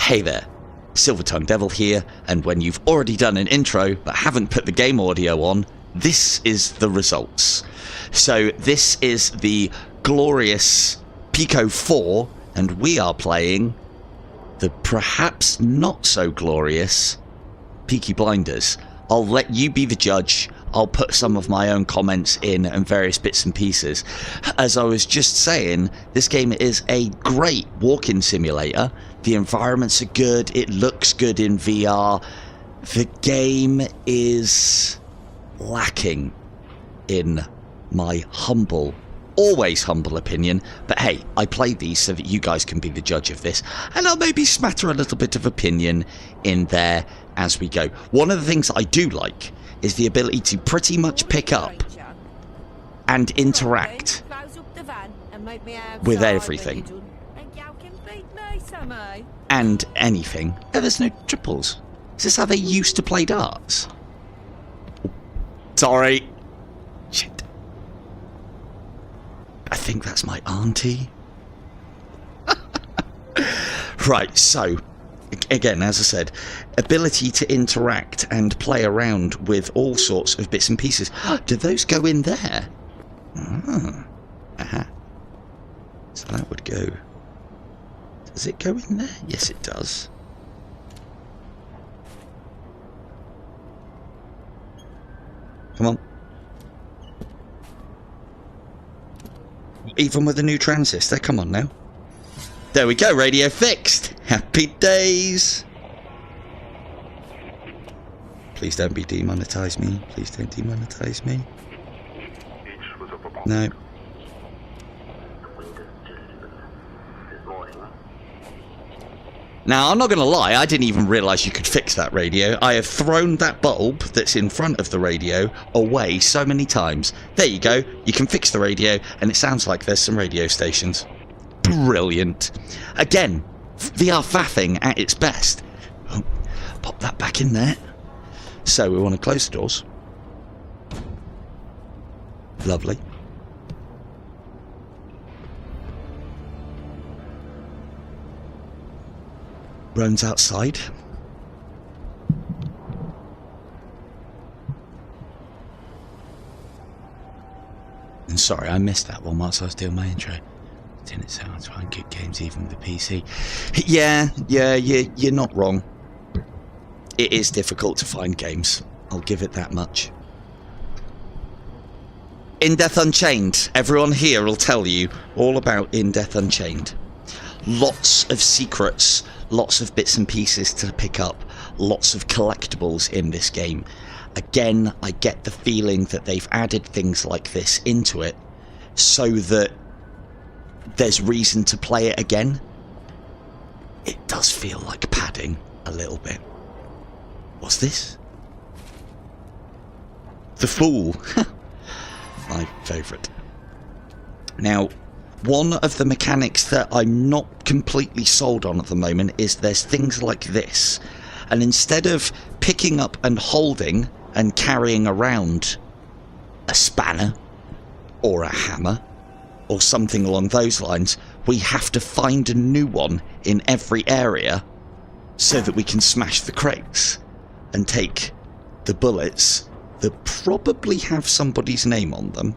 Hey there, Silver-Tongued Devil here, and when you've already done an intro but haven't put the game audio on, this is the results. So this is the glorious PICO 4, and we are playing the perhaps not so glorious Peaky Blinders. I'll let you be the judge. I'll put some of my own comments in and various bits and pieces. As I was just saying, this game is a great walking simulator. The environments are good. It looks good in VR. The game is lacking, in my humble, always humble opinion. But hey, I played these so that you guys can be the judge of this. And I'll maybe smatter a little bit of opinion in there as we go. One of the things I do like is the ability to pretty much pick up and interact with everything and anything. Oh, there's no triples. Is this how they used to play darts? Sorry. Shit. I think that's my auntie. Right, so again, as I said, ability to interact and play around with all sorts of bits and pieces. Do those go in there? So that would go... Does it go in there? Yes, it does. Come on. Even with the new transistor, come on now. There we go, radio fixed. Happy days. Please don't be demonetize me. Please don't demonetize me. No. Now, I'm not going to lie, I didn't even realise you could fix that radio. I have thrown that bulb that's in front of the radio away so many times. There you go, you can fix the radio, and it sounds like there's some radio stations. Brilliant. Again, VR faffing at its best. Oh, pop that back in there. So we want to close the doors. Lovely. Roan's outside. And sorry, I missed that one whilst I was doing my intro. Didn't it sound trying good games even with the PC? Yeah, you're not wrong. It is difficult to find games. I'll give it that much. In Death Unchained, everyone here will tell you all about In Death Unchained. Lots of secrets, lots of bits and pieces to pick up, lots of collectibles in this game. Again, I get the feeling that they've added things like this into it so that there's reason to play it again. It does feel like padding a little bit. What's this? The Fool. My favourite. Now, one of the mechanics that I'm not completely sold on at the moment is there's things like this. And instead of picking up and holding and carrying around a spanner or a hammer or something along those lines, we have to find a new one in every area so that we can smash the crates and take the bullets that probably have somebody's name on them.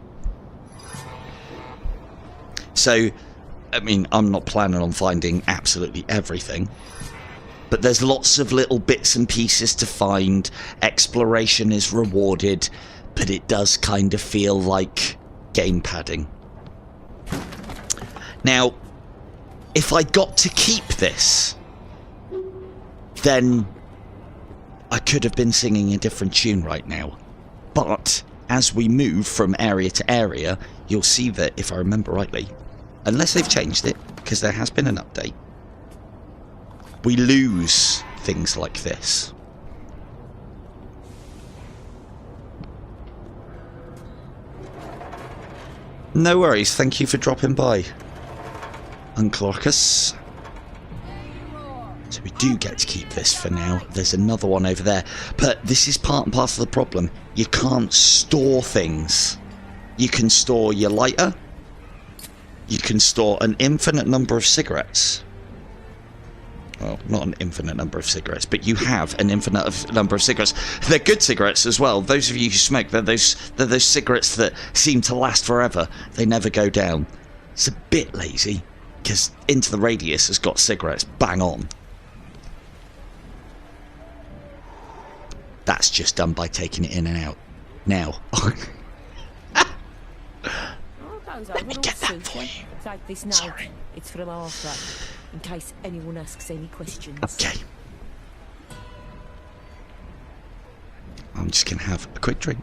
So, I mean, I'm not planning on finding absolutely everything, but there's lots of little bits and pieces to find. Exploration is rewarded, but it does kind of feel like game padding. Now, if I got to keep this, then I could have been singing a different tune right now. But as we move from area to area, you'll see that, if I remember rightly, unless they've changed it, because there has been an update, we lose things like this. No worries, thank you for dropping by, Uncle Orcus. So we do get to keep this for now. There's another one over there, but this is part and parcel of the problem. You can't store things. You can store your lighter. You can store an infinite number of cigarettes. well, not an infinite number of cigarettes, but you have an infinite number of cigarettes. They're good cigarettes as well. Those of you who smoke, they're those cigarettes that seem to last forever. They never go down. It's a bit lazy, because Into the Radius has got cigarettes bang on. That's just done by taking it in and out. Now. Let me get that for you. Take this note. Sorry. It's from Arthur, in case anyone asks any questions. Okay. I'm just going to have a quick drink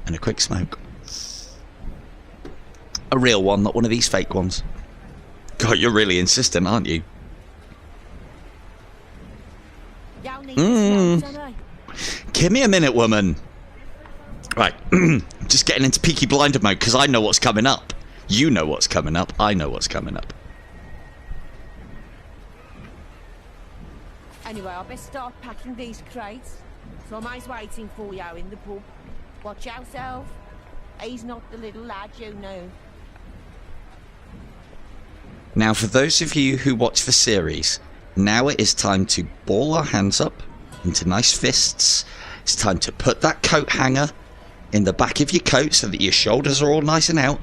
and a quick smoke. A real one, not one of these fake ones. God, you're really insistent, aren't you? Give me a minute, woman. Right. Just getting into Peaky Blinder mode, because I know what's coming up. You know what's coming up. I know what's coming up. Anyway, I best start packing these crates. Tommy's waiting for you in the pub. Watch yourself. He's not the little lad you know. Now, for those of you who watch the series, now it is time to ball our hands up into nice fists. It's time to put that coat hanger in the back of your coat so that your shoulders are all nice and out,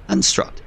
and strut.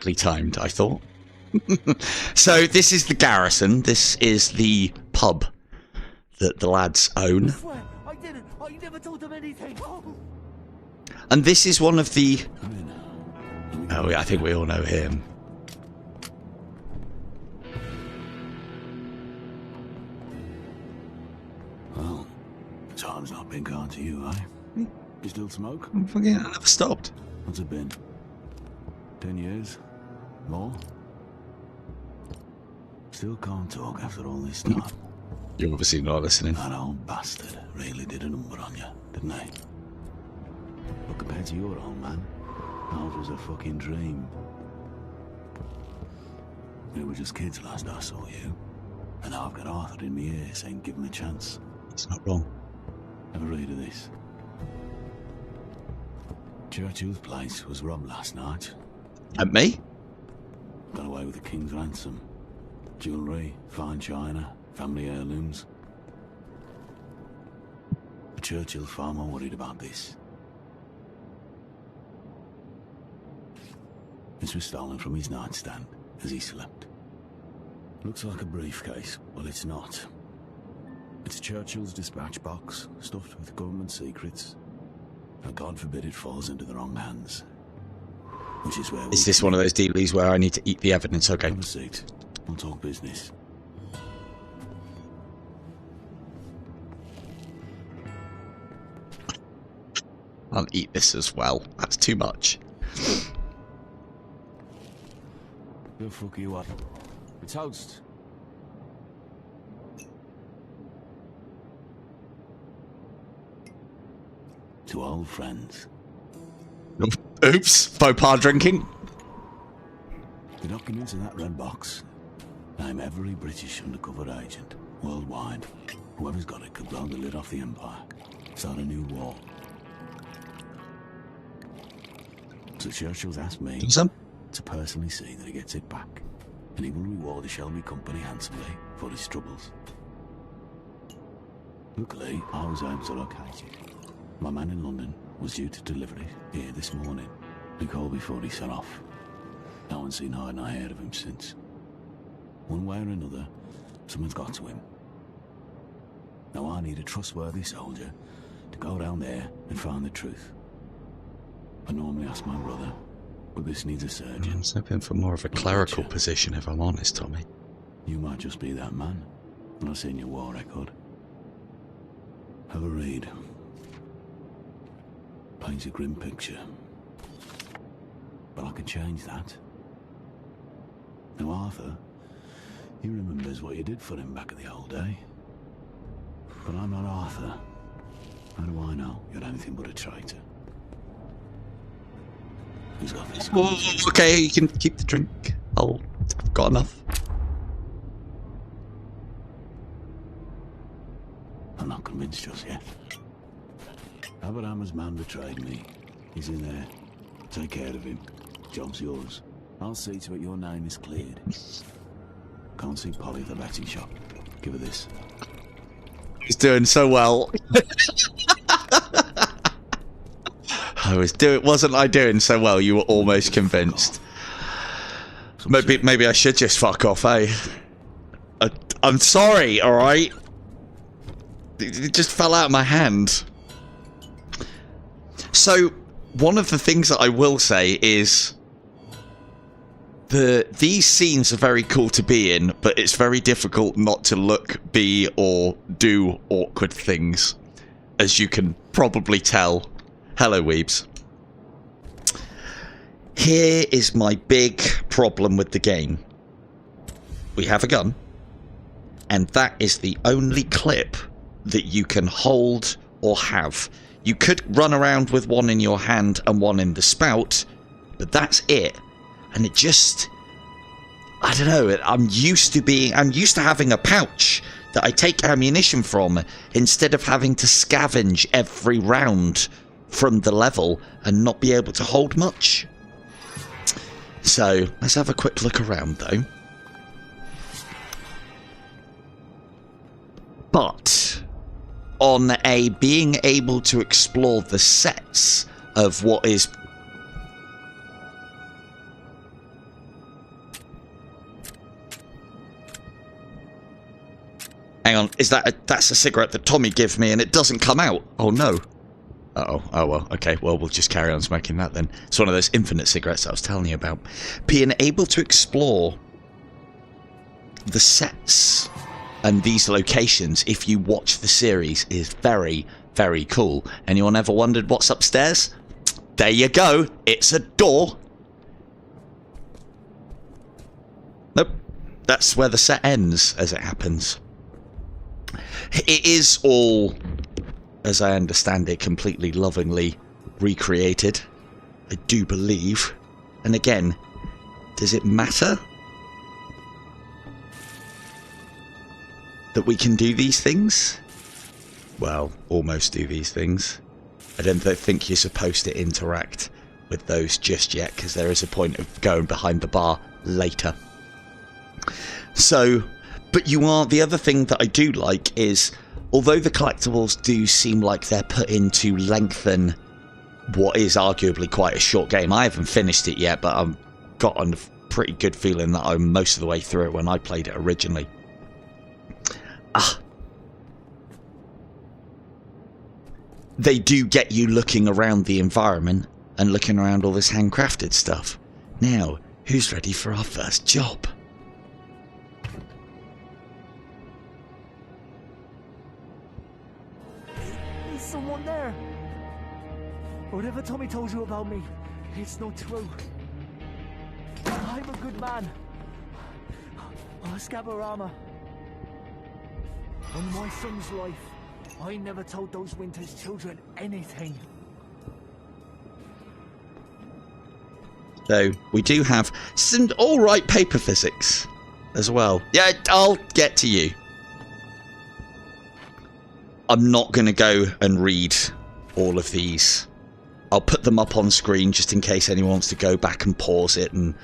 Perfectly timed, I thought. So this is the garrison. This is the pub that the lads own. I didn't. I never told them anything. And this is one of the... Oh, yeah, I think we all know him. Well, time's not been kind to you, eh? You still smoke? Fucking, I never stopped. What's it been? 10 years? More? Still can't talk after all this time. You're obviously not listening. That old bastard really did a number on you, didn't he? But compared to your old man, ours was a fucking dream. We were just kids last I saw you. And now I've got Arthur in my ear saying give him a chance. It's not wrong. Ever read of this? Churchill's place was robbed last night. And me? Got away with the king's ransom. Jewellery, fine china, family heirlooms. But Churchill's far more worried about this. This was stolen from his nightstand as he slept. Looks like a briefcase. Well, it's not. It's Churchill's dispatch box, stuffed with government secrets. And God forbid it falls into the wrong hands. Which is where Is this one of those dealies where I need to eat the evidence? Okay. Have a seat. We'll talk business. I'll eat this as well. That's too much. The fuck you up? The toast. To old friends. Oops. Faux pas drinking. The documents in that red box name every British undercover agent worldwide. Whoever's got it could blow the lid off the Empire. Start a new war. So Churchill's asked me to personally see that he gets it back. And he will reward the Shelby Company handsomely for his troubles. Luckily, I was able to locate it. My man in London was due to deliver it here this morning. He called before he set off. No one's seen hide nor heard of him since. One way or another, someone's got to him. Now I need a trustworthy soldier to go down there and find the truth. I normally ask my brother, but this needs a surgeon. I was hoping for more of a clerical position, if I'm honest, Tommy. You might just be that man. I've seen your war record. Have a read. Paints a grim picture. But I can change that. Now Arthur, he remembers what you did for him back in the old day. But I'm not Arthur. How do I know you're anything but a traitor? Who's got this? Oh, okay, you can keep the drink. I've got enough. I'm not convinced just yet. Abraham's man betrayed me. He's in there. Take care of him. Job's yours. I'll see to it your name is cleared. Can't see Polly at the betting shop. Give her this. He's doing so well. Wasn't I doing so well? You were almost convinced. Maybe I should just fuck off, eh? I'm sorry, alright? It just fell out of my hand. So, one of the things that I will say is these scenes are very cool to be in, but it's very difficult not to look, be, or do awkward things, as you can probably tell. Hello, weebs. Here is my big problem with the game. We have a gun, and that is the only clip that you can hold or have. You could run around with one in your hand and one in the spout, but that's it. And it just, I don't know, I'm used to having a pouch that I take ammunition from instead of having to scavenge every round from the level and not be able to hold much. So, let's have a quick look around though. But on a being able to explore the sets of what is hang on, that's a cigarette that Tommy gave me and it doesn't come out. Oh no. Uh-oh. Oh well, okay, well we'll just carry on smoking that then. It's one of those infinite cigarettes I was telling you about. Being able to explore the sets and these locations, if you watch the series, is very, very cool. Anyone ever wondered what's upstairs? There you go. It's a door. Nope. That's where the set ends, as it happens. It is all, as I understand it, completely lovingly recreated. I do believe. And again, does it matter that we can do these things? Well, almost do these things. I don't think you're supposed to interact with those just yet, because there is a point of going behind the bar later. So, but you are, the other thing that I do like is, although the collectibles do seem like they're put in to lengthen what is arguably quite a short game. I haven't finished it yet, but I've got a pretty good feeling that I'm most of the way through it when I played it originally. They do get you looking around the environment and looking around all this handcrafted stuff. Now, who's ready for our first job? Is someone there? Whatever Tommy told you about me, it's not true. I'm a good man. I'm a Scabarama. On my son's life, I never told those Winter's children anything. So, we do have some alright paper physics as well. Yeah, I'll get to you. I'm not going to go and read all of these. I'll put them up on screen just in case anyone wants to go back and pause it and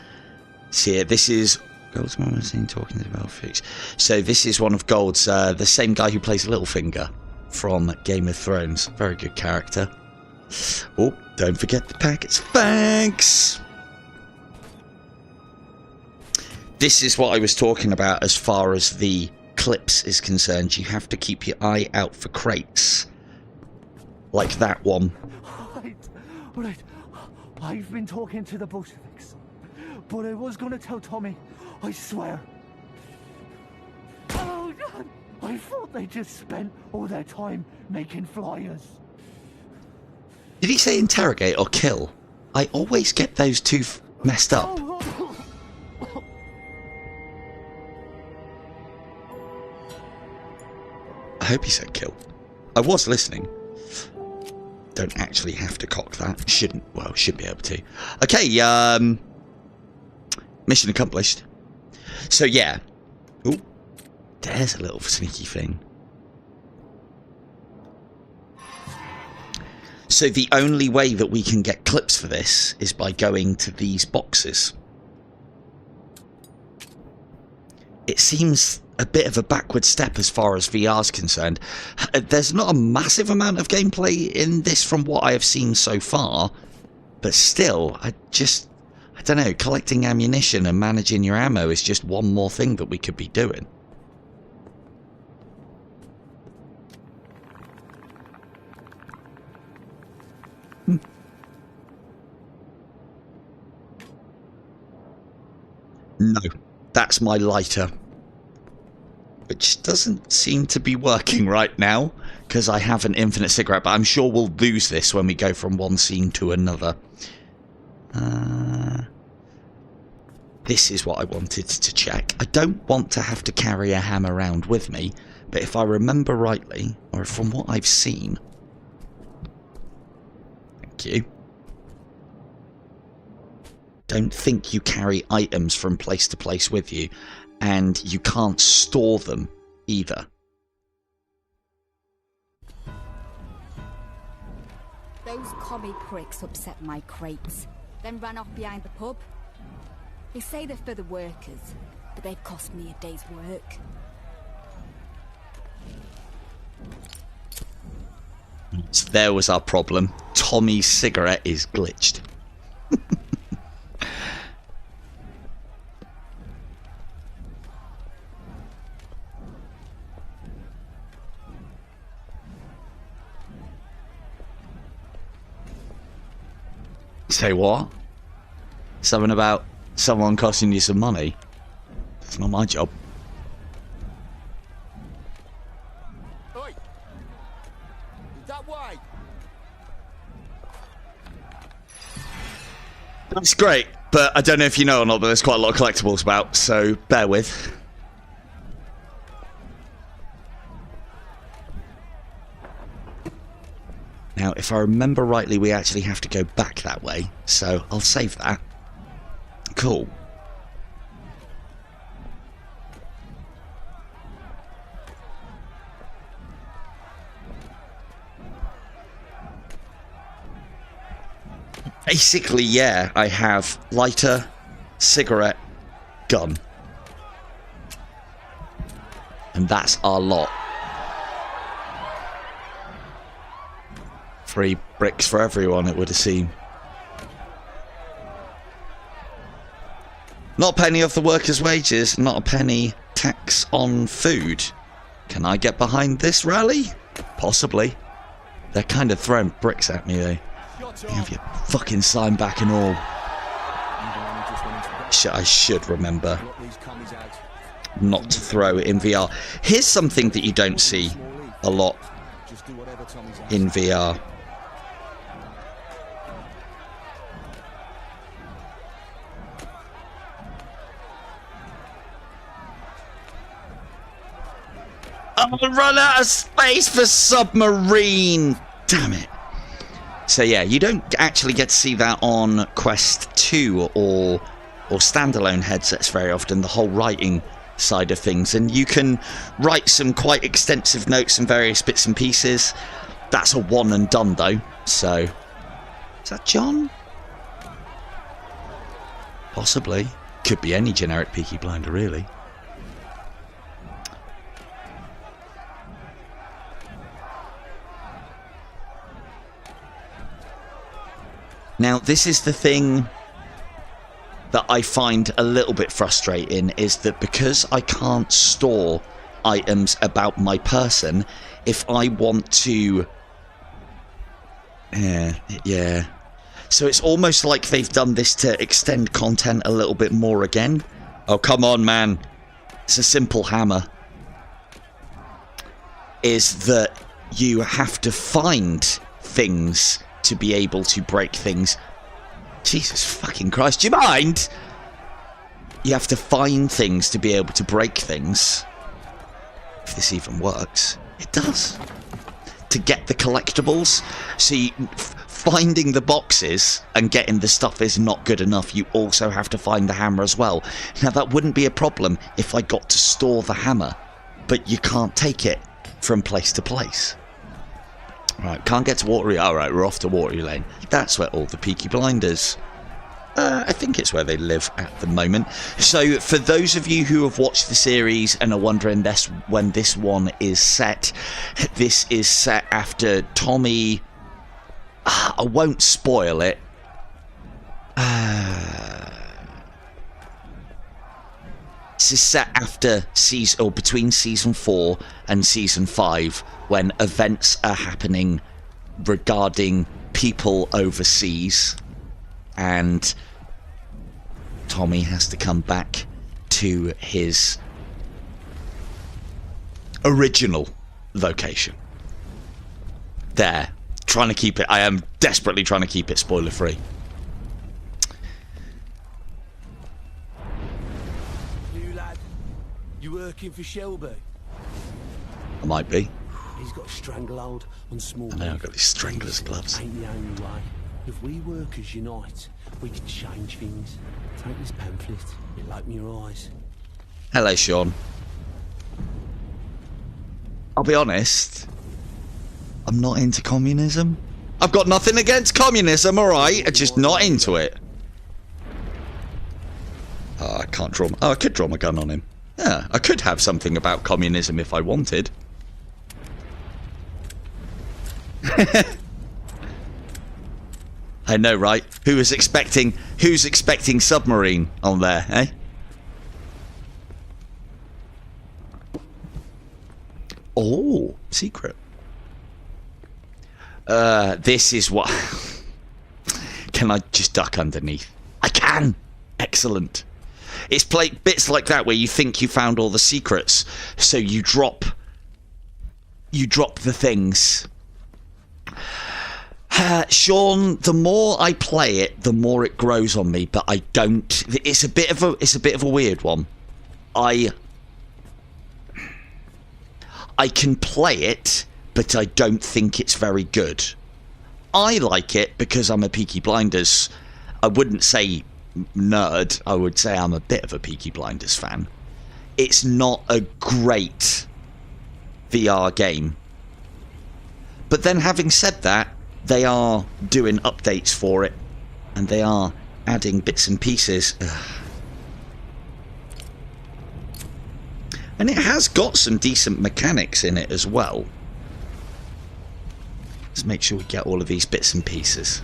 see it. This is Gold's mom was seen talking about fix. So this is one of Gold's, the same guy who plays Littlefinger from Game of Thrones. Very good character. Oh, don't forget the packets. Thanks! this is what I was talking about as far as the clips is concerned. You have to keep your eye out for crates. Like that one. Right. I've been talking to the Bolsheviks. But I was gonna tell Tommy. I swear. Oh, God. I thought they just spent all their time making flyers. Did he say interrogate or kill? I always get those two messed up. I hope he said kill. I was listening. Don't actually have to cock that. Shouldn't. Well, should be able to. Okay, mission accomplished. So, yeah. Ooh. There's a little sneaky thing. So the only way that we can get clips for this is by going to these boxes. It seems a bit of a backward step as far as VR is concerned. There's not a massive amount of gameplay in this from what I have seen so far, but still, I don't know, collecting ammunition and managing your ammo is just one more thing that we could be doing. No, that's my lighter. Which doesn't seem to be working right now, because I have an infinite cigarette, but I'm sure we'll lose this when we go from one scene to another. This is what I wanted to check. I don't want to have to carry a hammer around with me, but if I remember rightly, or from what I've seen... Thank you. Don't think you carry items from place to place with you, and you can't store them either. Those commie pricks upset my crates, then ran off behind the pub. They say they're for the workers, but they've cost me a day's work. So there was our problem. Tommy's cigarette is glitched. Say what? Something about someone costing you some money? That's not my job. Oi! That way! That's great, but I don't know if you know or not, but there's quite a lot of collectibles about, so bear with. Now, if I remember rightly, we actually have to go back that way, so I'll save that. Cool. Basically, yeah, I have lighter, cigarette, gun. And that's our lot. 3 bricks for everyone, it would have seemed. Not a penny off the workers' wages, not a penny tax on food. Can I get behind this rally? Possibly. They're kind of throwing bricks at me, though. You have your fucking sign back and all. I should remember not to throw it in VR. Here's something that you don't see a lot in VR. I'll run out of space for submarine! Damn it. So yeah, you don't actually get to see that on Quest 2 or standalone headsets very often, the whole writing side of things. And you can write some quite extensive notes and various bits and pieces. That's a one and done though, so... Is that John? Possibly. Could be any generic Peaky Blinder, really. Now, this is the thing that I find a little bit frustrating is that because I can't store items about my person, if I want to... Yeah. So it's almost like they've done this to extend content a little bit more again. Oh, come on, man. It's a simple hammer. Is that you have to find things to be able to break things. Jesus fucking Christ, do you mind? You have to find things to be able to break things. If this even works. It does. To get the collectibles. See, finding the boxes and getting the stuff is not good enough. You also have to find the hammer as well. Now, that wouldn't be a problem if I got to store the hammer. But you can't take it from place to place. Right, can't get to Watery. Alright, we're off to Watery Lane. That's where all the Peaky Blinders... I think it's where they live at the moment. So, for those of you who have watched the series and are wondering when this one is set, this is set after Tommy... I won't spoil it. This is set after between season 4 and season 5, when events are happening regarding people overseas, and Tommy has to come back to his original location. There. Trying to keep it... I am desperately trying to keep it spoiler free. You lad, you working for Shelby? I might be. He's got a stranglehold on small... I know, I've got these strangler's gloves. Ain't the only way. If we workers unite, we can change things. Take this pamphlet, it'll open your eyes. Hello, Sean. I'll be honest, I'm not into communism. I've got nothing against communism, alright? I'm just not into it. Oh, I can't draw... Oh, I could draw my gun on him. Yeah, I could have something about communism if I wanted. I know, right? Who's expecting submarine on there, eh? Oh, secret. This is what... Can I just duck underneath? I can! Excellent. It's bits like that where you think you found all the secrets, so you drop the things. Sean, the more I play it, the more it grows on me, but I don't... It's a bit of a weird one. I can play it, but I don't think it's very good. I like it because I'm a Peaky Blinders. I wouldn't say nerd. I would say I'm a bit of a Peaky Blinders fan. It's not a great VR game. But then having said that, they are doing updates for it, and they are adding bits and pieces. And it has got some decent mechanics in it as well. Let's make sure we get all of these bits and pieces.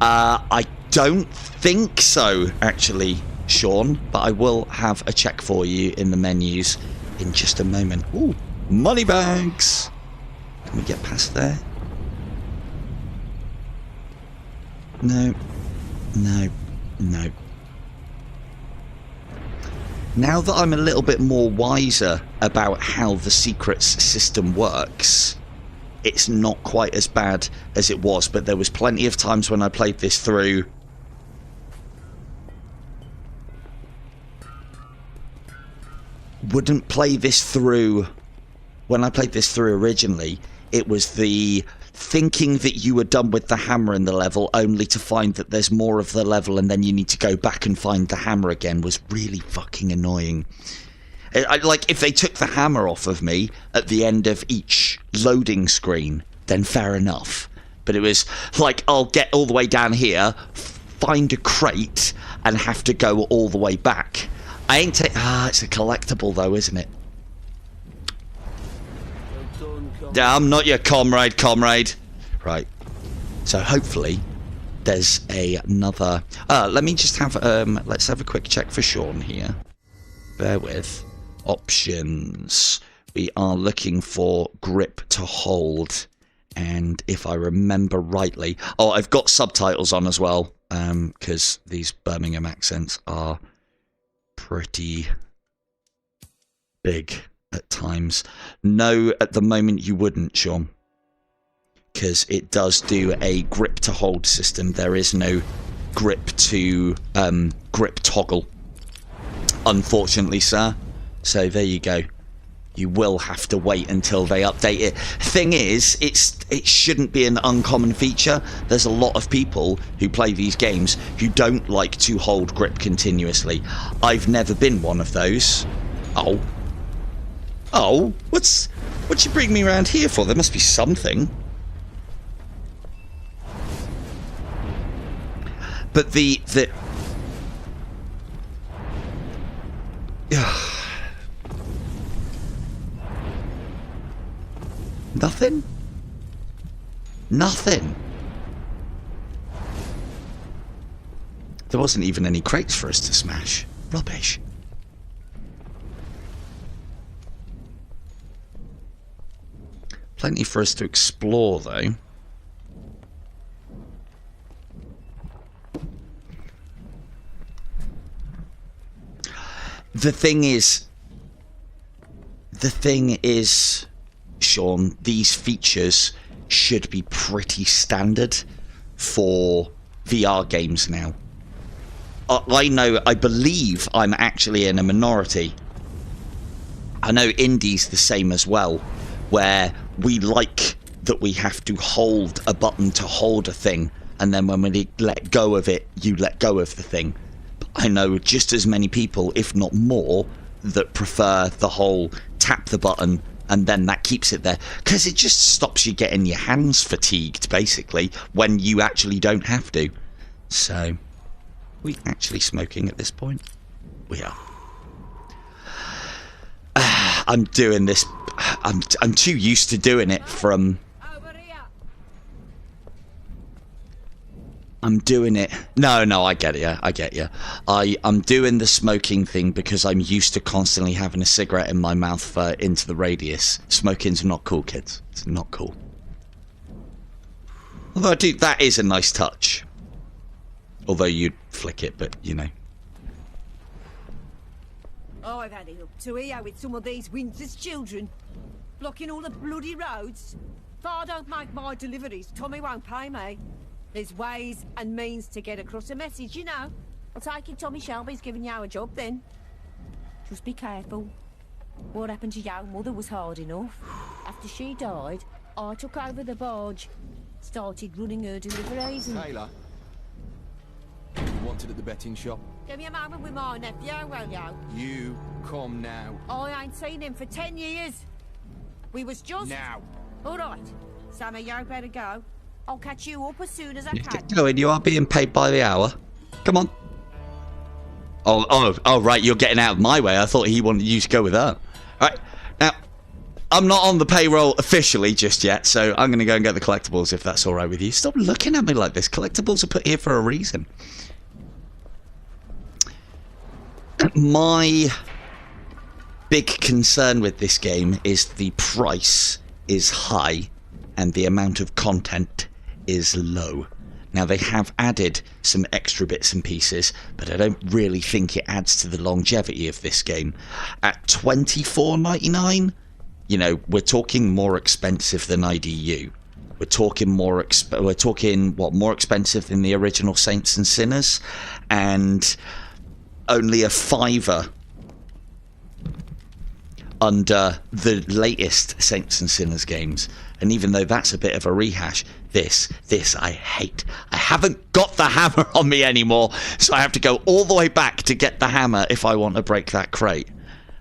I don't think so, actually, Sean, but I will have a check for you in the menus in just a moment. Ooh, money bags! Can we get past there? No. No. No. Now that I'm a little bit more wiser about how the secrets system works, it's not quite as bad as it was, but there was plenty of times when I played this through when I played this through originally, it was the thinking that you were done with the hammer in the level only to find that there's more of the level and then you need to go back and find the hammer again was really fucking annoying. Like, if they took the hammer off of me at the end of each loading screen, then fair enough. But it was like, I'll get all the way down here, find a crate, and have to go all the way back. It's a collectible though, isn't it? I'm not your comrade. Right. So hopefully there's another... let me just have... let's have a quick check for Sean here. Bear with. Options. We are looking for grip to hold. And if I remember rightly... Oh, I've got subtitles on as well. Because these Birmingham accents are pretty big at times. No, at the moment you wouldn't, Sean. Because it does do a grip to hold system. There is no grip to grip toggle, unfortunately, sir. So there you go. You will have to wait until they update it. Thing is, it shouldn't be an uncommon feature. There's a lot of people who play these games who don't like to hold grip continuously. I've never been one of those. Oh, what you bring me around here for? There must be something. But the nothing? Nothing. There wasn't even any crates for us to smash. Rubbish. Plenty for us to explore, though. The thing is, Sean, these features should be pretty standard for VR games now. I believe I'm actually in a minority. I know indie's the same as well, where we like that we have to hold a button to hold a thing, and then when we let go of it, you let go of the thing. I know just as many people, if not more, that prefer the whole tap the button and then that keeps it there, because it just stops you getting your hands fatigued, basically, when you actually don't have to. So, we actually smoking at this point? We are. I'm doing this. I'm too used to doing it from... I'm doing it. No, I get it. Yeah, I get you. I'm doing the smoking thing because I'm used to constantly having a cigarette in my mouth for into the radius. Smoking's not cool, kids. It's not cool. Although, dude, that is a nice touch. Although you'd flick it, but you know. Oh, I've had it up to here with some of these Winter's children, blocking all the bloody roads. If I don't make my deliveries, Tommy won't pay me. There's ways and means to get across a message, you know. I'll take it Tommy Shelby's giving you a job then. Just be careful. What happened to your mother was hard enough. After she died, I took over the barge, started running her deliveries and... Taylor, you wanted at the betting shop? Give me a moment with my nephew, will you? You come now. I ain't seen him for 10 years. We was just... Now. All right. Sammy, you better go. I'll catch you up as soon as I can. Going, you are being paid by the hour. Come on. Oh, right, you're getting out of my way. I thought he wanted you to go with her. All right, now, I'm not on the payroll officially just yet, so I'm going to go and get the collectibles if that's all right with you. Stop looking at me like this. Collectibles are put here for a reason. My big concern with this game is the price is high and the amount of content is low. Now, they have added some extra bits and pieces, but I don't really think it adds to the longevity of this game. At $24.99, you know, we're talking more expensive than IDU. We're talking more expensive than the original Saints and Sinners, and only a $5 under the latest Saints and Sinners games. And even though that's a bit of a rehash, this I hate. I haven't got the hammer on me anymore, so I have to go all the way back to get the hammer if I want to break that crate.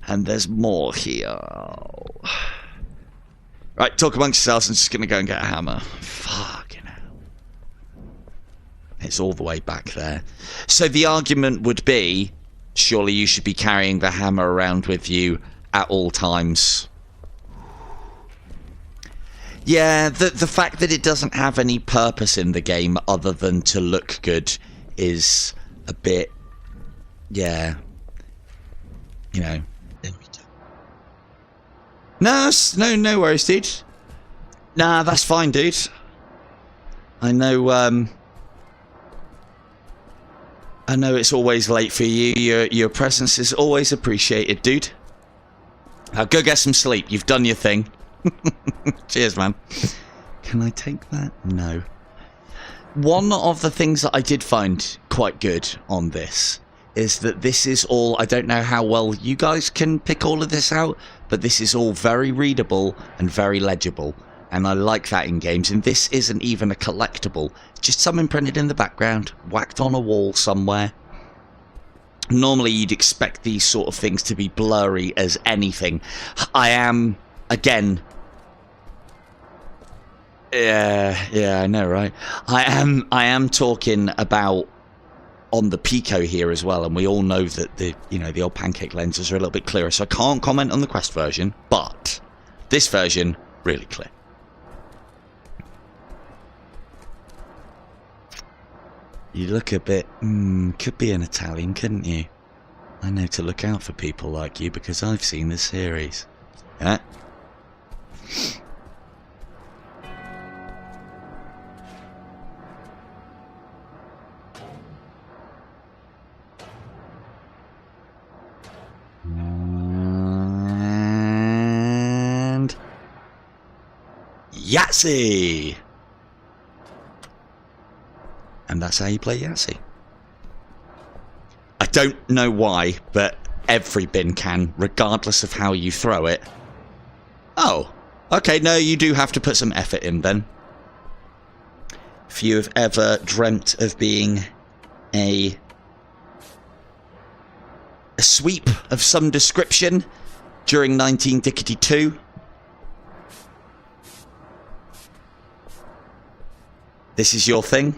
And there's more here. Right, talk amongst yourselves. I'm just going to go and get a hammer. Fucking hell. It's all the way back there. So the argument would be, surely you should be carrying the hammer around with you at all times. Yeah, the fact that it doesn't have any purpose in the game other than to look good is a bit, yeah, you know. No, no worries, dude. Nah, that's fine, dude. I know it's always late for you. Your presence is always appreciated, dude. Now go get some sleep. You've done your thing. Cheers, man. Can I take that? No. One of the things that I did find quite good on this is that this is all, I don't know how well you guys can pick all of this out, but this is all very readable and very legible. And I like that in games. And this isn't even a collectible. Just something printed in the background, whacked on a wall somewhere. Normally you'd expect these sort of things to be blurry as anything. I am, again... Yeah, I know, right? I am talking about on the PICO here as well, and we all know that the old pancake lenses are a little bit clearer, so I can't comment on the Quest version, but this version, really clear. You look a bit, could be an Italian, couldn't you? I know to look out for people like you because I've seen this series. Yeah? And Yahtzee! And that's how you play Yahtzee. I don't know why, but every bin can, regardless of how you throw it. Oh, okay, no, you do have to put some effort in then. If you have ever dreamt of being a sweep of some description during 1992, this is your thing.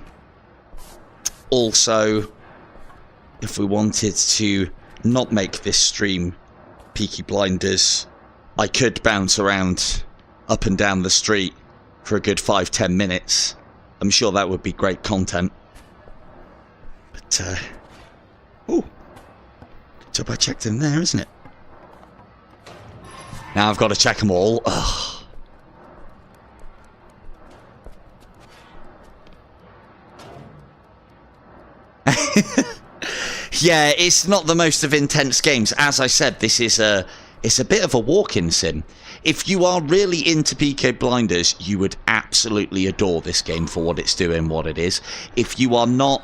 Also, if we wanted to not make this stream Peaky Blinders, I could bounce around up and down the street for a good 5-10 minutes. I'm sure that would be great content. But, ooh. Job I checked in there, isn't it? Now I've got to check them all. Ugh. Yeah, it's not the most of intense games. As I said, this is it's a bit of a walk-in sim. If you are really into Peaky Blinders, you would absolutely adore this game for what it's doing, what it is. If you are not...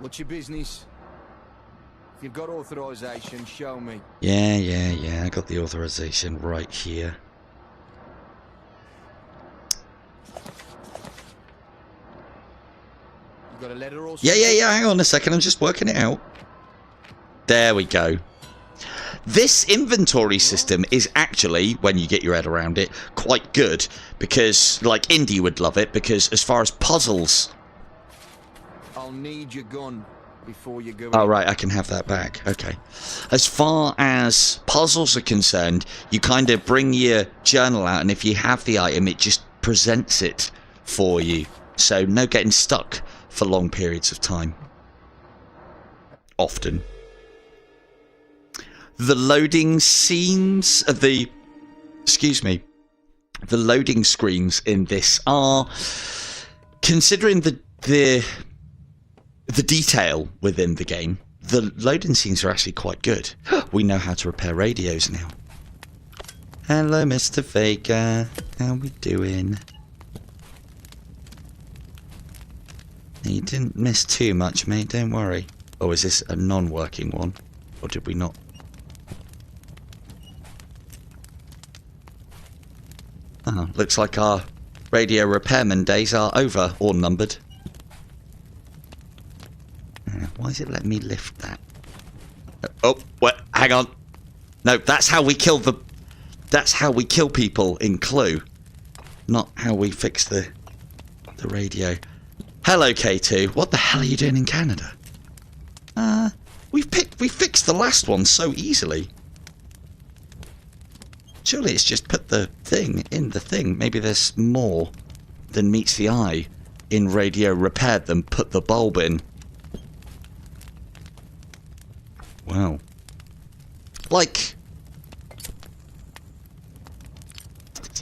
What's your business? If you've got authorization, show me. Yeah, I got the authorization right here. Got a letter or something? Yeah, hang on a second, I'm just working it out. There we go. This inventory system is actually, when you get your head around it, quite good. Because, like, Indy would love it, because as far as puzzles... I'll need your gun before you go. Oh, right, I can have that back. Okay. As far as puzzles are concerned, you kind of bring your journal out, and if you have the item, it just presents it for you. So, no getting stuck for long periods of time. Often. The loading scenes of the... Excuse me. The loading screens in this are... Considering the detail within the game, the loading scenes are actually quite good. We know how to repair radios now. Hello, Mr. Faker. How we doing? You didn't miss too much, mate, don't worry. Oh, is this a non-working one? Or did we not? Oh, looks like our radio repairman days are over, or numbered. Why is it letting me lift that? Oh, what? Hang on. No, that's how we kill the... That's how we kill people in Clue. Not how we fix the radio. Hello, K2. What the hell are you doing in Canada? We fixed the last one so easily. Surely it's just put the thing in the thing. Maybe there's more than meets the eye in radio repair than put the bulb in. Wow. Like,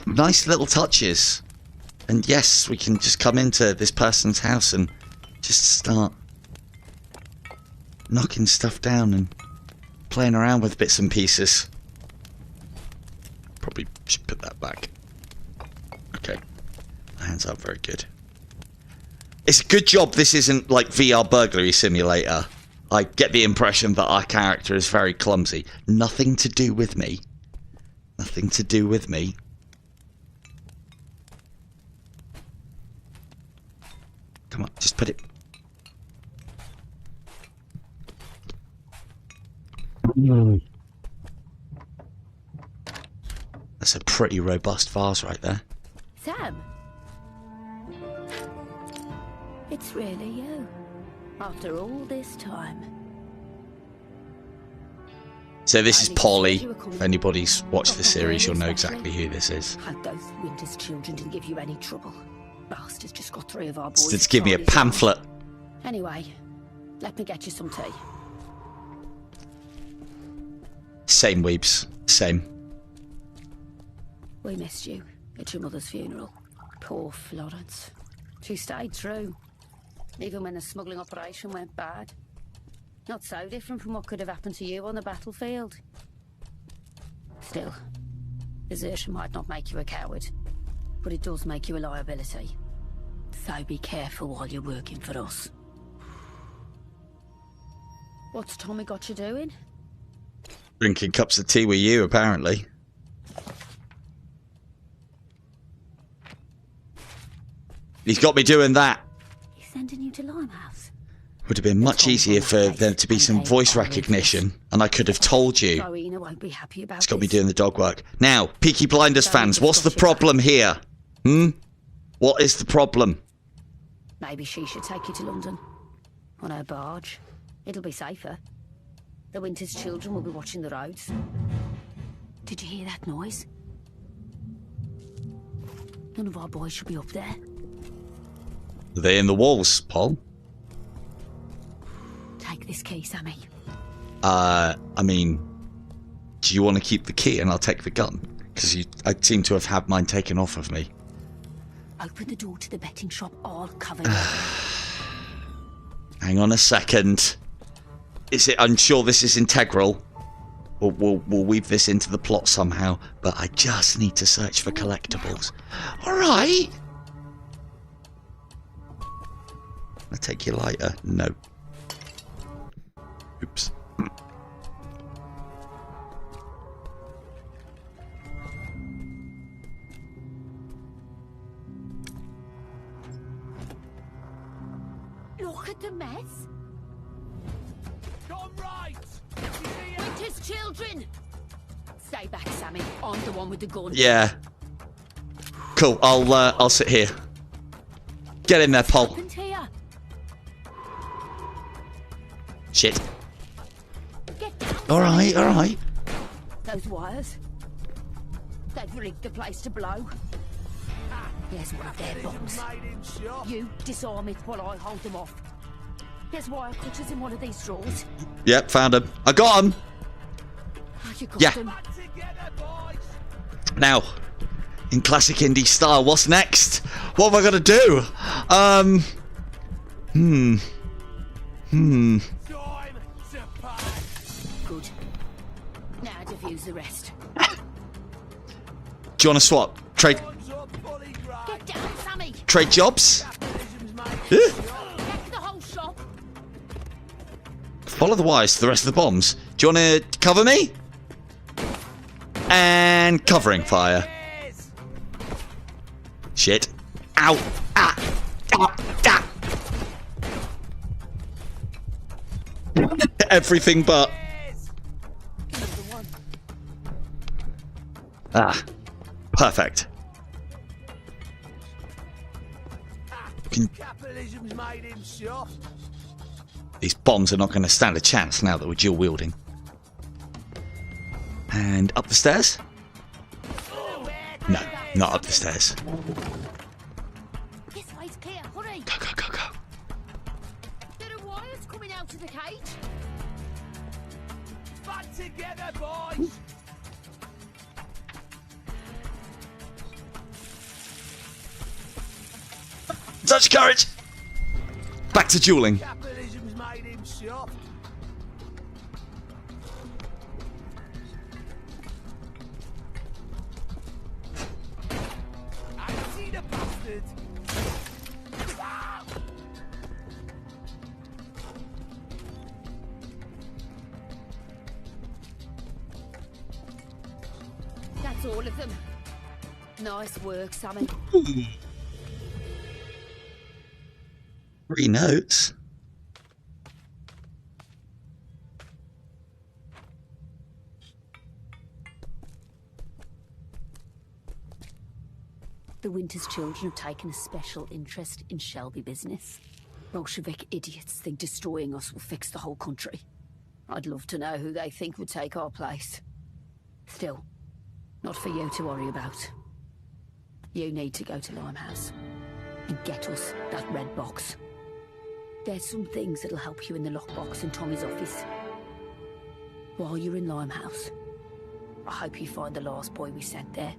nice little touches. And yes, we can just come into this person's house and just start knocking stuff down and playing around with bits and pieces. Probably should put that back. Okay. Hands up, very good. It's a good job this isn't like VR burglary simulator. I get the impression that our character is very clumsy. Nothing to do with me. Nothing to do with me. Come on, just put it. That's a pretty robust vase right there. Sam? It's really you. After all this time. So this is Polly. If anybody's watched the series, you'll know exactly who this is. Hope those Winter's children didn't give you any trouble. Bastards just got 3 of our boys. Just give me a pamphlet. Anyway, let me get you some tea. Same, Weebs. Same. We missed you at your mother's funeral. Poor Florence. She stayed true. Even when the smuggling operation went bad. Not so different from what could have happened to you on the battlefield. Still, desertion might not make you a coward, but it does make you a liability. So be careful while you're working for us. What's Tommy got you doing? Drinking cups of tea with you, apparently. He's got me doing that. He's sending you to Limehouse. Would have been much easier for there to be some voice recognition, and I could have told you. Rowena won't be happy about It's got me this. doing the dog work. Now, Peaky Blinders fans, what's the problem here? What is the problem? Maybe she should take you to London. On her barge. It'll be safer. The Winter's children will be watching the roads. Did you hear that noise? None of our boys should be up there. Are they in the walls, Paul? Take this key, Sammy. I mean, do you want to keep the key and I'll take the gun? Because I seem to have had mine taken off of me. Open the door to the betting shop, all covered. Hang on a second. Is it? I'm sure this is integral. We'll weave this into the plot somehow. But I just need to search for collectibles. All right. I'll take your lighter. No. Oops. Look at the mess. Gone right! Winter's children! Stay back, Sammy. I'm the one with the gun. Yeah. Cool. I'll sit here. Get in there, Paul. Happened here. Shit. Get down. All right. All right. Those wires. They've rigged the place to blow. Here's one of their bombs. You disarm it while I hold them off. There's wire cutters in one of these drawers. Yep, found him. I got him. Oh, you got Yeah. them. Now, in classic indie style, what's next? What am I gonna do? Good. Now defuse the rest. Do you want to swap? Trade Get down, Sammy. trade jobs? Back the whole shop. Follow the wires to the rest of the bombs. Do you want to cover me? And covering fire. Shit. Ow. Ah. Ah. Ah. Everything but. Ah. Perfect. Capitalism's made him soft. These bombs are not going to stand a chance now that we're dual wielding. And up the stairs. Not up the stairs. This way's clear, hurry! Go, go, go, go. There are wires coming out of the cage. Back together, boys! Such courage! Back to dueling. Capitalism's made him soft. I see the bastard. That's all of them. Nice work, Sammy. 3 notes. The Winter's children have taken a special interest in Shelby business. Bolshevik idiots think destroying us will fix the whole country. I'd love to know who they think would take our place. Still, not for you to worry about. You need to go to Limehouse and get us that red box. There's some things that'll help you in the lockbox in Tommy's office. While you're in Limehouse, I hope you find the last boy we sent there.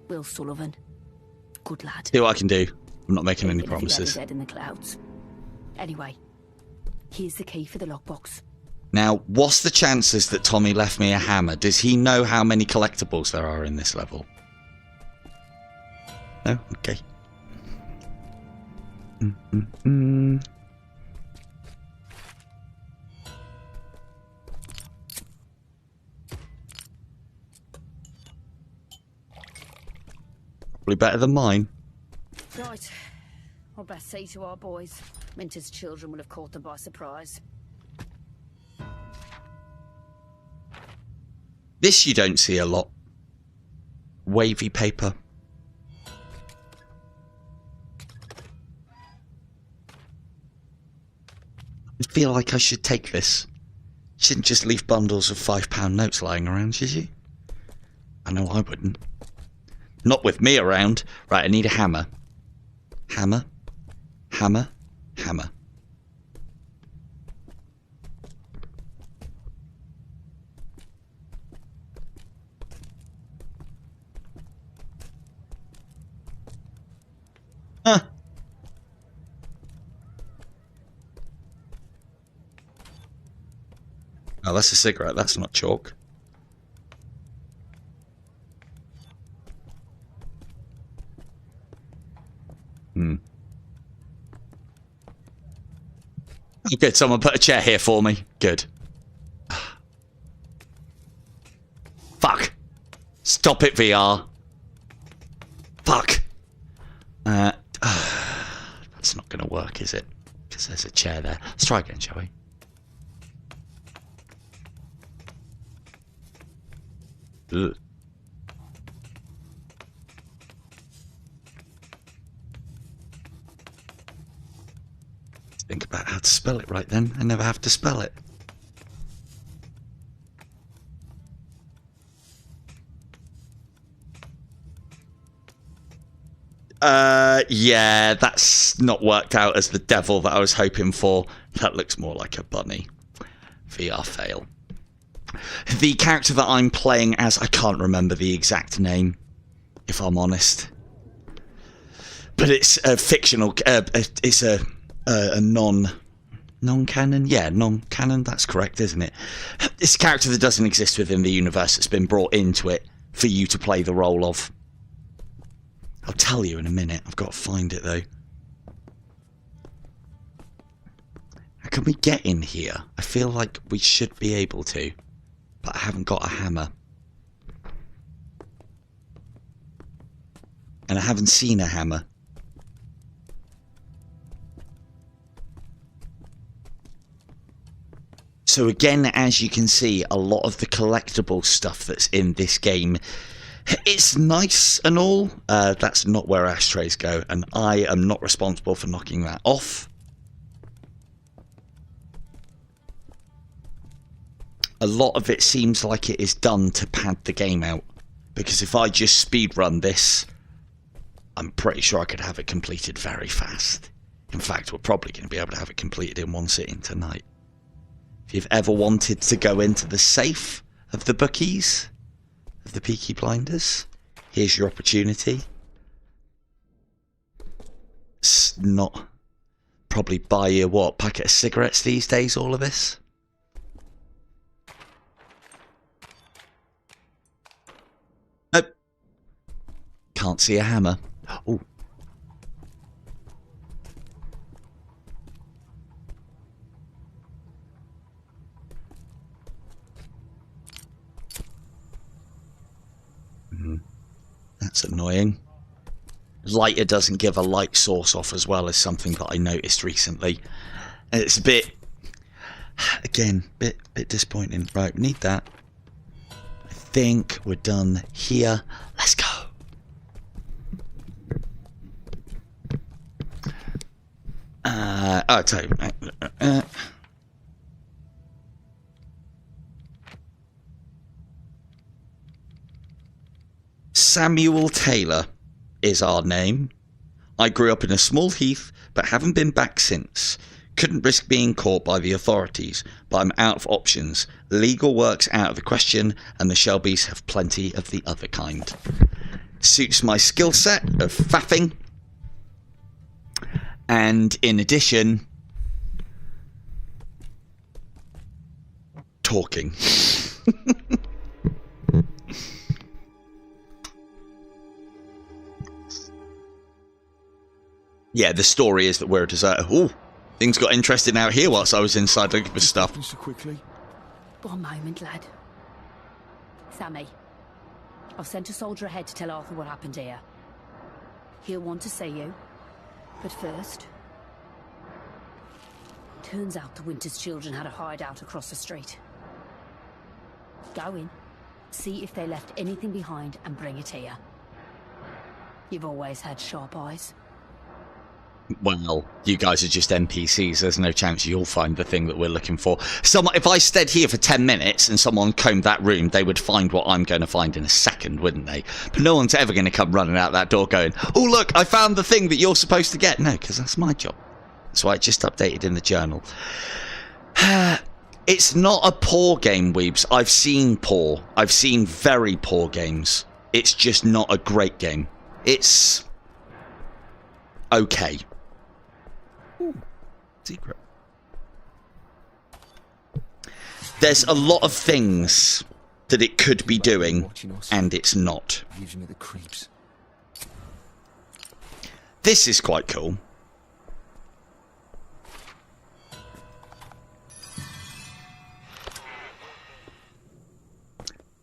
Will Sullivan. Good lad. See what I can do. I'm not making any Even if he had his promises. head in the clouds. Anyway, here's the key for the lockbox. Now, what's the chances that Tommy left me a hammer? Does he know how many collectibles there are in this level? No? Okay. Probably better than mine. Right. I'll best say to our boys. Minter's children will have caught them by surprise. This you don't see a lot. Wavy paper. I feel like I should take this. Shouldn't just leave bundles of £5 notes lying around, should you? I know I wouldn't. Not with me around. Right, I need a hammer. Hammer. Hammer. Hammer. Huh. Oh, that's a cigarette. That's not chalk. Oh, good. Someone put a chair here for me. Good. Fuck. Stop it, VR. Fuck. That's not going to work, is it? Because there's a chair there. Let's try again, shall we? Ugh. Think about how to spell it right then. I never have to spell it. Yeah, that's not worked out as the devil that I was hoping for. That looks more like a bunny. VR fail. The character that I'm playing as, I can't remember the exact name, if I'm honest. But it's a fictional, it's a non-canon? Yeah, non-canon, that's correct, isn't it? It's a character that doesn't exist within the universe that's been brought into it for you to play the role of. I'll tell you in a minute. I've got to find it, though. How can we get in here? I feel like we should be able to, but I haven't got a hammer. And I haven't seen a hammer. So again, as you can see, a lot of the collectible stuff that's in this game, it's nice and all. That's not where ashtrays go, and I am not responsible for knocking that off. A lot of it seems like it is done to pad the game out, because if I just speed run this, I'm pretty sure I could have it completed very fast. In fact, we're probably going to be able to have it completed in one sitting tonight. If you've ever wanted to go into the safe of the bookies, of the Peaky Blinders, here's your opportunity. It's not probably buy you what, packet of cigarettes these days, all of this? Nope. Can't see a hammer. Oh. That's annoying. Lighter doesn't give a light source off as well, as something that I noticed recently. And it's a bit, again, bit disappointing. Right, we need that. I think we're done here. Let's go. I'll tell you. Samuel Taylor is our name. I grew up in a small heath, but haven't been back since. Couldn't risk being caught by the authorities, but I'm out of options. Legal work's out of the question, and the Shelbys have plenty of the other kind. Suits my skill set of faffing. And in addition, talking. Yeah, the story is that we're a deserter. Ooh, things got interesting out here whilst I was inside looking for stuff. So quickly. One moment, lad. Sammy, I've sent a soldier ahead to tell Arthur what happened here. He'll want to see you. But first... Turns out the Winter's children had a hideout across the street. Go in, see if they left anything behind and bring it here. You've always had sharp eyes. Well, you guys are just NPCs. There's no chance you'll find the thing that we're looking for. If I stayed here for 10 minutes and someone combed that room, they would find what I'm going to find in a second, wouldn't they? But no one's ever going to come running out that door going, oh, look, I found the thing that you're supposed to get. No, because that's my job. That's why I just updated in the journal. It's not a poor game, Weebs. I've seen poor. I've seen very poor games. It's just not a great game. It's okay. Ooh, secret. There's a lot of things that it could be doing, and it's not. Gives me the creeps. This is quite cool.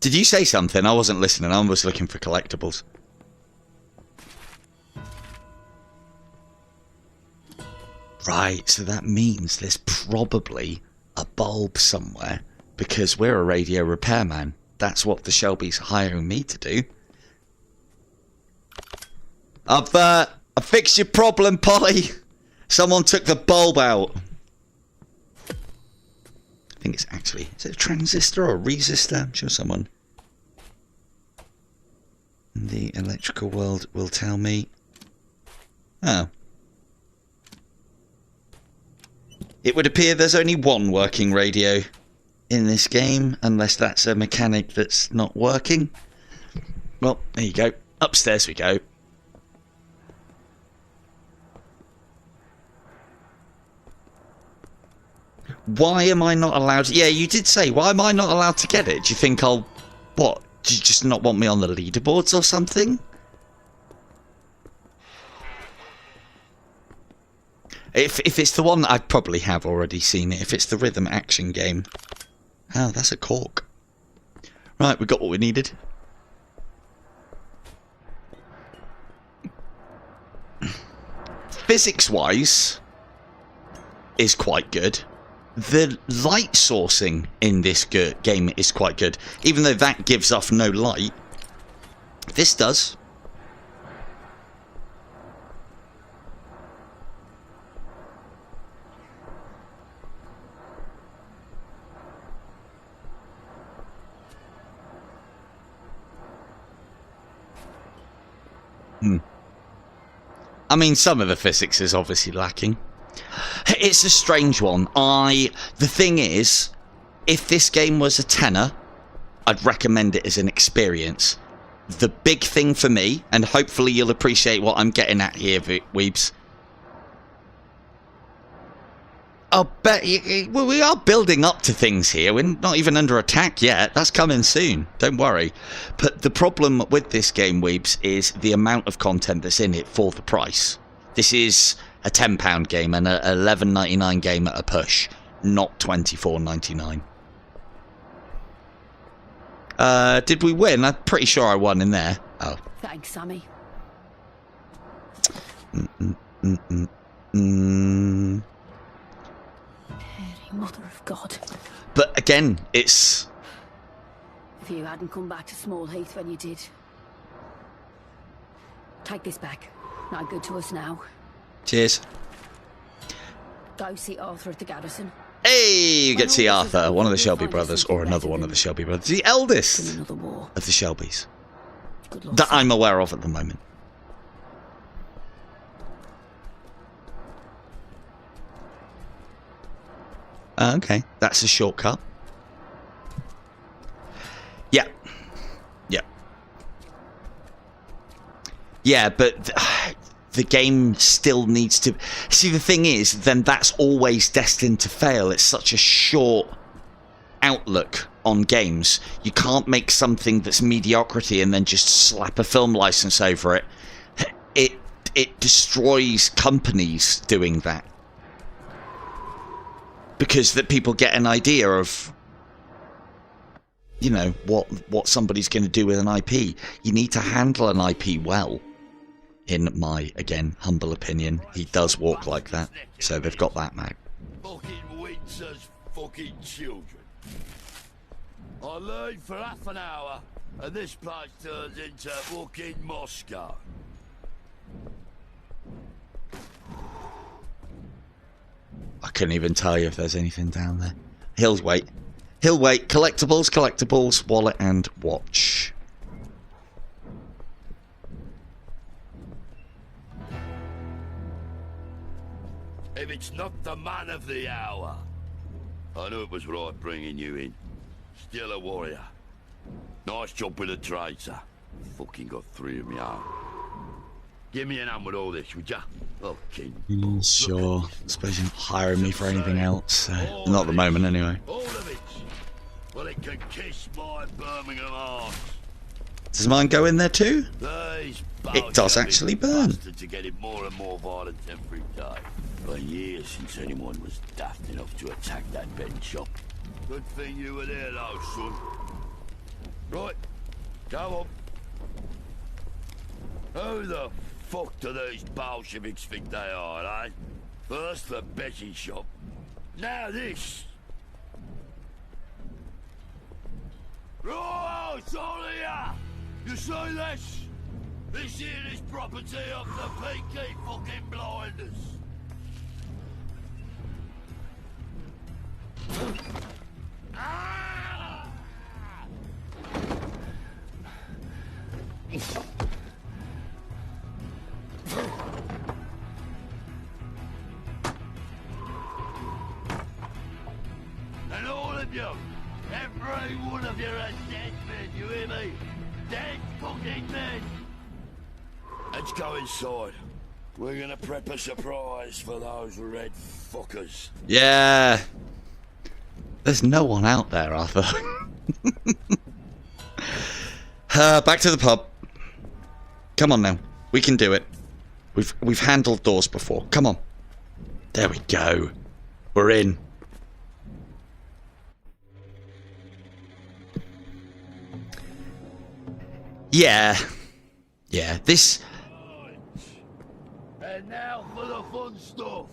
Did you say something? I wasn't listening. I was looking for collectibles. Right, so that means there's probably a bulb somewhere, because we're a radio repairman. That's what the Shelbys are hiring me to do. I've fixed your problem, Polly. Someone took the bulb out. I think it's actually... Is it a transistor or a resistor? I'm sure someone in the electrical world will tell me. Oh. It would appear there's only one working radio in this game, unless that's a mechanic that's not working. Well, there you go. Upstairs we go. Why am I not allowed... Yeah, you did say, why am I not allowed to get it? Do you think I'll... What? Do you just not want me on the leaderboards or something? If it's the one that I probably have already seen it. If it's the rhythm action game. Oh, that's a cork. Right, we got what we needed. Physics-wise, is quite good. The light sourcing in this game is quite good. Even though that gives off no light, this does. I mean, some of the physics is obviously lacking. It's a strange one. The thing is, if this game was a tenner, I'd recommend it as an experience. The big thing for me, and hopefully you'll appreciate what I'm getting at here, Weebs. I'll bet well, we are building up to things here. We're not even under attack yet. That's coming soon. Don't worry. But the problem with this game, Weebs, is the amount of content that's in it for the price. This is a £10 game and an $11.99 game at a push, not $24.99. Did we win? I'm pretty sure I won in there. Oh. Thanks, Sammy. Mother of God. But again, it's... If you hadn't come back to Small Heath when you did. Take this back. Not good to us now. Cheers. Go see Arthur at the garrison. Hey, you get to see Arthur, one of the Shelby brothers, or another one of the Shelby brothers. The eldest of the Shelbys. That I'm aware of at the moment. Okay, that's a shortcut. Yeah. Yeah. Yeah, but the game still needs to... See, the thing is, then that's always destined to fail. It's such a short outlook on games. You can't make something that's mediocrity and then just slap a film license over it. It destroys companies doing that. Because that people get an idea of, you know, what somebody's going to do with an IP. You need to handle an IP well. In my, again, humble opinion, he does walk like that. So they've got that now. Fucking Windsor's fucking children. I learned for half an hour, and this place turns into fucking Moscow. I couldn't even tell you if there's anything down there. He'll wait. He'll wait. Collectibles, collectibles, wallet, and watch. If it's not the man of the hour. I knew it was right bringing you in. Still a warrior. Nice job with the traitor. Fucking got 3 of me own. Give me an hand with all this, would ya? Fucking... Sure. I suppose you're not hiring me for anything else. Not at the moment, anyway. All of it. Well, it can kiss my Birmingham arse. Does mine go in there too? It does actually burn. To get it more and more violent every day. For years since anyone was daft enough to attack that betting shop. Good thing you were there, though, son. Right, go on. Who the fuck do these Bolsheviks think they are, eh? First the betting shop, now this. Oh, sorry, you see this? This here is property of the Peaky fucking blinders. And all of you, every one of you are dead men, you hear me? Dead fucking men! Let's go inside. We're gonna prep a surprise for those red fuckers. Yeah. There's no one out there, Arthur. Back to the pub. Come on now. We can do it. We've handled doors before. Come on. There we go. We're in. Yeah. Yeah, this... And now for the fun stuff.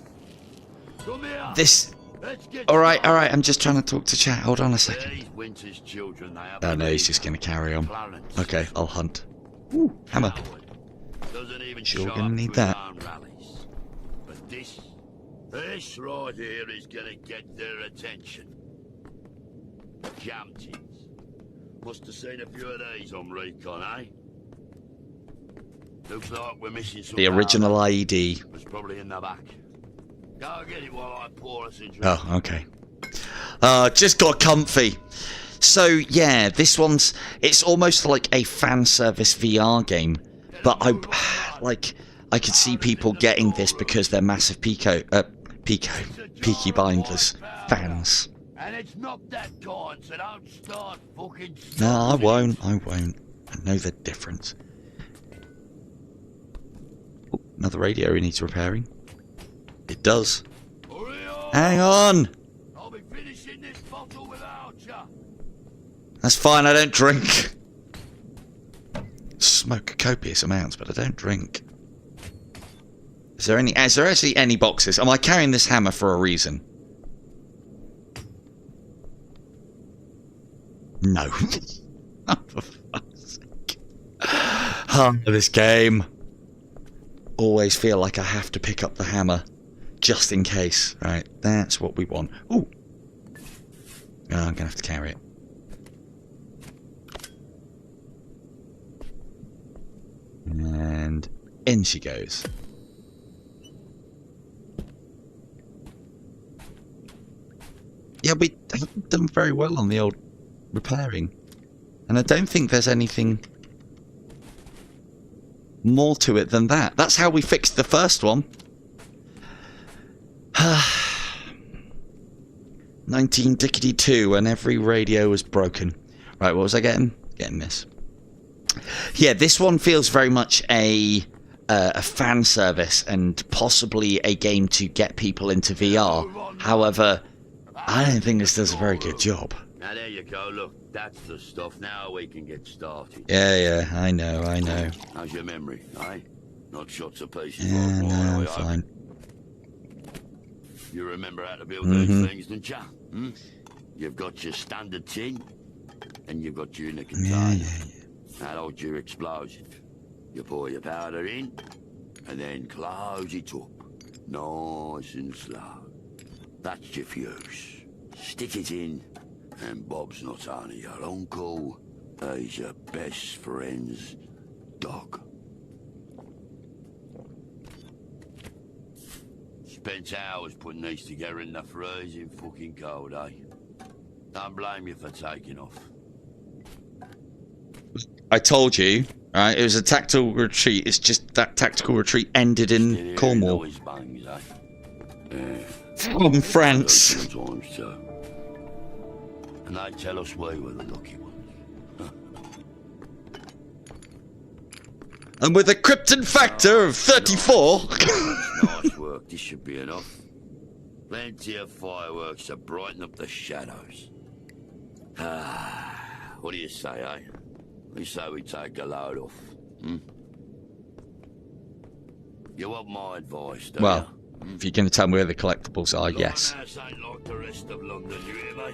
Come here. This... Alright, I'm just trying to talk to chat. Hold on a second. Oh no, he's just going to carry on. Okay, I'll hunt. Ooh, hammer. Sure gonna need that. But this right here is gonna get their attention. Jam tins. Must have seen a few of these on recon, eh? Looks like we're missing some The original power. IED. It's probably in the back. Go get it while I pour us a drink. Oh, okay. Just got comfy. So, yeah, this one's... It's almost like a fan service VR game. But I could see people getting this because they're massive Peaky Blinders fans. And it's not that kind, so don't start fucking... No, I won't. I know the difference. Oh, another radio needs repairing. It does. Hang on! I'll be finishing this bottle without ya. That's fine, I don't drink. Smoke copious amounts, but I don't drink. Is there actually any boxes? Am I carrying this hammer for a reason? No. Oh, for fuck's sake. Oh, this game. Always feel like I have to pick up the hammer. Just in case. Right, that's what we want. Ooh. Oh, I'm gonna have to carry it. And in she goes. Yeah, we haven't done very well on the old repairing. And I don't think there's anything more to it than that. That's how we fixed the first one. 1992, and every radio was broken. Right, what was I getting? Getting this. Yeah, this one feels very much a fan service and possibly a game to get people into VR. However, I don't think this does a very good job. Now there you go, look, that's the stuff. Now we can get started. Yeah, I know. How's your memory, eh? Not shots of pieces. Yeah, no, I'm fine. You remember how to build these things, don't you? Hmm? You've got your standard tin, and you've got your inner container. Yeah. That holds your explosive. You pour your powder in, and then close it up. Nice and slow. That's your fuse. Stick it in, and Bob's not only your uncle, he's your best friend's dog. Spent hours putting these together in the freezing fucking cold, eh? Don't blame you for taking off. I told you, right? It was a tactical retreat. It's just that tactical retreat ended in Cornwall. Bangs, eh? Yeah. From France. Sometimes too. And they tell us we were the lucky ones. And with a krypton factor of 34. Nice work. This should be enough. Plenty of fireworks to brighten up the shadows. What do you say, eh? We say we take a load off. Hmm? You want my advice, don't Well, you? if you're going to tell me where the collectibles are, yes. Lionhouse ain't like the rest of London, you hear me?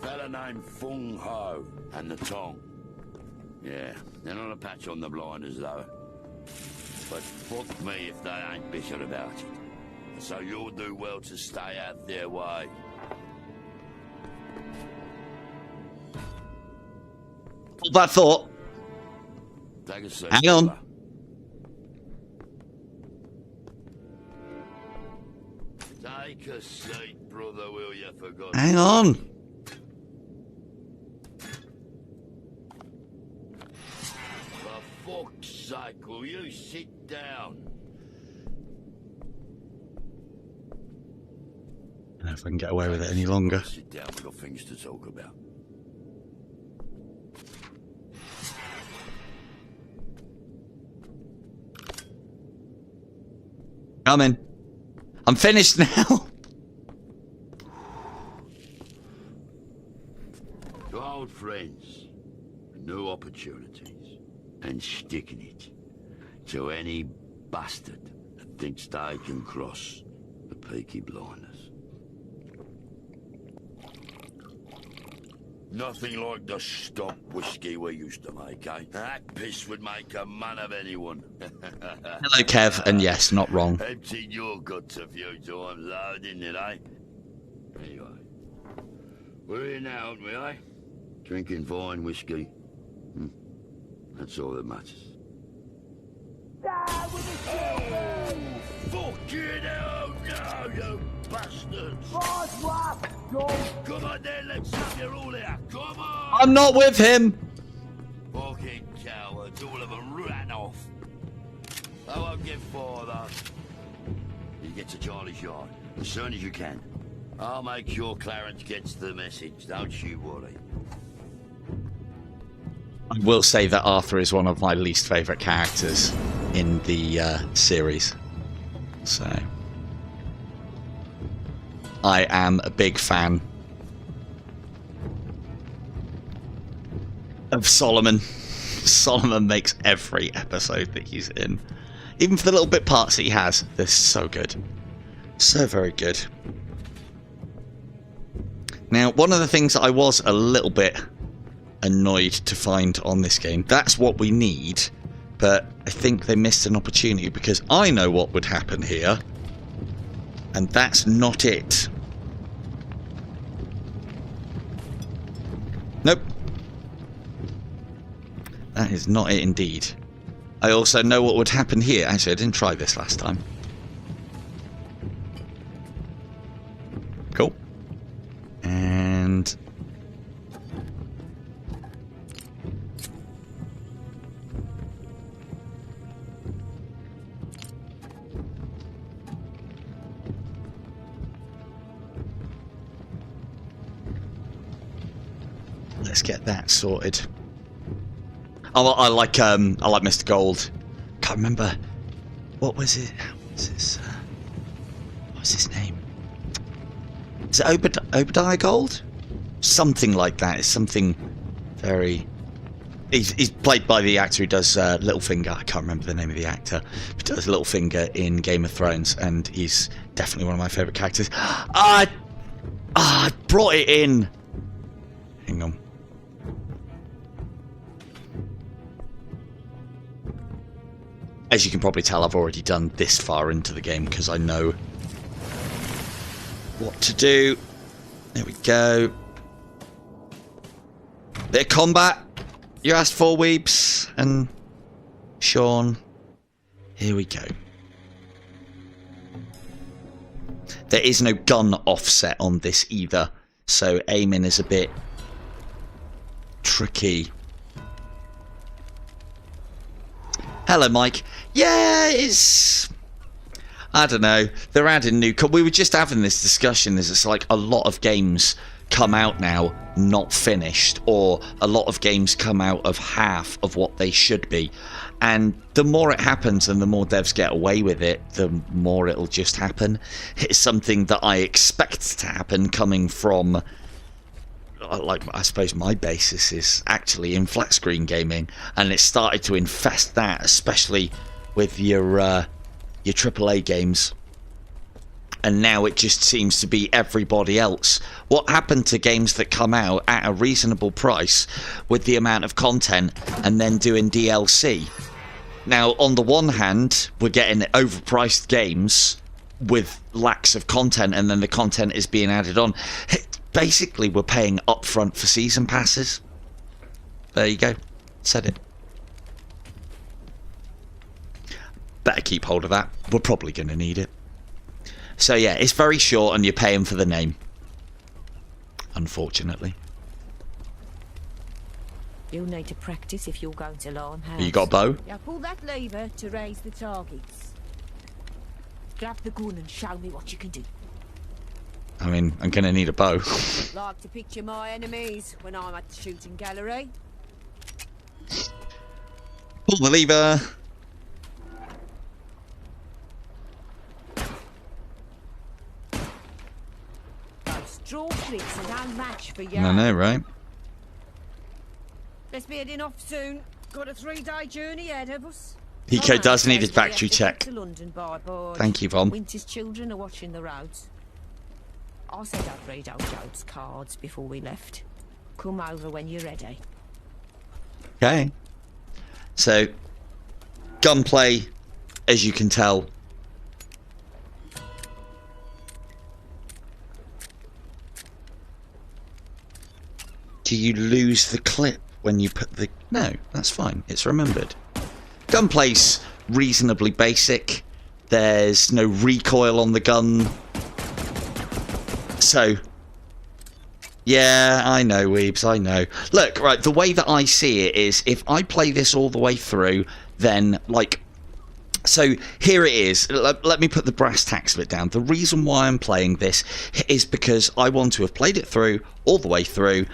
Fella named Fung Ho and the Tong. Yeah, they're not a patch on the blinders though. But fuck me if they ain't bitter about it. So you'll do well to stay out their way. Hold that thought. Take a seat. Hang on. Fella. Take a seat, brother, will you, for God's Hang on. For fuck's sake, will you sit down? I don't know if I can get away with it any longer. Sit down, we've got things to talk about. Coming. I'm finished now. To old friends, new opportunities, and sticking it to any bastard that thinks they can cross the Peaky Blinders. Nothing like the stock whiskey we used to make, eh? That piss would make a man of anyone. Hello, Kev, and yes, not wrong. Emptied your guts a few times, though, didn't it, eh? Anyway, we're here now, aren't we, eh? Drinking fine whiskey. That's all that matters. Fucking hell, no, you bastards! Come on then, let's have you all here. Come on! I'm not with him. Fucking cowards, all of them ran off. I won't give father. You get to Charlie's yard as soon as you can. I'll make sure Clarence gets the message, don't you worry. I will say that Arthur is one of my least favourite characters in the series. So I am a big fan of Solomon. Solomon makes every episode that he's in. Even for the little bit parts that he has, they're so good. So very good. Now, one of the things that I was a little bit annoyed to find on this game, that's what we need, but I think they missed an opportunity because I know what would happen here, and that's not it. Nope. That is not it indeed. I also know what would happen here. Actually, I didn't try this last time. Cool. And let's get that sorted. I like Mr. Gold. Can't remember what was it. What was his name? Is it Obadiah Gold? Something like that. It's something very. He's played by the actor who does Littlefinger. I can't remember the name of the actor. He does Littlefinger in Game of Thrones, and he's definitely one of my favourite characters. I brought it in. Hang on. As you can probably tell, I've already done this far into the game because I know what to do. There we go. Bit of combat. You asked for, Weebs and Sean. Here we go. There is no gun offset on this either, so aiming is a bit tricky. Hello, Mike. Yeah, it's... I don't know. They're adding new... We were just having this discussion. There's like a lot of games come out now not finished, or a lot of games come out of half of what they should be. And the more it happens and the more devs get away with it, the more it'll just happen. It's something that I expect to happen coming from... like, I suppose my basis is actually in flat screen gaming, and it started to infest that, especially with your AAA games. And now it just seems to be everybody else. What happened to games that come out at a reasonable price with the amount of content and then doing DLC? Now, on the one hand, we're getting overpriced games with lacks of content, and then the content is being added on. Basically, we're paying upfront for season passes. There you go. Said it. Better keep hold of that. We're probably going to need it. So yeah, it's very short and you're paying for the name. Unfortunately. You'll need to practice if you're going to learn how. You got a bow? Now pull that lever to raise the targets. Grab the gun and show me what you can do. I mean, I'm going to need a bow. Like to picture my enemies when I'm at the shooting gallery. Pull the lever. Those straw tricks are no match for you. I know, right? Let's be heading off soon. Got a 3-day journey ahead of us. PICO does need his factory check. To London by board. Thank you, Vom. Winter's children are watching the roads. I said I'd read out Joe's cards before we left. Come over when you're ready. Okay. So, gunplay, as you can tell. Do you lose the clip? when you put the... No, that's fine. It's remembered. Gunplay's reasonably basic. There's no recoil on the gun. So... Yeah, I know, Weebs, I know. Look, right, the way that I see it is, if I play this all the way through, then, like... So, here it is. Let me put the brass tacks of it down. The reason why I'm playing this is because I want to have played it through, all the way through.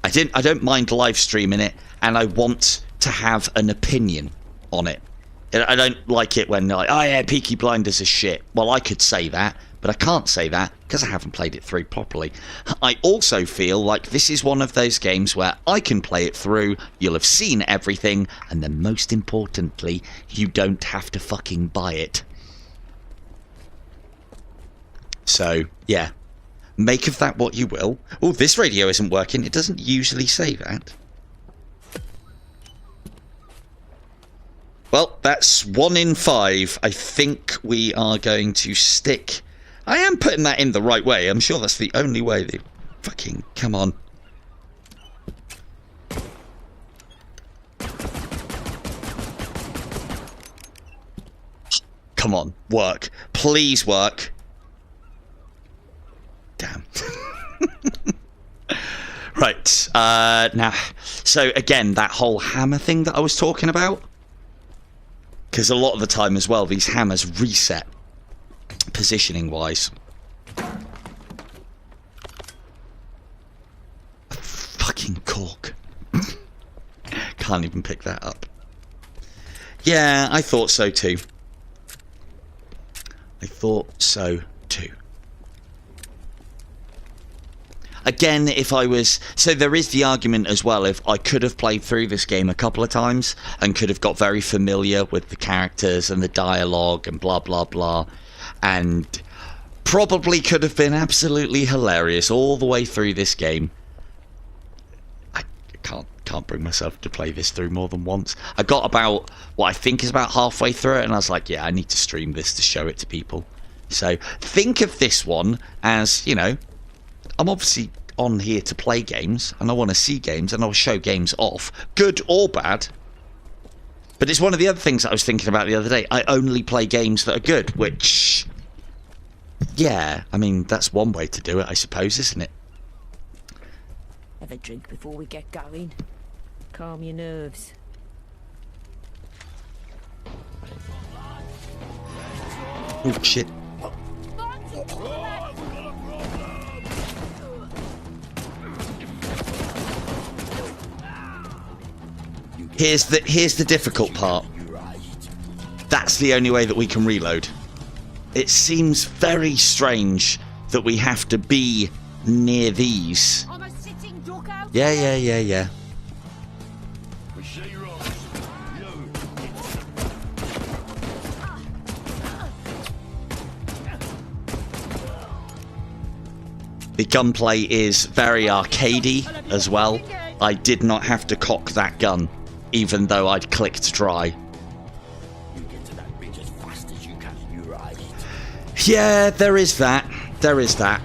I don't mind live streaming it, and I want to have an opinion on it. I don't like it when they're like, oh yeah, Peaky Blinders is shit. Well, I could say that, but I can't say that because I haven't played it through properly. I also feel like this is one of those games where I can play it through, you'll have seen everything, and then most importantly, you don't have to fucking buy it. So, yeah. Make of that what you will. Oh, this radio isn't working. It doesn't usually say that. Well, that's 1 in 5. I think we are going to stick... I am putting that in the right way. I'm sure that's the only way. Fucking... Come on. Come on. Work. Please work. Damn. Right. Now... So, again, that whole hammer thing that I was talking about... Because a lot of the time as well, these hammers reset positioning wise. Fucking cork. Can't even pick that up. Yeah, I thought so too. I thought so too. Again, if I was... So there is the argument as well, if I could have played through this game a couple of times and could have got very familiar with the characters and the dialogue and blah, blah, blah, and probably could have been absolutely hilarious all the way through this game. I can't bring myself to play this through more than once. I got about, what I think is about halfway through it, and I was like, yeah, I need to stream this to show it to people. So think of this one as, you know, I'm obviously on here to play games, and I want to see games, and I'll show games off, good or bad. But it's one of the other things that I was thinking about the other day. I only play games that are good, which... Yeah, I mean, that's one way to do it, I suppose, isn't it? Have a drink before we get going. Calm your nerves. Oh, shit. Here's the difficult part. That's the only way that we can reload. It seems very strange that we have to be near these. Yeah. The gunplay is very arcadey as well. I did not have to cock that gun, even though I'd clicked try. Yeah, there is that. There is that.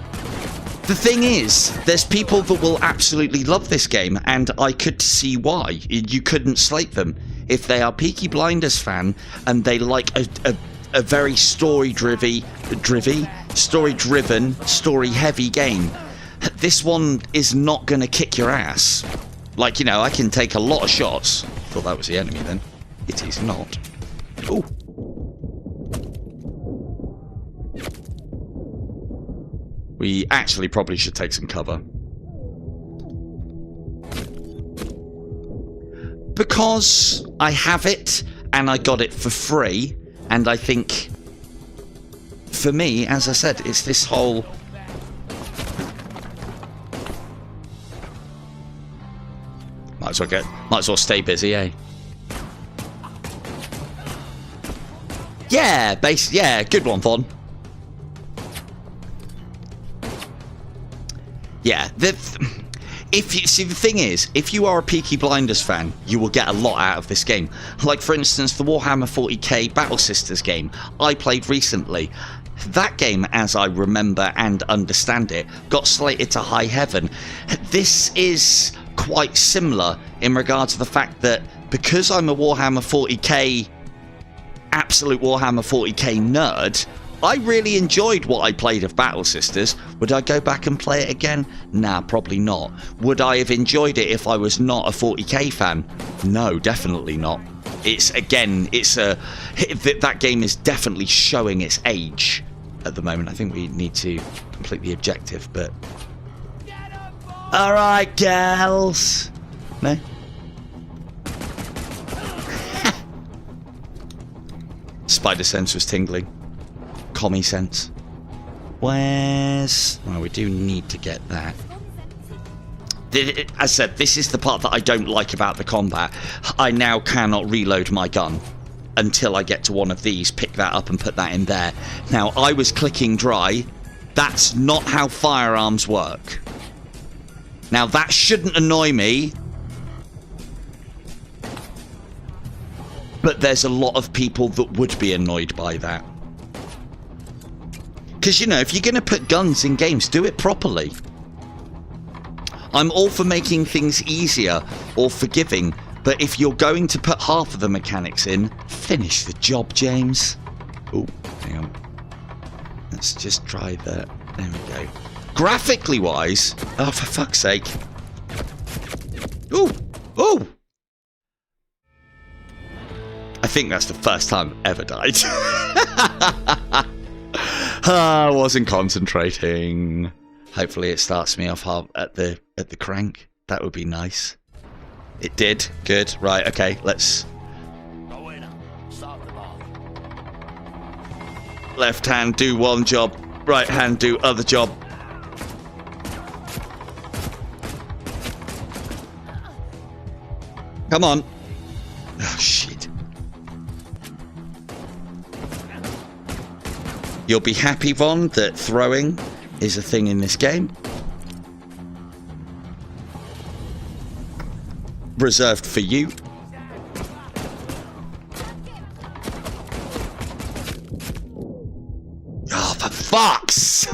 The thing is, there's people that will absolutely love this game, and I could see why. You couldn't slate them. If they are Peaky Blinders fan, and they like a very story-driven, story-heavy game, this one is not going to kick your ass. Like, you know, I can take a lot of shots. Thought that was the enemy then. It is not. Ooh. We actually probably should take some cover. Because I have it, and I got it for free, and I think, for me, as I said, it's this whole... Might as well stay busy, eh? Yeah, yeah, good one, Thon. Yeah, if you see, the thing is, if you are a Peaky Blinders fan, you will get a lot out of this game. Like, for instance, the Warhammer 40k Battle Sisters game I played recently. That game, as I remember and understand it, got slated to high heaven. This is quite similar in regard to the fact that because I'm a Warhammer 40k, absolute Warhammer 40k nerd, I really enjoyed what I played of Battle Sisters. Would I go back and play it again? Nah, probably not. Would I have enjoyed it if I was not a 40k fan? No, definitely not. That game is definitely showing its age at the moment. I think we need to complete the objective, but... Alright, gals! No? Spider sense was tingling. Commie sense. Where's... Well, we do need to get that. As I said, this is the part that I don't like about the combat. I now cannot reload my gun until I get to one of these, pick that up and put that in there. Now, I was clicking dry. That's not how firearms work. Now, that shouldn't annoy me. But there's a lot of people that would be annoyed by that. Because, you know, if you're going to put guns in games, do it properly. I'm all for making things easier or forgiving, but if you're going to put half of the mechanics in, finish the job, James. Oh, hang on. Let's just try that. There we go. Graphically wise, oh, for fuck's sake. Ooh, ooh. I think that's the first time I've ever died. I wasn't concentrating. Hopefully it starts me off at the crank. That would be nice. It did. Good. Right, okay, let's... Left hand do one job, right hand do other job. Come on. Oh, shit. You'll be happy, Von, that throwing is a thing in this game. Reserved for you. Oh, for fuck's!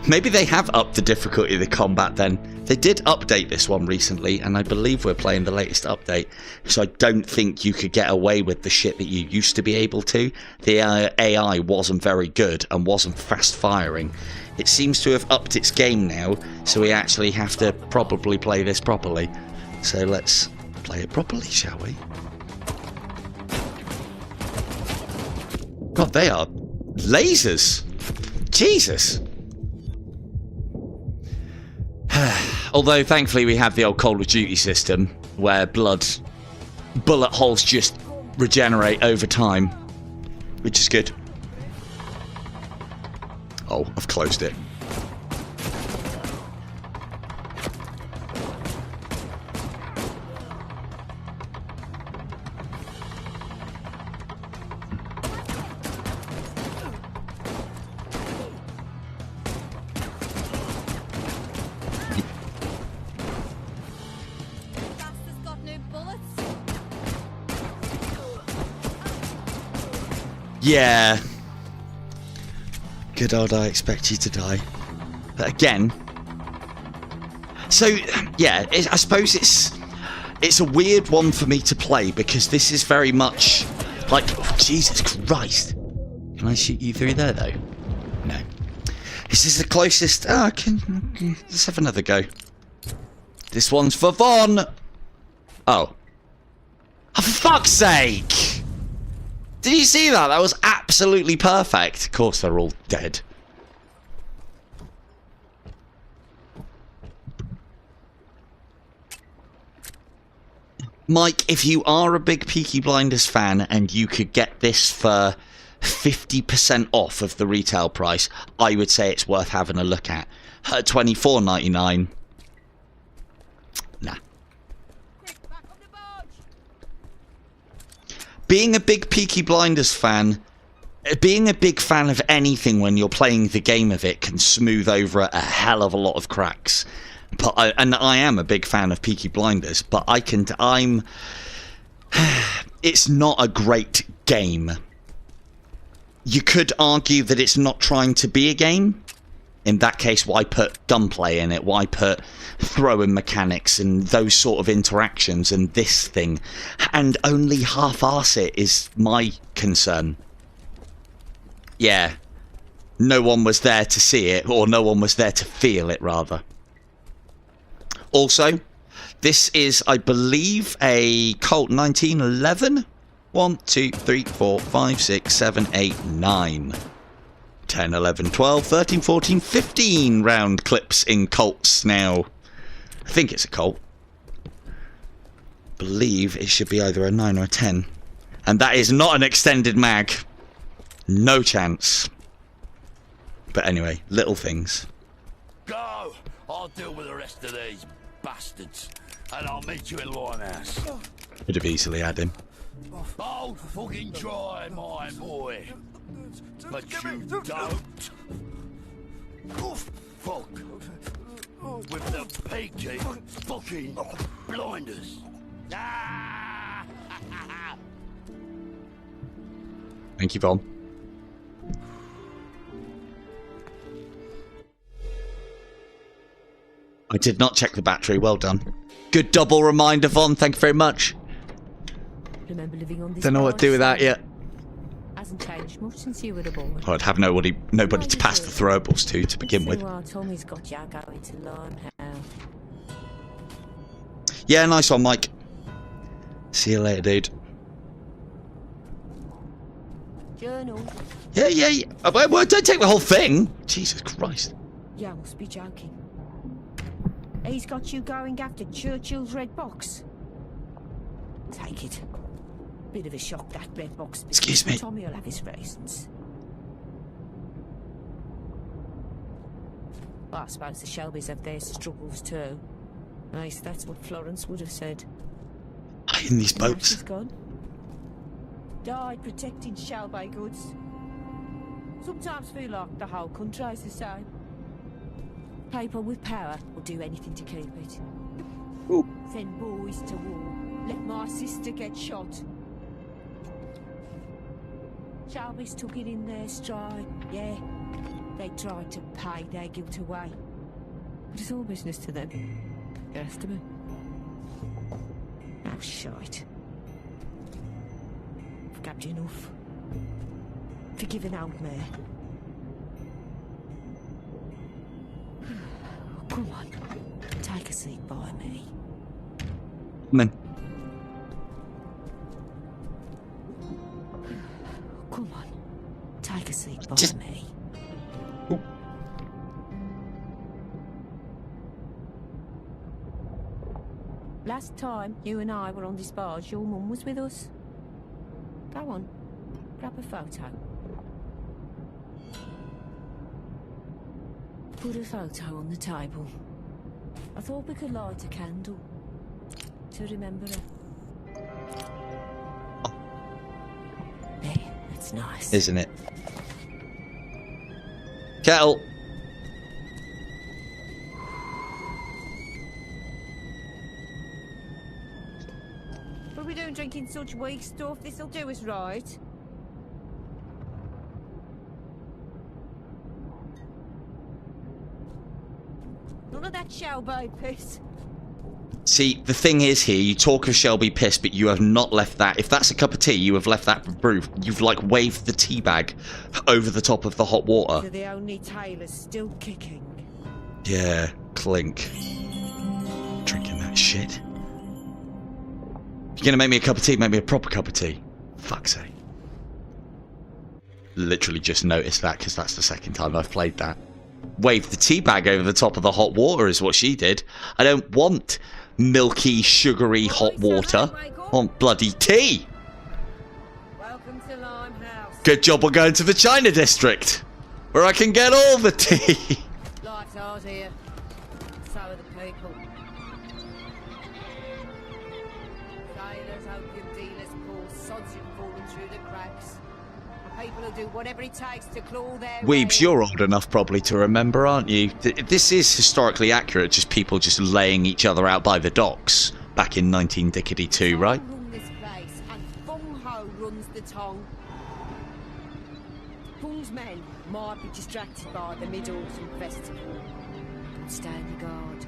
Maybe they have upped the difficulty of the combat then. They did update this one recently, and I believe we're playing the latest update, so I don't think you could get away with the shit that you used to be able to. The AI wasn't very good and wasn't fast firing. It seems to have upped its game now, so we actually have to probably play this properly. So let's play it properly, shall we? God, they are lasers! Jesus! Although, thankfully, we have the old Call of Duty system, where bullet holes just regenerate over time, which is good. Oh, I've closed it. Yeah. Good old I expect you to die. But again... So, yeah, I suppose it's a weird one for me to play, because this is very much like... Oh, Jesus Christ. Can I shoot you through there, though? No. This is the closest... Oh, let's have another go. This one's for Von! Oh. Oh, for fuck's sake! Did you see that? That was absolutely perfect. Of course, they're all dead. Mike, if you are a big Peaky Blinders fan and you could get this for 50% off of the retail price, I would say it's worth having a look at. $24.99. Nah. Being a big Peaky Blinders fan, being a big fan of anything when you're playing the game of it can smooth over a hell of a lot of cracks. But I am a big fan of Peaky Blinders, but it's not a great game. You could argue that it's not trying to be a game, In that case, why put gunplay in it? Why put throwing mechanics and those sort of interactions and this thing? And only half-arse it is my concern. Yeah. No one was there to see it, or no one was there to feel it, rather. Also, this is, I believe, a Colt 1911? 1, 2, 3, 4, 5, 6, 7, 8, 9. 10, 11, 12, 13, 14, 15 round clips in Colts now. I think it's a Colt. Believe it should be either a 9 or a 10. And that is not an extended mag. No chance. But anyway, little things. Go! I'll deal with the rest of these bastards. And I'll meet you in Limehouse. Could have easily had him. Oh, fucking try, my boy. But you don't. Fuck. With the Peaky fucking blinders. Ah! Thank you, Von. I did not check the battery. Well done. Good double reminder, Von. Thank you very much. Remember living on this Don't know what to do with that yet. Hasn't changed much since you were aboard. I'd have nobody to pass the throwables to begin with. Tommy's got you going to Limehouse. Yeah, nice one, Mike. See you later, dude. Journal. Yeah. Well, don't take the whole thing. Jesus Christ. Yeah, I must be joking. He's got you going after Churchill's red box. Take it. Bit of a shock, that red box. Excuse me. Tommy will have his reasons. Well, I suppose the Shelbys have their struggles too. At least that's what Florence would have said. In these Now boats. she's gone. Died protecting Shelby goods. Sometimes feel like the whole country's the same. People with power will do anything to keep it. Ooh. Send boys to war. Let my sister get shot. Shelby's took it in their stride, yeah. They tried to pay their guilt away. But it's all business to them. It has to be. Oh, shite. I've gabbed you enough. Forgive an old mare. Come on, take a seat by me. Come in. Come on, take a seat by me. Ooh. Last time you and I were on this barge, your mum was with us. Go on, grab a photo. Put a photo on the table. I thought we could light a candle to remember her. There, that's nice. Isn't it? Kettle. What are we doing drinking such weak stuff? This'll do us right. None of that Shelby piss. See, the thing is here, you talk of Shelby piss, but you have not left that. If that's a cup of tea, you have left that for proof. You've, like, waved the tea bag over the top of the hot water. So the only tailor's still kicking. Yeah, clink. Drinking that shit. You're gonna make me a cup of tea, make me a proper cup of tea. Fuck's sake. Literally just noticed that, because that's the second time I've played that. Waved the tea bag over the top of the hot water is what she did. I don't want milky, sugary hot water. I want bloody tea. Welcome to Limehouse. Good job we're going to the China district, where I can get all the tea. Life's hard here. So are the people. Sailors, opium dealers, poor sods who've fallen through the cracks. And people who do whatever it takes to claw their Weebs, way. you're old enough probably to remember, aren't you? This is historically accurate, just people just laying each other out by the docks back in 1992, right? Run this place, and Fung Ho runs the tongue. Kung's men might be distracted by the Mid-Autumn Festival. Stay on your guard.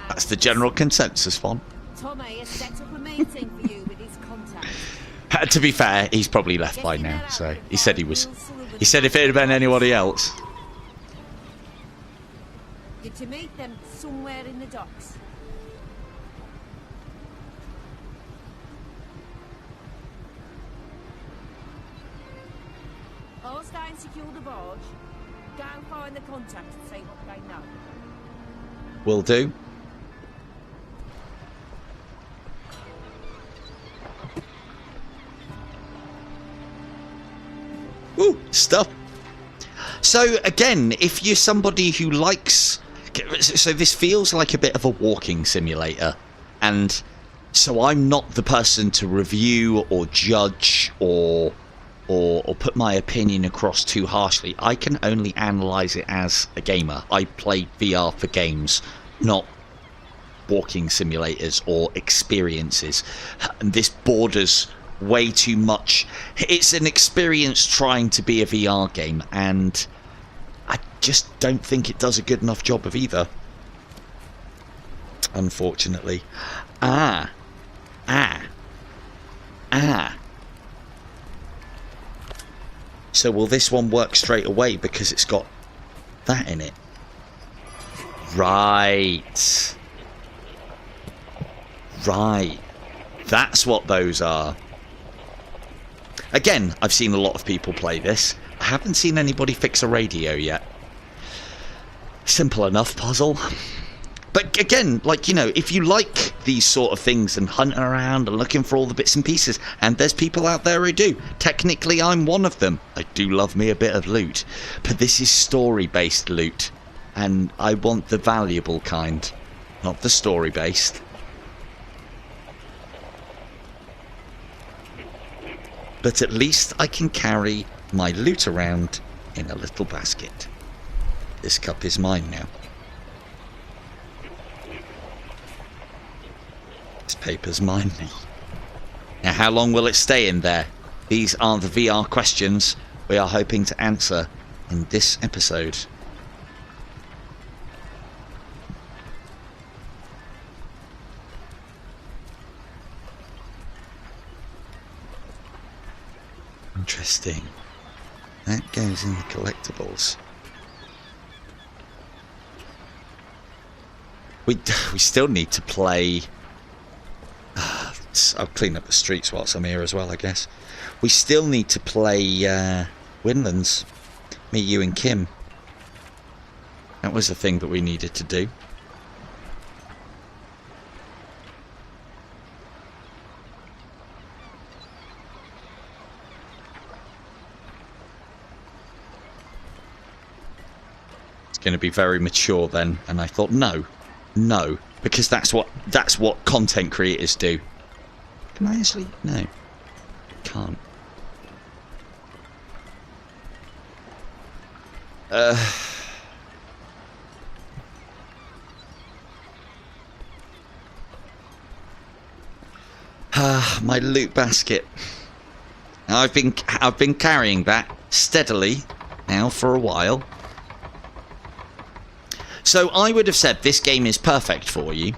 That's the general consensus, Fon. Tommy has set up a meeting for you with his contact. To be fair, he's probably left by now, so he said he was. He said if it had been anybody else. Did you meet them somewhere in the docks? I'll stay and secure the barge. Go and find the contact and see what they know. Will do. Ooh, stuff. So again, if you're somebody who likes... So this feels like a bit of a walking simulator. And so I'm not the person to review or judge or put my opinion across too harshly. I can only analyse it as a gamer. I play VR for games, not walking simulators or experiences. And this borders way too much. It's an experience trying to be a VR game, and I just don't think it does a good enough job of either, unfortunately. So will this one work straight away because it's got that in it? Right. That's what those are. Again, I've seen a lot of people play this. I haven't seen anybody fix a radio yet. Simple enough puzzle. But again, like, you know, if you like these sort of things and hunting around and looking for all the bits and pieces, and there's people out there who do. Technically, I'm one of them. I do love me a bit of loot. But this is story-based loot. And I want the valuable kind, not the story-based. But at least I can carry my loot around in a little basket. This cup is mine now. This paper's mine now. Now, how long will it stay in there? These are the VR questions we are hoping to answer in this episode. Interesting. That goes in the collectibles. We still need to play... I'll clean up the streets whilst I'm here as well, I guess. We still need to play Windlands. Me, you and Kim. That was the thing that we needed to do. Going to be very mature then, and I thought no, because that's what content creators do. Can I actually? No, can't. My loot basket. I've been carrying that steadily now for a while. So I would have said this game is perfect for you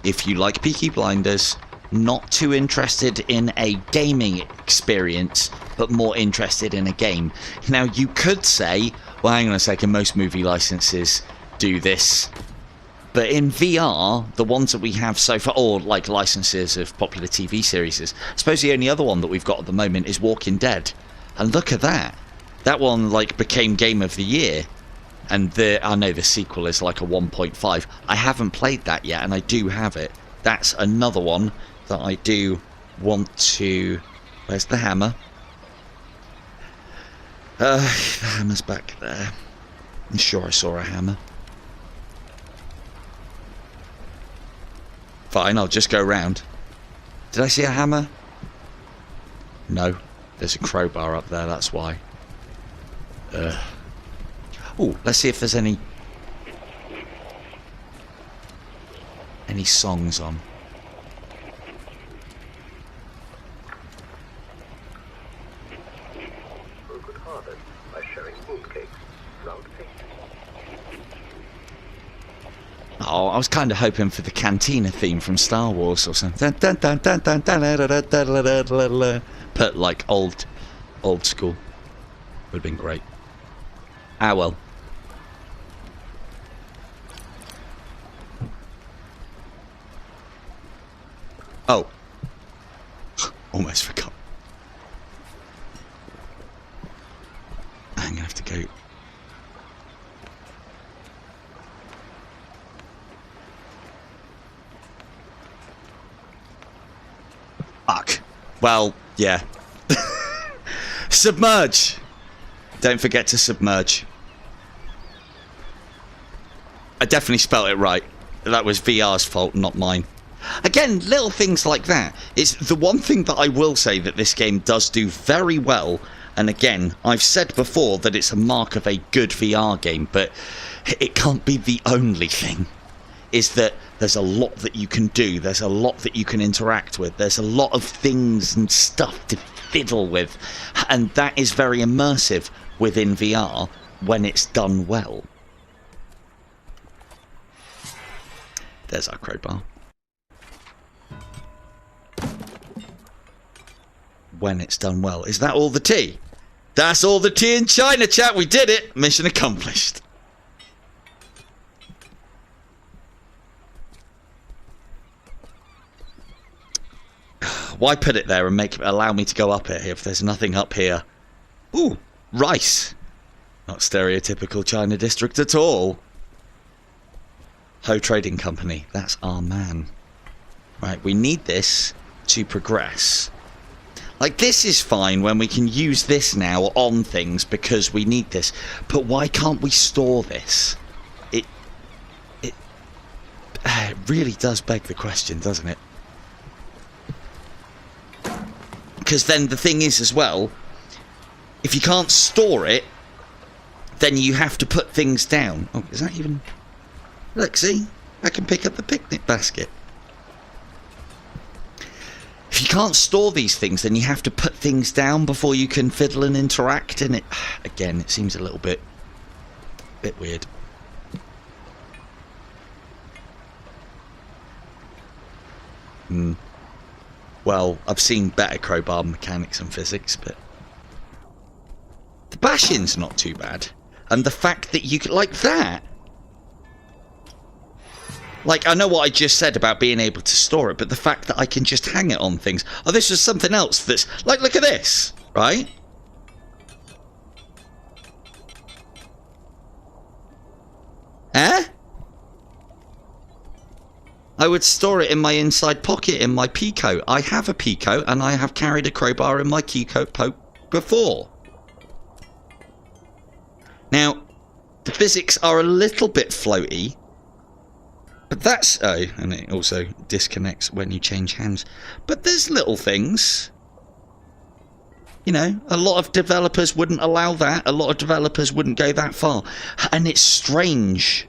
if you like Peaky Blinders, not too interested in a gaming experience, but more interested in a game. Now, you could say, well, hang on a second, most movie licenses do this. But in VR, the ones that we have so far, or like licenses of popular TV series, I suppose the only other one that we've got at the moment is Walking Dead. And look at that. That one, like, became Game of the Year. And I know the sequel is like a 1.5. I haven't played that yet, and I do have it. That's another one that I do want to... Where's the hammer? The hammer's back there. I'm sure I saw a hammer. Fine, I'll just go round. Did I see a hammer? No. There's a crowbar up there, that's why. Oh, let's see if there's any songs on. Oh, I was kind of hoping for the cantina theme from Star Wars or something. But like old school. Would have been great. Ah well. Oh. Almost forgot. I'm gonna have to go. Fuck. Well, yeah. Submerge. Don't forget to submerge. I definitely spelt it right. That was VR's fault, not mine. Again, little things like that. It's the one thing that I will say that this game does do very well. And again, I've said before that it's a mark of a good VR game, but it can't be the only thing. Is that there's a lot that you can do, there's a lot that you can interact with, there's a lot of things and stuff to fiddle with, and that is very immersive within VR when it's done well. There's our crowbar. When it's done well. Is that all the tea? That's all the tea in China, chat. We did it. Mission accomplished. Why put it there and allow me to go up it if there's nothing up here? Ooh, rice. Not stereotypical China district at all. Ho Trading Company. That's our man. Right, we need this to progress. Like, this is fine when we can use this now on things because we need this. But why can't we store this? It really does beg the question, doesn't it? Because then the thing is as well, if you can't store it, then you have to put things down. Oh, is that even... Look, see? I can pick up the picnic basket. If you can't store these things, then you have to put things down before you can fiddle and interact in it. Again, it seems a little bit weird. Well, I've seen better crowbar mechanics and physics, but the bashing's not too bad. And the fact that you could, like that. Like, I know what I just said about being able to store it, but the fact that I can just hang it on things. Oh, this is something else that's... Like, look at this, right? Eh? I would store it in my inside pocket in my PICO. I have a PICO, and I have carried a crowbar in my PICO before. Now, the physics are a little bit floaty. But that's... Oh, and it also disconnects when you change hands. But there's little things. You know, a lot of developers wouldn't allow that. A lot of developers wouldn't go that far. And it's strange.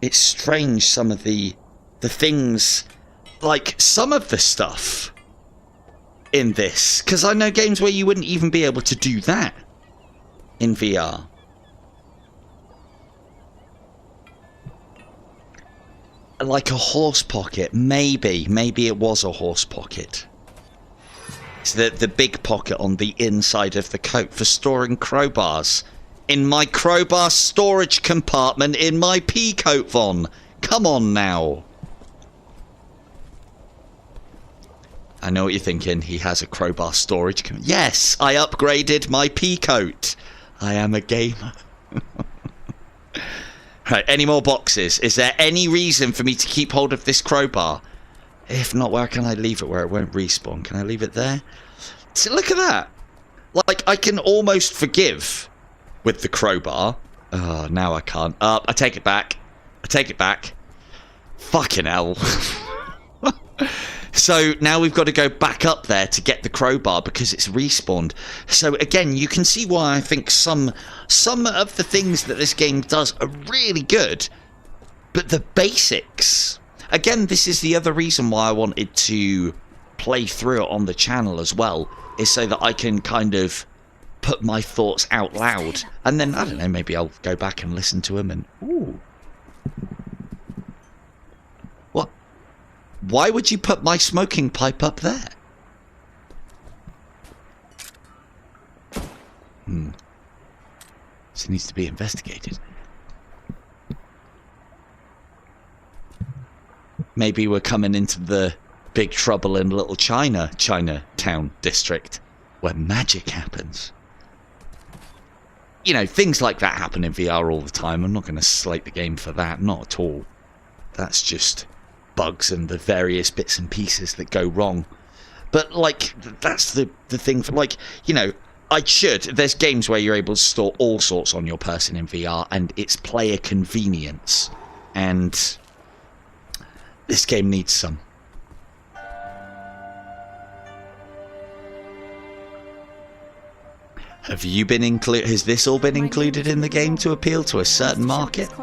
It's strange, some of the things... Like, some of the stuff in this. Because I know games where you wouldn't even be able to do that in VR. Like a horse pocket. Maybe it was a horse pocket. It's the big pocket on the inside of the coat for storing crowbars. In my crowbar storage compartment in my pea coat, Von. Come on now. I know what you're thinking. He has a crowbar storage. Yes, I upgraded my pea coat. I am a gamer. Right, any more boxes? Is there any reason for me to keep hold of this crowbar? If not, where can I leave it where it won't respawn? Can I leave it there? So look at that. Like, I can almost forgive with the crowbar. Oh, now I can't. I take it back. I take it back. Fucking hell. So now we've got to go back up there to get the crowbar because it's respawned. So again, you can see why I think some of the things that this game does are really good. But the basics... Again, this is the other reason why I wanted to play through it on the channel as well, is so that I can kind of put my thoughts out loud. And then, I don't know, maybe I'll go back and listen to them and... Ooh. What? Why would you put my smoking pipe up there? This needs to be investigated. Maybe we're coming into the big trouble in Little Chinatown district, where magic happens. You know, things like that happen in VR all the time. I'm not going to slate the game for that, not at all. That's just bugs and the various bits and pieces that go wrong. But, like, that's the thing for, like, you know, there's games where you're able to store all sorts on your person in VR, and it's player convenience. And this game needs some. Have you been included? Has this all been included in the game to appeal to a certain market? He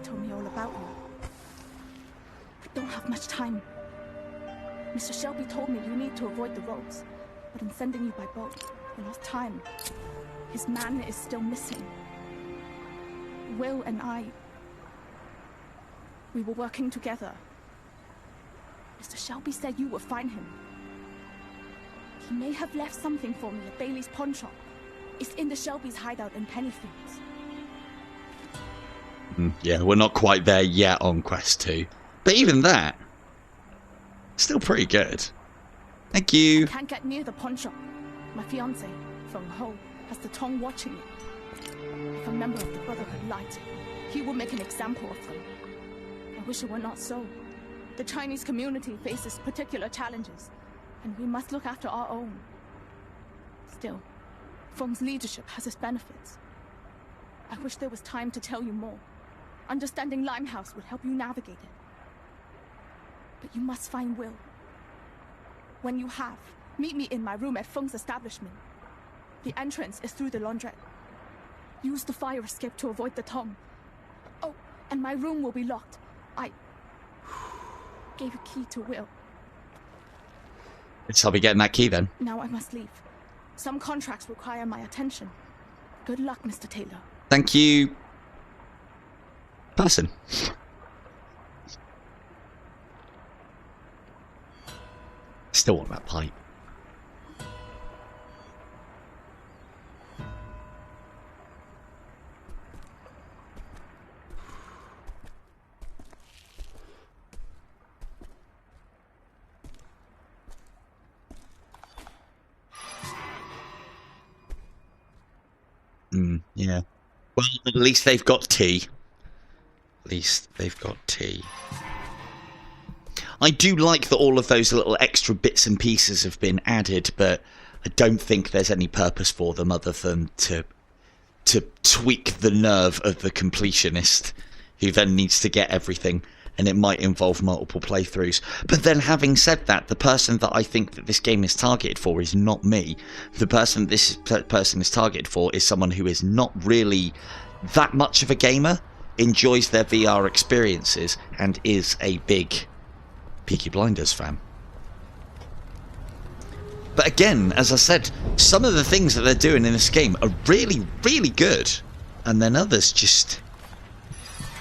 told me all about you. I don't have much time. Mr. Shelby told me you need to avoid the roads, but in sending you by boat, we lost time. His man is still missing. Will and I, we were working together. Mr. Shelby said you would find him. He may have left something for me at Bailey's pawn shop. It's in the Shelby's hideout in Pennyfields. Yeah, we're not quite there yet on Quest 2. But even that, still pretty good. Thank you. I can't get near the pawn shop. My fiancé, Feng Ho, has the Tong watching me. If a member of the Brotherhood lied, he will make an example of them. I wish it were not so. The Chinese community faces particular challenges, and we must look after our own. Still, Feng's leadership has its benefits. I wish there was time to tell you more. Understanding Limehouse would help you navigate it. But you must find Will. When you have, meet me in my room at Feng's establishment. The entrance is through the laundrette. Use the fire escape to avoid the Tong. Oh, and my room will be locked. I gave a key to Will. I'll be getting that key then. Now I must leave. Some contracts require my attention. Good luck, Mr. Taylor. Thank you, person. Still want that pipe. Yeah. Well, at least they've got tea. At least they've got tea. I do like that all of those little extra bits and pieces have been added, but I don't think there's any purpose for them other than to tweak the nerve of the completionist, who then needs to get everything, and it might involve multiple playthroughs. But then, having said that, the person that I think that this game is targeted for is not me. The person this person is targeted for is someone who is not really that much of a gamer, enjoys their VR experiences, and is a big Peaky Blinders fan. But again, as I said, some of the things that they're doing in this game are really, really good. And then others just...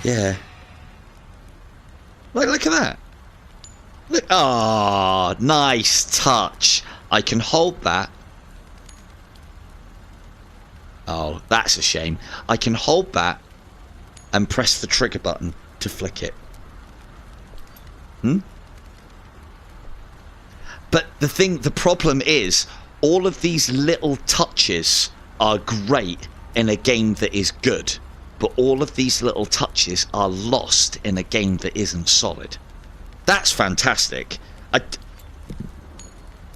yeah. Look at that. Look. Ah, nice touch. I can hold that. Oh, that's a shame. I can hold that and press the trigger button to flick it. But the problem is, all of these little touches are great in a game that is good. But all of these little touches are lost in a game that isn't solid. That's fantastic.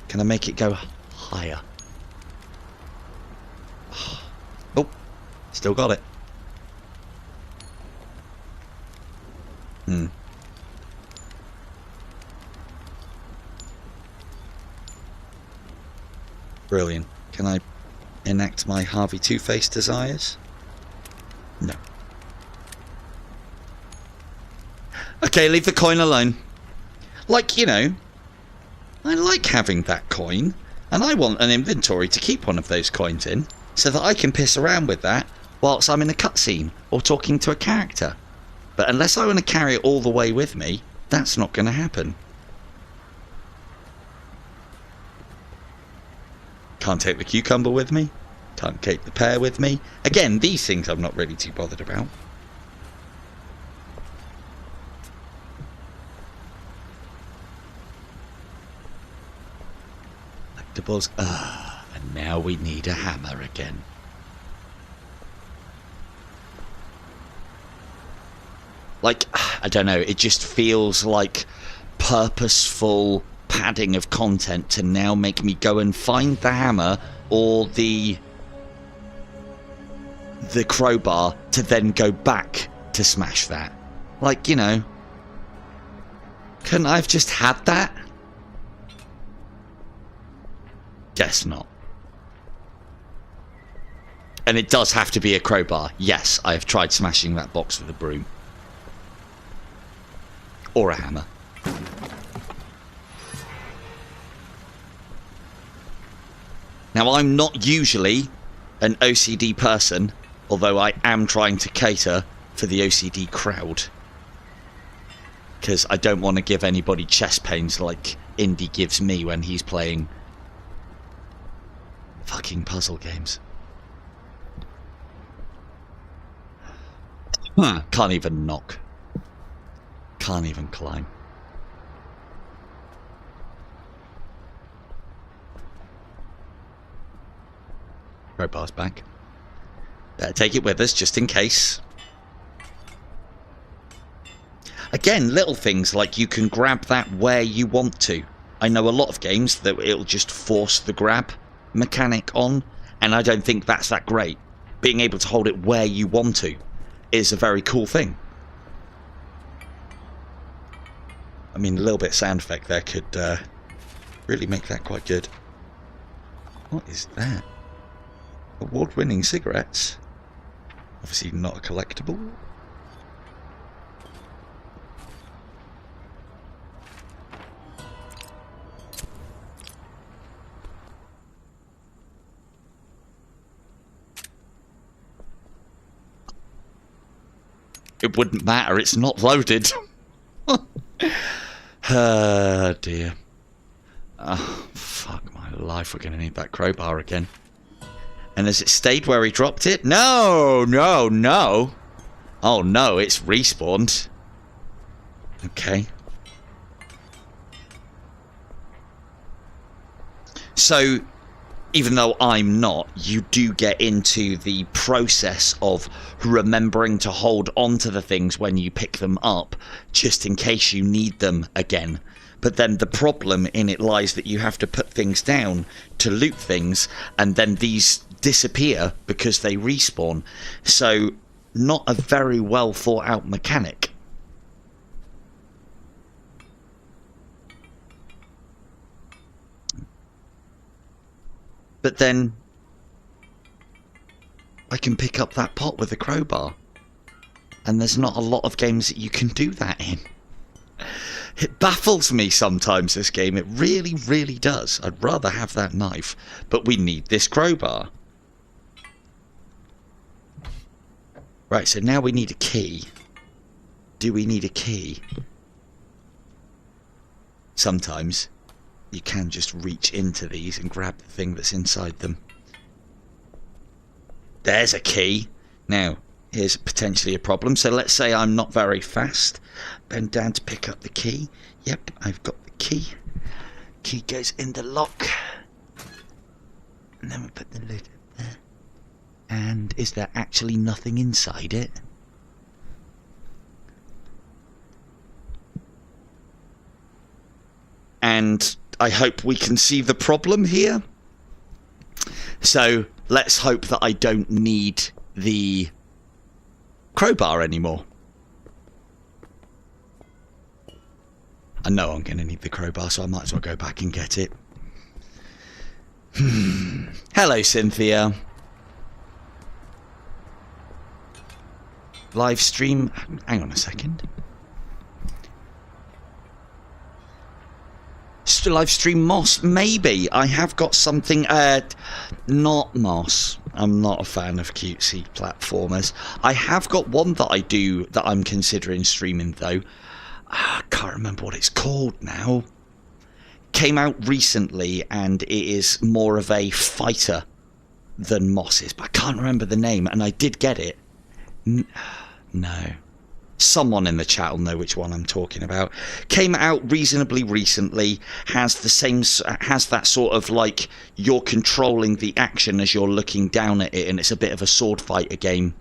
Can I make it go higher? Oh, still got it. Brilliant. Can I enact my Harvey Two-Face desires? No. Okay, leave the coin alone. Like, you know, I like having that coin, and I want an inventory to keep one of those coins in, so that I can piss around with that whilst I'm in a cutscene or talking to a character. But unless I want to carry it all the way with me, that's not going to happen. Can't take the cucumber with me. Can't take the pear with me. Again, these things I'm not really too bothered about. Collectibles. And now we need a hammer again. Like, I don't know, it just feels like purposeful padding of content to now make me go and find the hammer or the crowbar to then go back to smash that. Like, you know, couldn't I have just had that? Guess not. And it does have to be a crowbar. Yes, I have tried smashing that box with a broom. Or a hammer. Now, I'm not usually an OCD person, although I am trying to cater for the OCD crowd. Because I don't want to give anybody chest pains like Indy gives me when he's playing fucking puzzle games. Can't even knock. Can't even climb. Crowbar's back. Better take it with us just in case. Again, little things like you can grab that where you want to. I know a lot of games that it'll just force the grab mechanic on, and I don't think that's that great. Being able to hold it where you want to is a very cool thing. I mean, a little bit of sound effect there could really make that quite good. What is that? Award-winning cigarettes. Obviously not a collectible. It wouldn't matter, it's not loaded. Oh dear. Oh, fuck my life, we're going to need that crowbar again. And has it stayed where he dropped it? No, no, no. Oh no, it's respawned. Okay. So, even though I'm not, you do get into the process of remembering to hold on to the things when you pick them up, just in case you need them again. But then the problem in it lies that you have to put things down to loot things, and then these disappear because they respawn. So, not a very well thought out mechanic. But then I can pick up that pot with a crowbar, and there's not a lot of games that you can do that in. It baffles me sometimes, this game. It really, really does. I'd rather have that knife, but we need this crowbar. Right, so now we need a key. Do we need a key? Sometimes you can just reach into these and grab the thing that's inside them. There's a key. Now, here's potentially a problem. So let's say I'm not very fast. Bend down to pick up the key. Yep, I've got the key. Key goes in the lock. And then we put the lid up there. And is there actually nothing inside it? And I hope we can see the problem here. So let's hope that I don't need the crowbar anymore. I know I'm going to need the crowbar, so I might as well go back and get it. Hello, Cynthia. Live stream. Hang on a second. Live stream Moss, maybe. I have got something. Not Moss. I'm not a fan of cutesy platformers. I have got one that I do that I'm considering streaming though. I can't remember what it's called now. Came out recently and it is more of a fighter than Moss is, but I can't remember the name, and I did get it. No. Someone in the chat will know which one I'm talking about. Came out reasonably recently, has that sort of like you're controlling the action as you're looking down at it, and it's a bit of a sword fighter game.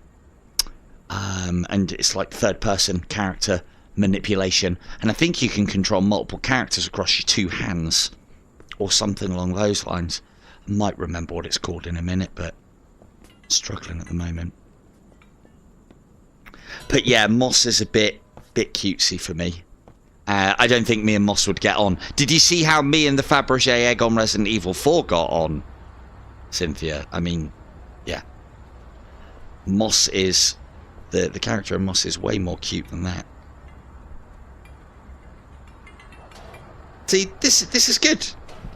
And it's like third person character manipulation, and I think you can control multiple characters across your two hands or something along those lines. I might remember what it's called in a minute, but struggling at the moment. But yeah, Moss is a bit cutesy for me. I don't think me and Moss would get on. Did you see how me and the Fabergé egg on Resident Evil 4 got on, Cynthia? I mean, yeah. Moss is... The character of Moss is way more cute than that. See, this is good.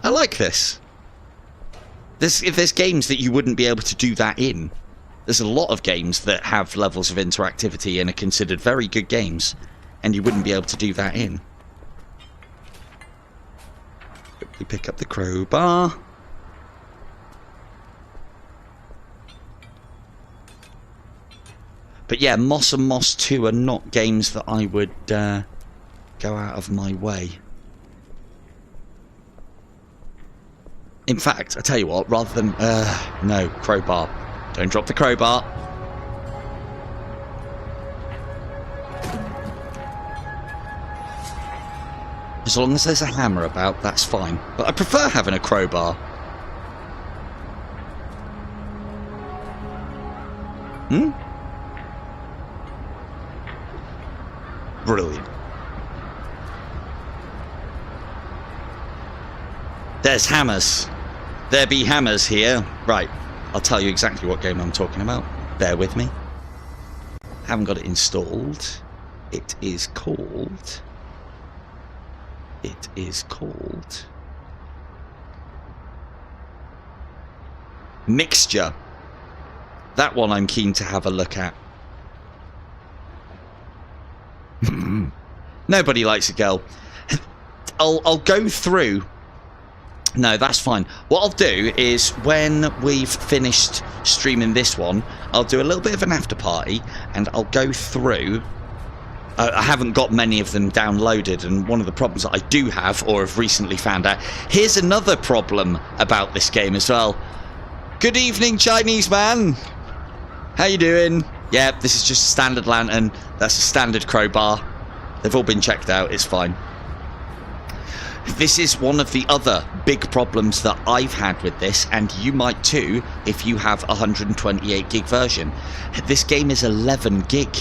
I like this. If there's games that you wouldn't be able to do that in. There's a lot of games that have levels of interactivity and are considered very good games, and you wouldn't be able to do that in. Quickly pick up the crowbar. But yeah, Moss and Moss 2 are not games that I would go out of my way. In fact, I tell you what, rather than... no, crowbar. Don't drop the crowbar. As long as there's a hammer about, that's fine. But I prefer having a crowbar. Brilliant. There's hammers. There be hammers here. Right. I'll tell you exactly what game I'm talking about. Bear with me. Haven't got it installed. It is called... Mixture. That one I'm keen to have a look at. Nobody likes a girl. I'll go through... No, that's fine. What I'll do is when we've finished streaming this one, I'll do a little bit of an after party and I'll go through. I haven't got many of them downloaded, and one of the problems that I do have or have recently found out. Here's another problem about this game as well. Good evening, Chinese man. How you doing? Yeah, this is just a standard lantern. That's a standard crowbar. They've all been checked out. It's fine. This is one of the other big problems that I've had with this, and you might too if you have a 128 gig version. This game is 11 gig.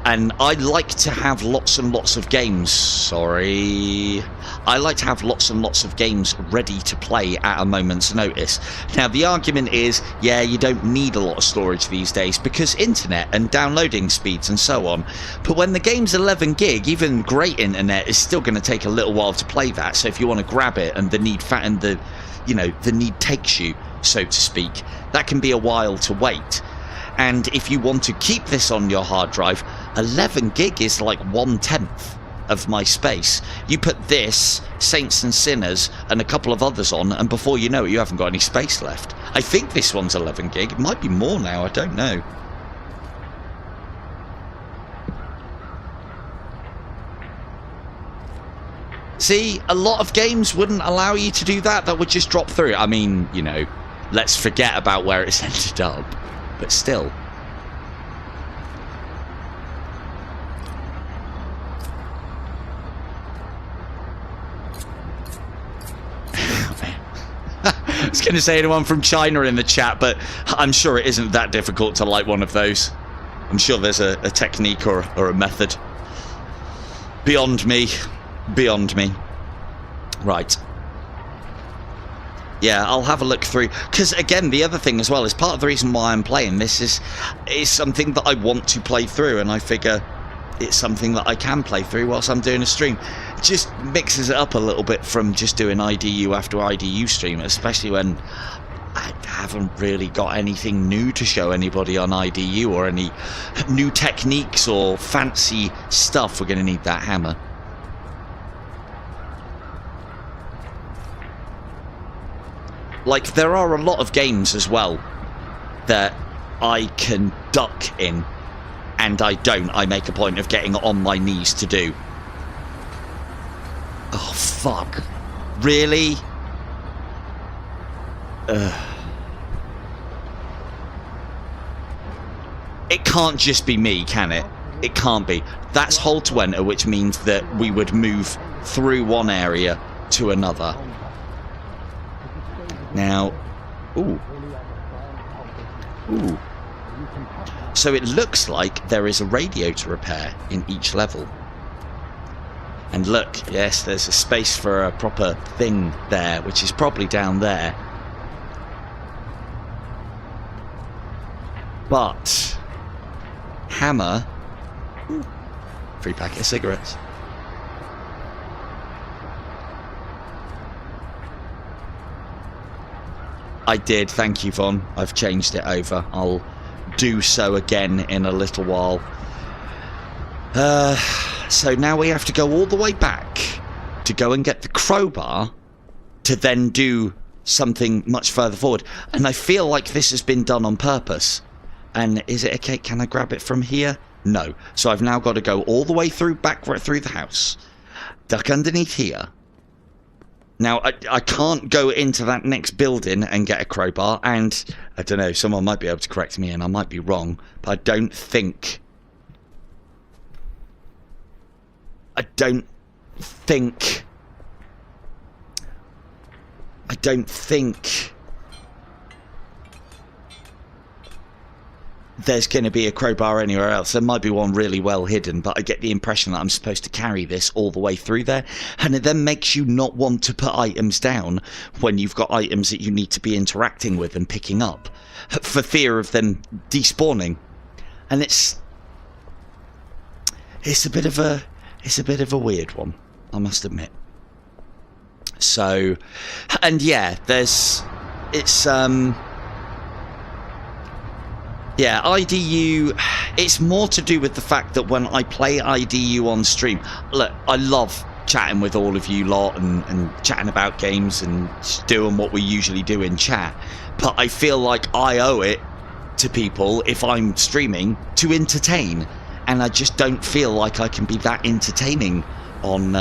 And I like to have lots and lots of games. Sorry. I like to have lots and lots of games ready to play at a moment's notice. Now, the argument is, yeah, you don't need a lot of storage these days because internet and downloading speeds and so on. But when the game's 11 gig, even great internet is still going to take a little while to play that. So if you want to grab it and the need the need takes you, so to speak, that can be a while to wait. And if you want to keep this on your hard drive, 11 gig is like 1/10 of my space. You put this, Saints and Sinners, and a couple of others on, and before you know it, you haven't got any space left. I think this one's 11 gig. It might be more now, I don't know. See, a lot of games wouldn't allow you to do that. That would just drop through. I mean, you know, let's forget about where it's ended up. But still. I was going to say anyone from China in the chat, but I'm sure it isn't that difficult to light one of those. I'm sure there's a technique or a method. Beyond me. Beyond me. Right. Yeah, I'll have a look through, because again, the other thing as well is part of the reason why I'm playing this is something that I want to play through, and I figure it's something that I can play through whilst I'm doing a stream. Just mixes it up a little bit from just doing IDU after IDU stream, especially when I haven't really got anything new to show anybody on IDU or any new techniques or fancy stuff. We're going to need that hammer. Like, there are a lot of games as well that I can duck in, and I don't. I make a point of getting on my knees to do. Oh, fuck. Really? It can't just be me, can it? It can't be. That's hold to enter, which means that we would move through one area to another. Now, ooh. So it looks like there is a radio to repair in each level. And look, yes, there's a space for a proper thing there, which is probably down there. But hammer, free packet of cigarettes. I did, thank you, Von. I've changed it over. I'll do so again in a little while. So now we have to go all the way back to go and get the crowbar to then do something much further forward. And I feel like this has been done on purpose. And is it okay? Can I grab it from here? No. So I've now got to go all the way through, back right through the house. Duck underneath here. Now, I can't go into that next building and get a crowbar, and I don't know, someone might be able to correct me, and I might be wrong, but I don't think there's going to be a crowbar anywhere else. There might be one really well hidden, but I get the impression that I'm supposed to carry this all the way through there, and it then makes you not want to put items down when you've got items that you need to be interacting with and picking up for fear of them despawning. And it's a bit of a weird one, I must admit. So, and yeah, yeah, IDU, it's more to do with the fact that when I play IDU on stream, look, I love chatting with all of you lot and chatting about games and doing what we usually do in chat, but I feel like I owe it to people, if I'm streaming, to entertain, and I just don't feel like I can be that entertaining on...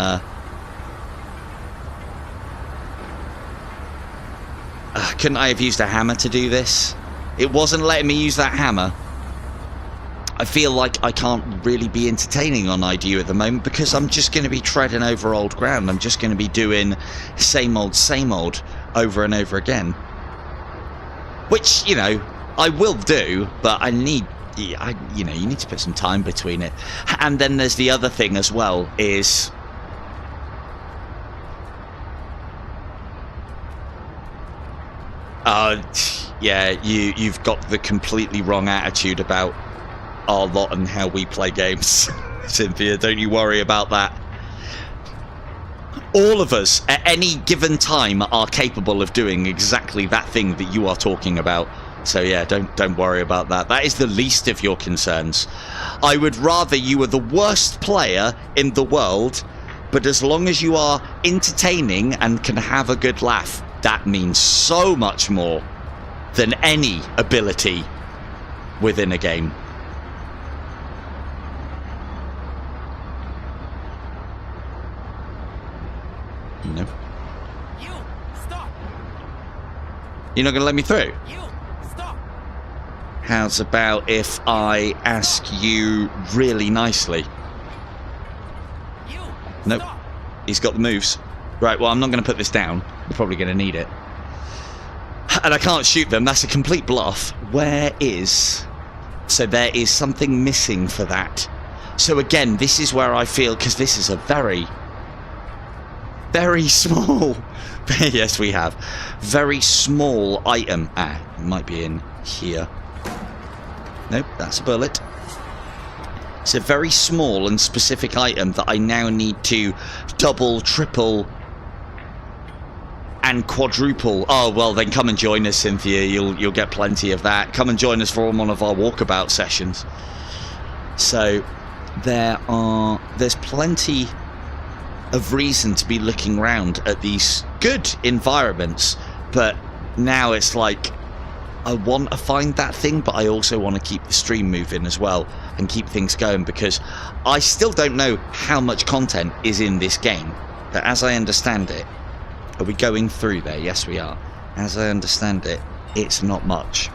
couldn't I have used a hammer to do this? It wasn't letting me use that hammer. I feel like I can't really be entertaining on IDU at the moment because I'm just going to be treading over old ground. I'm just going to be doing same old over and over again. Which, you know, I will do, but I need... you know, you need to put some time between it. And then there's the other thing as well, is... yeah, you've got the completely wrong attitude about our lot and how we play games. Cynthia, don't you worry about that. All of us, at any given time, are capable of doing exactly that thing that you are talking about. So yeah, don't worry about that. That is the least of your concerns. I would rather you were the worst player in the world, but as long as you are entertaining and can have a good laugh, that means so much more than any ability within a game. No. You stop. You're not going to let me through? You stop. How's about if I ask you really nicely? You Nope. stop. He's got the moves. Right, well, I'm not going to put this down. We're probably going to need it. And I can't shoot them. That's a complete bluff. Where is... So there is something missing for that. So again, this is where I feel... Because this is a very... very small. Yes, we have. Very small item. Might be in here. Nope, that's a bullet. It's a very small and specific item that I now need to double, triple, and quadruple. Oh, well, then come and join us, Cynthia. You'll get plenty of that. Come and join us for one of our walkabout sessions. So there's plenty of reason to be looking around at these good environments, but now it's like I want to find that thing, but I also want to keep the stream moving as well and keep things going, because I still don't know how much content is in this game. But as I understand it, are we going through there? Yes, we are. As I understand it, it's not much.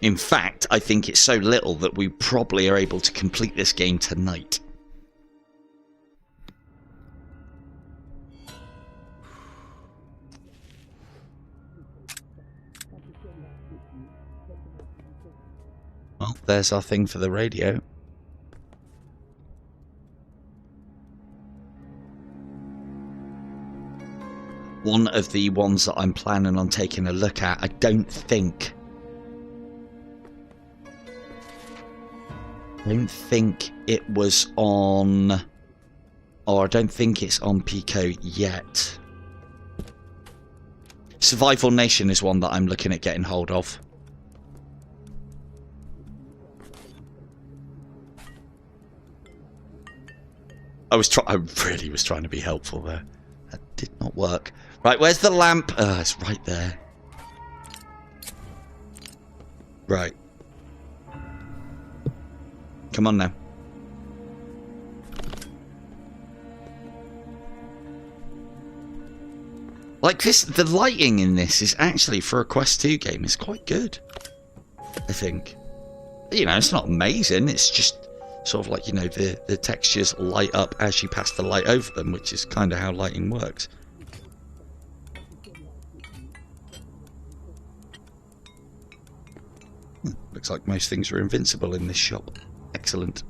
In fact, I think it's so little that we probably are able to complete this game tonight. Well, there's our thing for the radio. One of the ones that I'm planning on taking a look at, I don't think it was on, or I don't think it's on PICO yet. Survival Nation is one that I'm looking at getting hold of. I really was trying to be helpful there. That did not work. Right, where's the lamp? It's right there. Right. Come on now. Like this, the lighting in this is actually, for a Quest 2 game, is quite good. I think. You know, it's not amazing, it's just sort of like, you know, the textures light up as you pass the light over them, which is kind of how lighting works. Looks like most things are invincible in this shop. Excellent.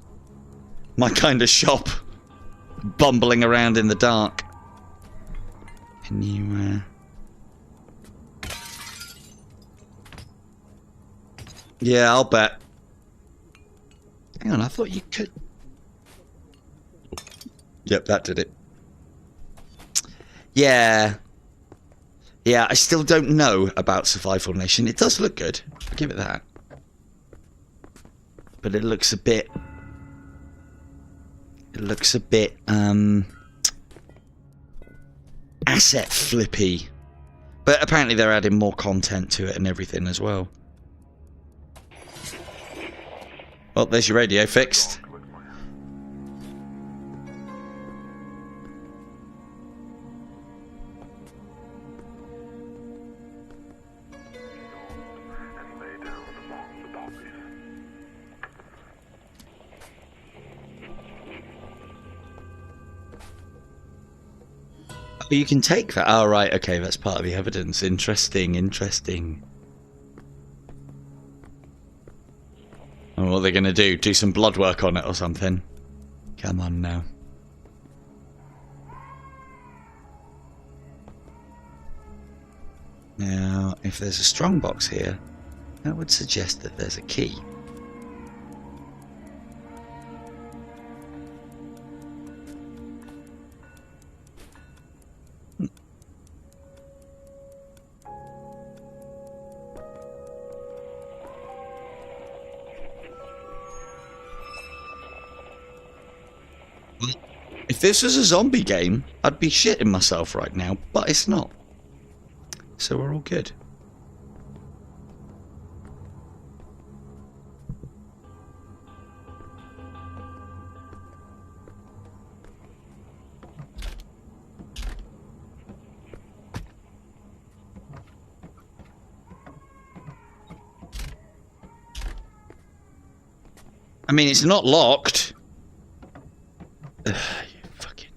My kind of shop. Bumbling around in the dark. Can you, Yeah, I'll bet. Hang on, I thought you could... Yep, that did it. Yeah. Yeah, I still don't know about Survival Nation. It does look good. I'll give it that. But it looks a bit... asset flippy. But apparently they're adding more content to it and everything as well. Well, there's your radio fixed. Oh, you can take that. Oh, right. Okay, that's part of the evidence. Interesting, interesting. Oh, what are they going to do? Do some blood work on it or something? Come on now. Now, if there's a strong box here, that would suggest that there's a key. If this was a zombie game, I'd be shitting myself right now, but it's not. So we're all good. I mean, it's not locked. Ugh, you fucking...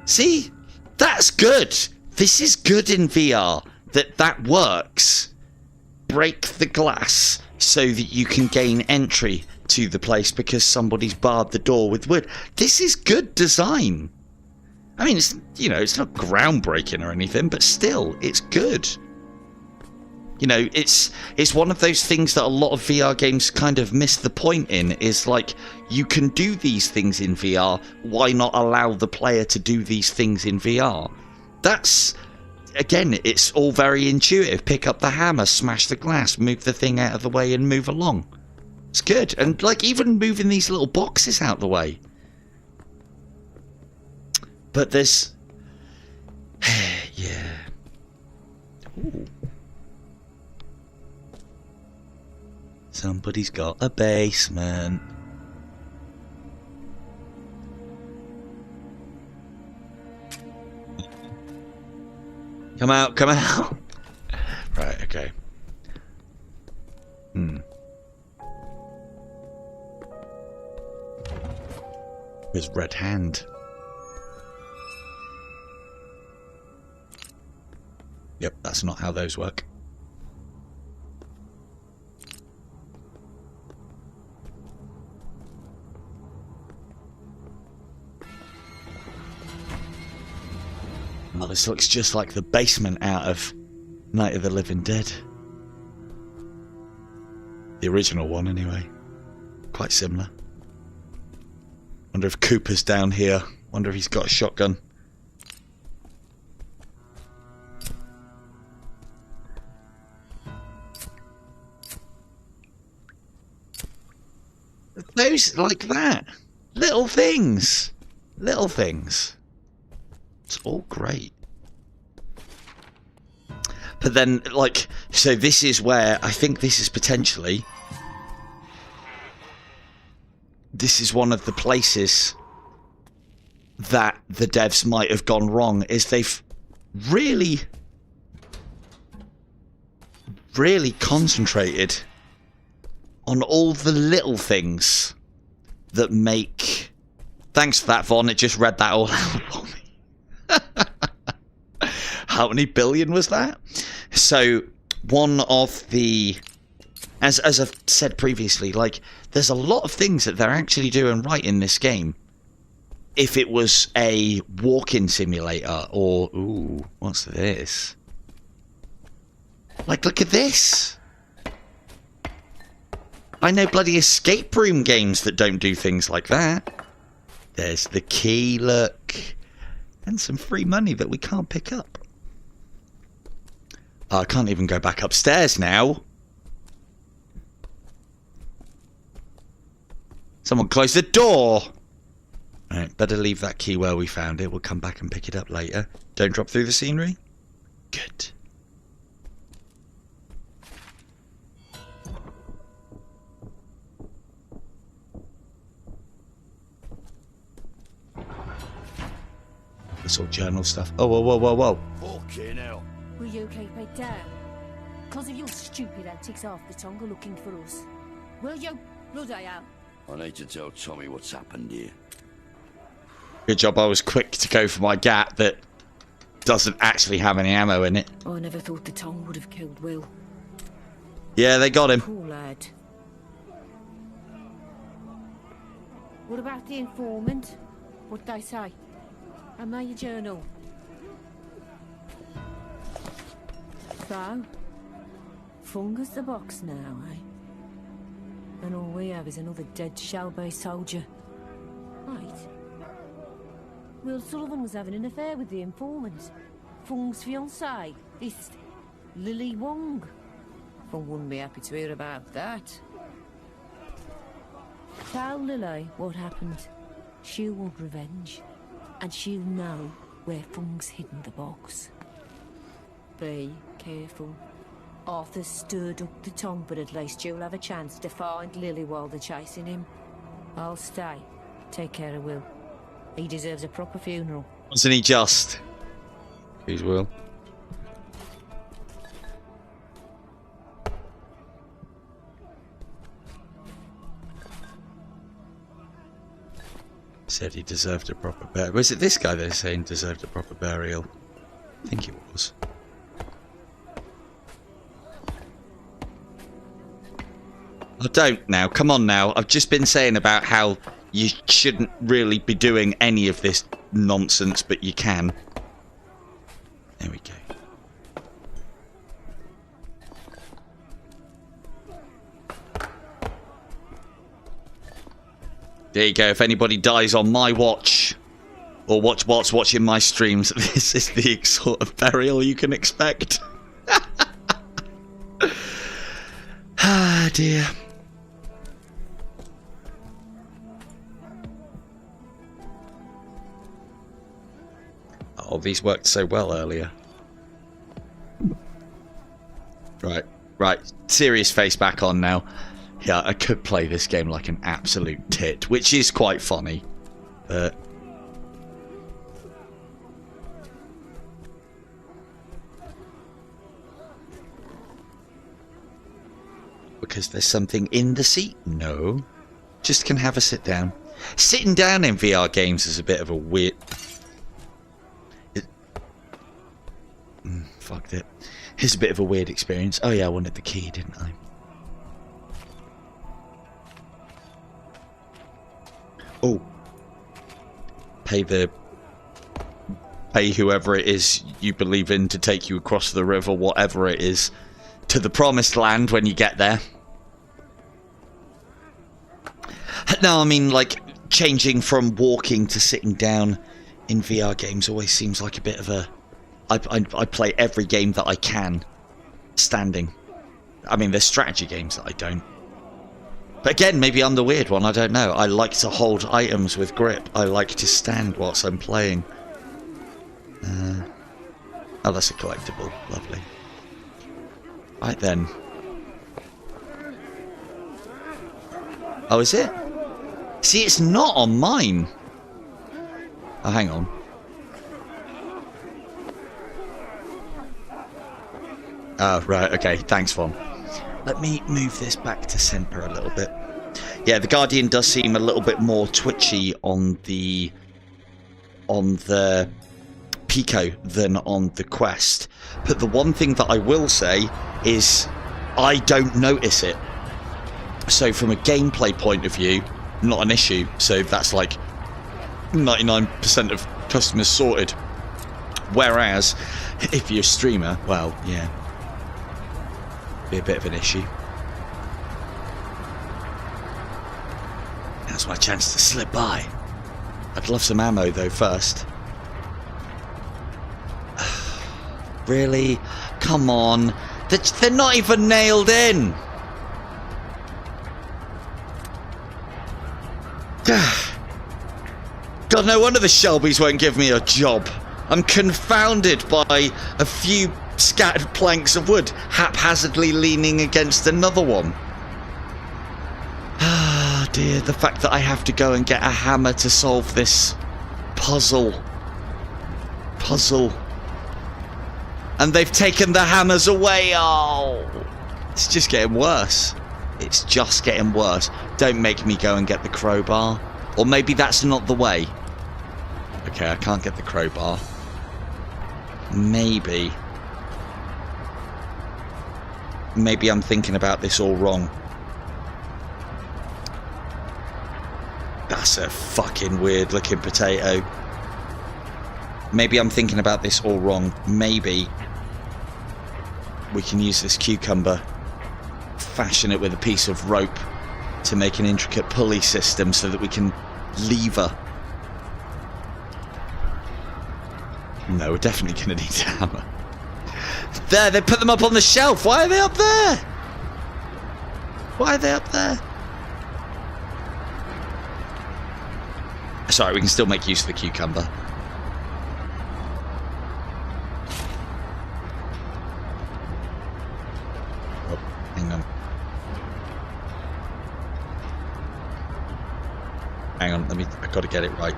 See? That's good. This is good in VR. that works. Break the glass so that you can gain entry to the place because somebody's barred the door with wood. This is good design. I mean, it's, you know, it's not groundbreaking or anything, but still, it's good. You know, it's one of those things that a lot of VR games kind of miss the point in, is like, you can do these things in VR, why not allow the player to do these things in VR? That's, again, it's all very intuitive. Pick up the hammer, smash the glass, move the thing out of the way and move along. It's good. And like, even moving these little boxes out the way. But there's... yeah. Ooh. Somebody's got a basement. Come out, come out. Right, okay. His red hand. Yep, that's not how those work. Oh, this looks just like the basement out of Night of the Living Dead. The original one, anyway. Quite similar. Wonder if Cooper's down here. Wonder if he's got a shotgun. Those, like that. Little things. Little things. It's all great. But then, like, so this is where I think this is potentially... This is one of the places that the devs might have gone wrong, is they've really concentrated on all the little things that make... Thanks for that, Vaughn. It just read that all out for me. How many billion was that? So, one of the... As I've said previously, like, there's a lot of things that they're actually doing right in this game. If it was a walk-in simulator, or... Ooh, what's this? Like, look at this! I know bloody escape room games that don't do things like that. There's the key, look. And some free money that we can't pick up. Oh, I can't even go back upstairs now. Someone close the door! Alright, better leave that key where we found it. We'll come back and pick it up later. Don't drop through the scenery. Good. This all journal stuff. Oh, whoa, whoa, whoa, whoa. Fucking hell. Will you keep it down? Because of your stupid antics, half the tongue are looking for us. Will you? Bloody hell. I need to tell Tommy what's happened here. Good job I was quick to go for my gat that doesn't actually have any ammo in it. I never thought the tongue would have killed Will. Yeah, they got him. Poor lad. What about the informant? What'd they say? Am I your journal? So, fungus the box now, eh? And all we have is another dead shell-based soldier. Right. Will Sullivan was having an affair with the informant. Fung's fiancée, this Lily Wong. Fung wouldn't be happy to hear about that. Tell Lily what happened. She'll want revenge. And she'll know where Fung's hidden the box. Be careful. Arthur stirred up the tongue, but at least you'll have a chance to find Lily while they're chasing him. I'll stay. Take care of Will. He deserves a proper funeral. Wasn't he just? Who's Will? Said he deserved a proper burial. Was it this guy they're saying deserved a proper burial? I think it was. Oh, don't now. Come on now. I've just been saying about how you shouldn't really be doing any of this nonsense, but you can. There we go. There you go. If anybody dies on my watch, or what's watching my streams, this is the sort of burial you can expect. Ah, dear. Oh, these worked so well earlier. Right. Serious face back on now. Yeah, I could play this game like an absolute tit, which is quite funny. But... because there's something in the seat? No. Just can have a sit down. Sitting down in VR games is a bit of a weird... fucked it. It's a bit of a weird experience. Oh yeah, I wanted the key, didn't I? Oh. Pay whoever it is you believe in to take you across the river, whatever it is, to the promised land when you get there. No, I mean, like, changing from walking to sitting down in VR games always seems like a bit of a... I play every game that I can standing. I mean, there's strategy games that I don't. But again, maybe I'm the weird one, I don't know. I like to hold items with grip. I like to stand whilst I'm playing. Oh, that's a collectible. Lovely. Right then. Oh, is it? See, it's not on mine. Oh, hang on. Oh, right, okay. Thanks, Von. Let me move this back to centre a little bit. Yeah, the Guardian does seem a little bit more twitchy on the PICO than on the Quest. But the one thing that I will say is I don't notice it. So from a gameplay point of view, not an issue. So that's like 99% of customers sorted. Whereas if you're a streamer, well, yeah, be a bit of an issue. That's my chance to slip by. I'd love some ammo though first. Really? Come on. They're not even nailed in. God, no wonder the Shelbys won't give me a job. I'm confounded by a few scattered planks of wood haphazardly leaning against another one. Ah, dear, the fact that I have to go and get a hammer to solve this puzzle. And they've taken the hammers away. Oh, it's just getting worse. It's just getting worse. Don't make me go and get the crowbar. Or maybe that's not the way. Okay, I can't get the crowbar. Maybe I'm thinking about this all wrong. That's a fucking weird looking potato. Maybe I'm thinking about this all wrong. Maybe we can use this cucumber, fashion it with a piece of rope to make an intricate pulley system so that we can lever. No, we're definitely going to need a hammer. There, they put them up on the shelf. Why are they up there? Why are they up there? Sorry, we can still make use of the cucumber. Oh, hang on. Hang on, I've got to get it right.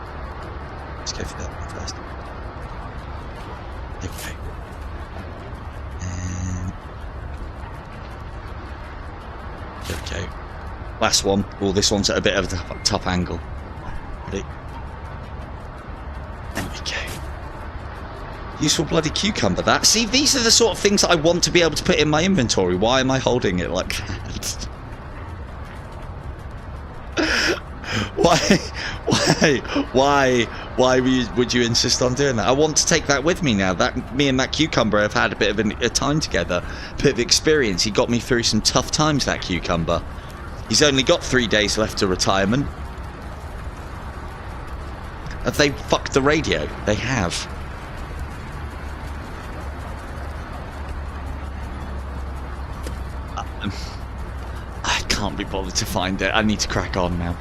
Let's go for that one first. Okay. And there we go. Last one. Oh, this one's at a bit of a top angle. Ready? There we go. Useful bloody cucumber, that. See, these are the sort of things that I want to be able to put in my inventory. Why am I holding it like that? Why would you insist on doing that? I want to take that with me now. That me and that cucumber have had a bit of a time together, a bit of experience. He got me through some tough times, that cucumber. He's only got 3 days left to retirement. Have they fucked the radio? They have. I can't be bothered to find it. I need to crack on now.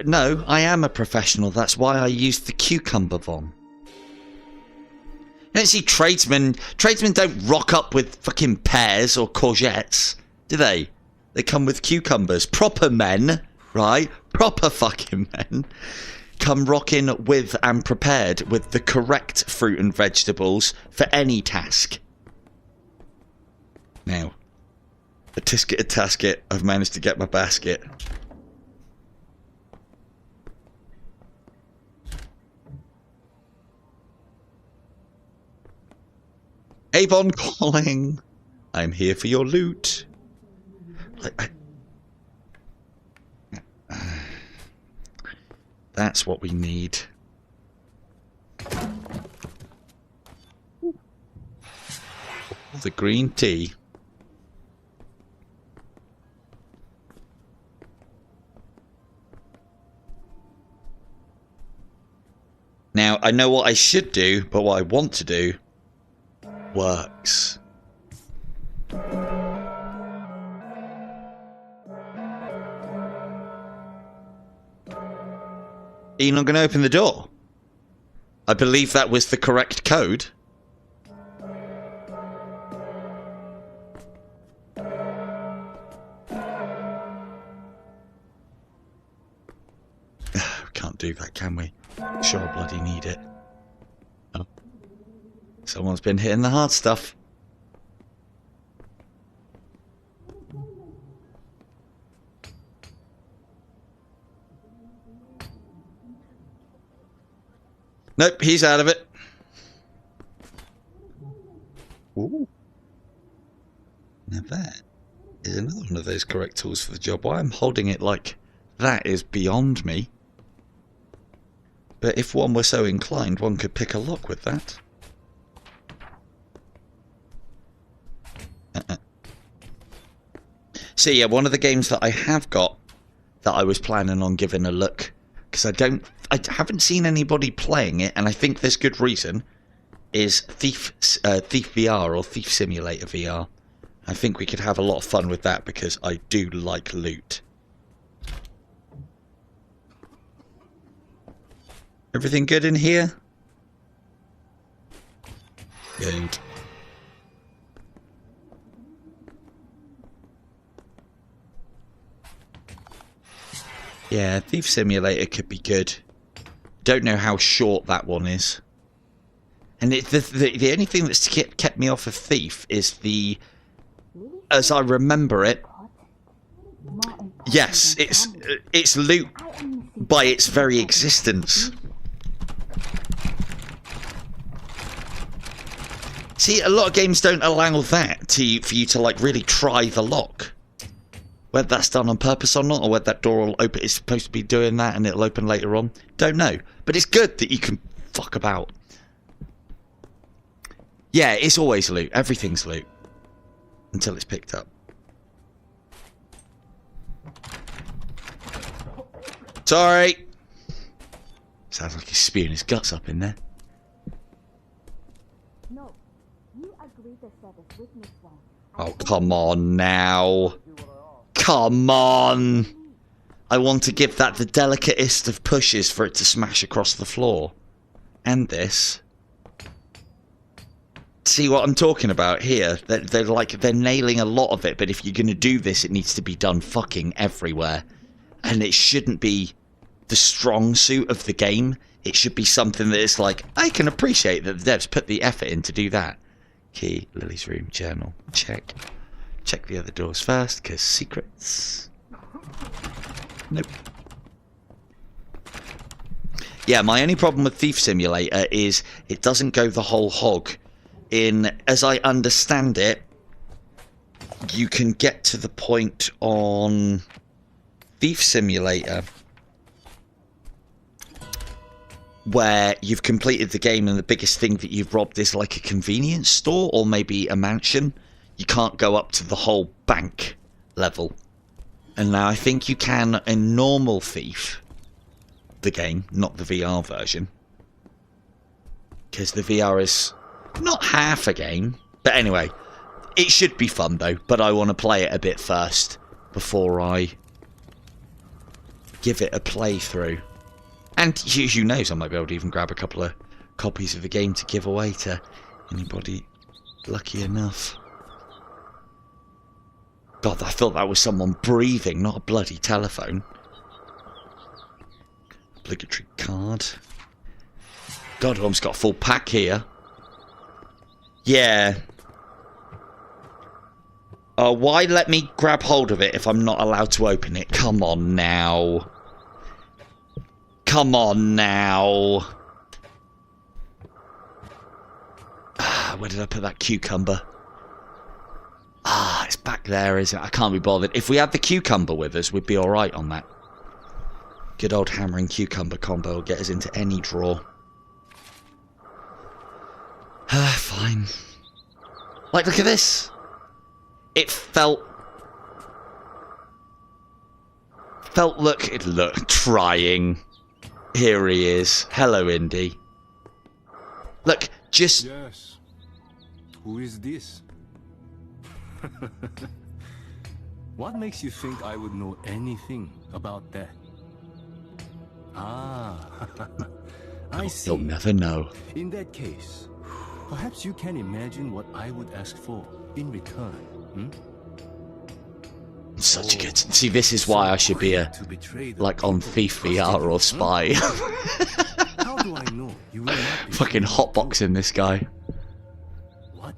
No, I am a professional. That's why I used the cucumber bomb. You don't see tradesmen. Tradesmen don't rock up with fucking pears or courgettes, do they? They come with cucumbers. Proper men, right? Proper fucking men come rocking with and prepared with the correct fruit and vegetables for any task. Now, a tisket, a tasket. I've managed to get my basket. Avon calling. I'm here for your loot. That's what we need. The green tea. Now, I know what I should do, but what I want to do works. Are you not going to open the door? I believe that was the correct code. Can't do that, can we? Sure, I bloody need it. Oh. Someone's been hitting the hard stuff. Nope, he's out of it. Ooh. Now that is another one of those correct tools for the job. Why I'm holding it like that is beyond me. But if one were so inclined, one could pick a lock with that. So yeah, one of the games that I have got that I was planning on giving a look, because I haven't seen anybody playing it, and I think there's good reason, is Thief VR or Thief Simulator VR. I think we could have a lot of fun with that because I do like loot. Everything good in here? Good. Yeah, Thief Simulator could be good. Don't know how short that one is. And the only thing that's kept me off of Thief is the... As I remember it... Yes, it's loot by its very existence. See, a lot of games don't allow that for you to like really try the lock. Whether that's done on purpose or not, or whether that door will open, it's supposed to be doing that and it'll open later on. Don't know. But it's good that you can fuck about. Yeah, it's always loot. Everything's loot. Until it's picked up. Sorry. Sounds like he's spewing his guts up in there. No, you agreed to serve as witness one. Oh, come on now. Come on. I want to give that the delicatest of pushes for it to smash across the floor. And this. See what I'm talking about here? They're nailing a lot of it, but if you're going to do this, it needs to be done fucking everywhere. And it shouldn't be the strong suit of the game. It should be something that is like, I can appreciate that the devs put the effort in to do that. Key, Lily's room, journal, check. Check the other doors first, because secrets. Nope. Yeah, my only problem with Thief Simulator is it doesn't go the whole hog. As I understand it, you can get to the point on Thief Simulator where you've completed the game and the biggest thing that you've robbed is like a convenience store or maybe a mansion. You can't go up to the whole bank level. And now I think you can in normal Thief, the game, not the VR version. Because the VR is not half a game. But anyway, it should be fun though. But I want to play it a bit first before I give it a playthrough. And who knows, I might be able to even grab a couple of copies of the game to give away to anybody lucky enough. God, I thought that was someone breathing, not a bloody telephone. Obligatory card. God, I've almost got a full pack here. Yeah. Why let me grab hold of it if I'm not allowed to open it? Come on now. Come on now. Where did I put that cucumber? It's back there, isn't it? I can't be bothered. If we had the cucumber with us, we'd be alright on that. Good old hammer and cucumber combo will get us into any draw. Fine. Like, look at this. It felt, look, trying. Here he is. Hello, Indy. Look, just... Yes. Who is this? What makes you think I would know anything about that? I see. You'll never know. In that case, perhaps you can imagine what I would ask for in return. Such a good... See, this is why I should be like on Thief VR or Spy. How do I know you will not be Fucking hotboxing this guy. What?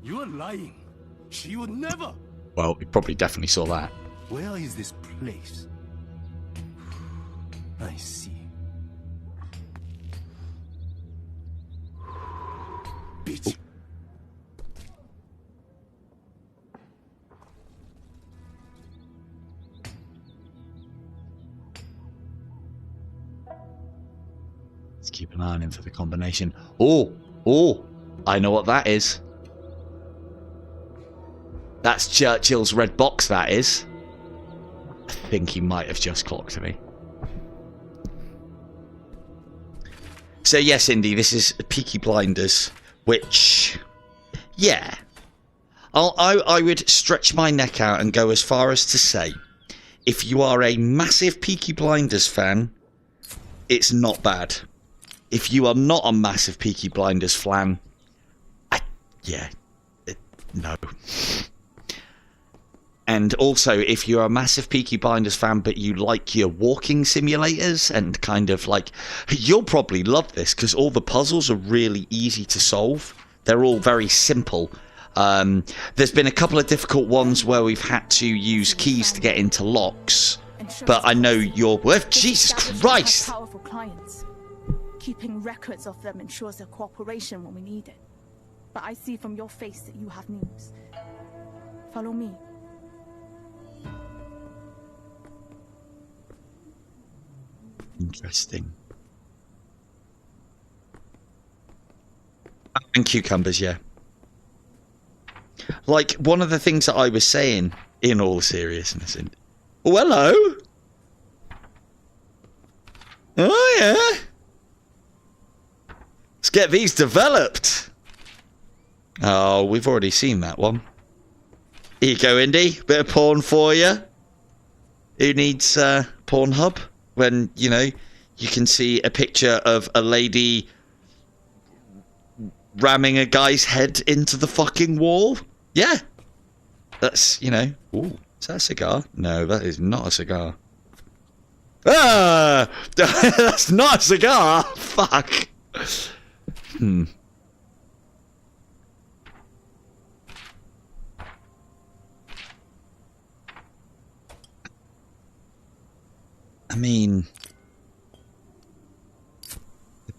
You are lying. She would never. Well, he probably definitely saw that. Where is this place? I see. Bitch. Let's keep an eye on him for the combination. Oh, I know what that is. That's Churchill's red box, that is. I think he might have just clocked me. So yes, Indy, this is Peaky Blinders, which, yeah. I would stretch my neck out and go as far as to say, if you are a massive Peaky Blinders fan, it's not bad. If you are not a massive Peaky Blinders fan, no. And also, if you're a massive Peaky Blinders fan, but you like your walking simulators and kind of like... You'll probably love this, because all the puzzles are really easy to solve. They're all very simple. There's been a couple of difficult ones where we've had to use keys to get into locks. But I know you're... Jesus Christ! Powerful clients. Keeping records of them ensures their cooperation when we need it. But I see from your face that you have news. Follow me. Interesting. And cucumbers, yeah. Like, one of the things that I was saying, in all seriousness... Oh, hello! Oh, yeah! Let's get these developed! Oh, we've already seen that one. Here you go, Indy. Bit of porn for you. Who needs Pornhub? When, you know, you can see a picture of a lady ramming a guy's head into the fucking wall. Yeah. That's, you know... Ooh, is that a cigar? No, that is not a cigar. Ah! That's not a cigar! Fuck. I mean,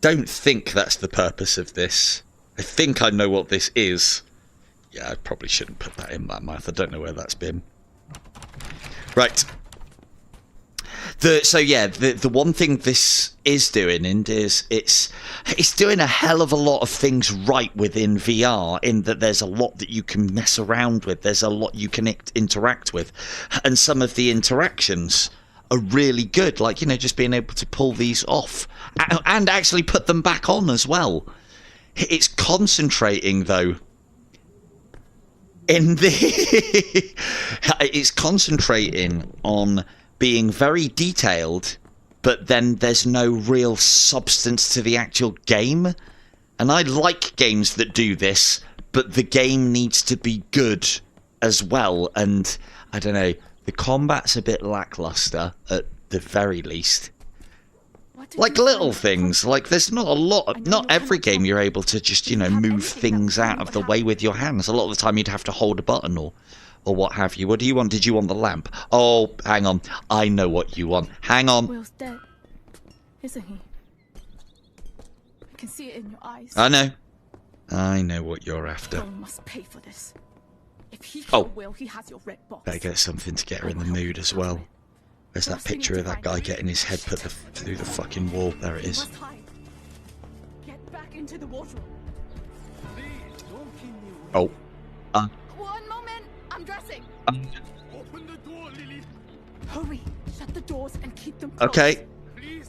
don't think that's the purpose of this. I think I know what this is. Yeah, I probably shouldn't put that in my mouth. I don't know where that's been. Right. The one thing this is doing, and is it's doing a hell of a lot of things right within VR, in that there's a lot that you can mess around with, there's a lot you can interact with, and some of the interactions are really good, like, you know, just being able to pull these off and actually put them back on as well. It's concentrating though in the it's concentrating on being very detailed, but then there's no real substance to the actual game. And I like games that do this, but the game needs to be good as well. And I don't know, the combat's a bit lackluster at the very least. Like little things, like there's not a lot, not every game you're able to just, you know, move things out of the way with your hands. A lot of the time you'd have to hold a button or what have you. What do you want? Did you want the lamp? Oh, hang on. I know what you want. Hang on. Will's dead, isn't he? I can see it in your eyes. I know. I know what you're after. Will must pay for this. If he killed Oh. Will, he has your red box. Better get something to get her in the mood as well. There's that picture of that guy getting his head put through the fucking wall. There it You is. must hide. Get back into the wardrobe. Oh. One moment, I'm dressing. Open the door, Lily. Hurry, shut the doors and keep them closed. Okay.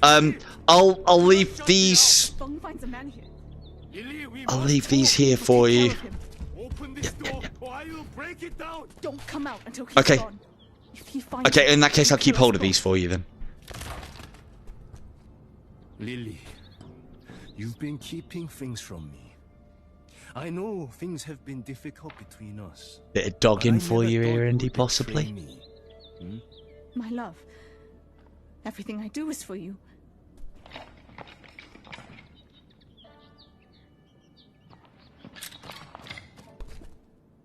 I'll leave these. Feng finds a man here. Lily, we I'll must leave these go. here for Take you. care of him. Open this door, or I will break it down. Don't come out until he's Okay. gone. If he finds Okay, you, in that case, I'll keep kill us hold of both. these for you then. Lily, you've been keeping things from me. I know things have been difficult between us. Bit of but dogging I for never you thought here, you Indy, would betray possibly. me. My love, everything I do is for you.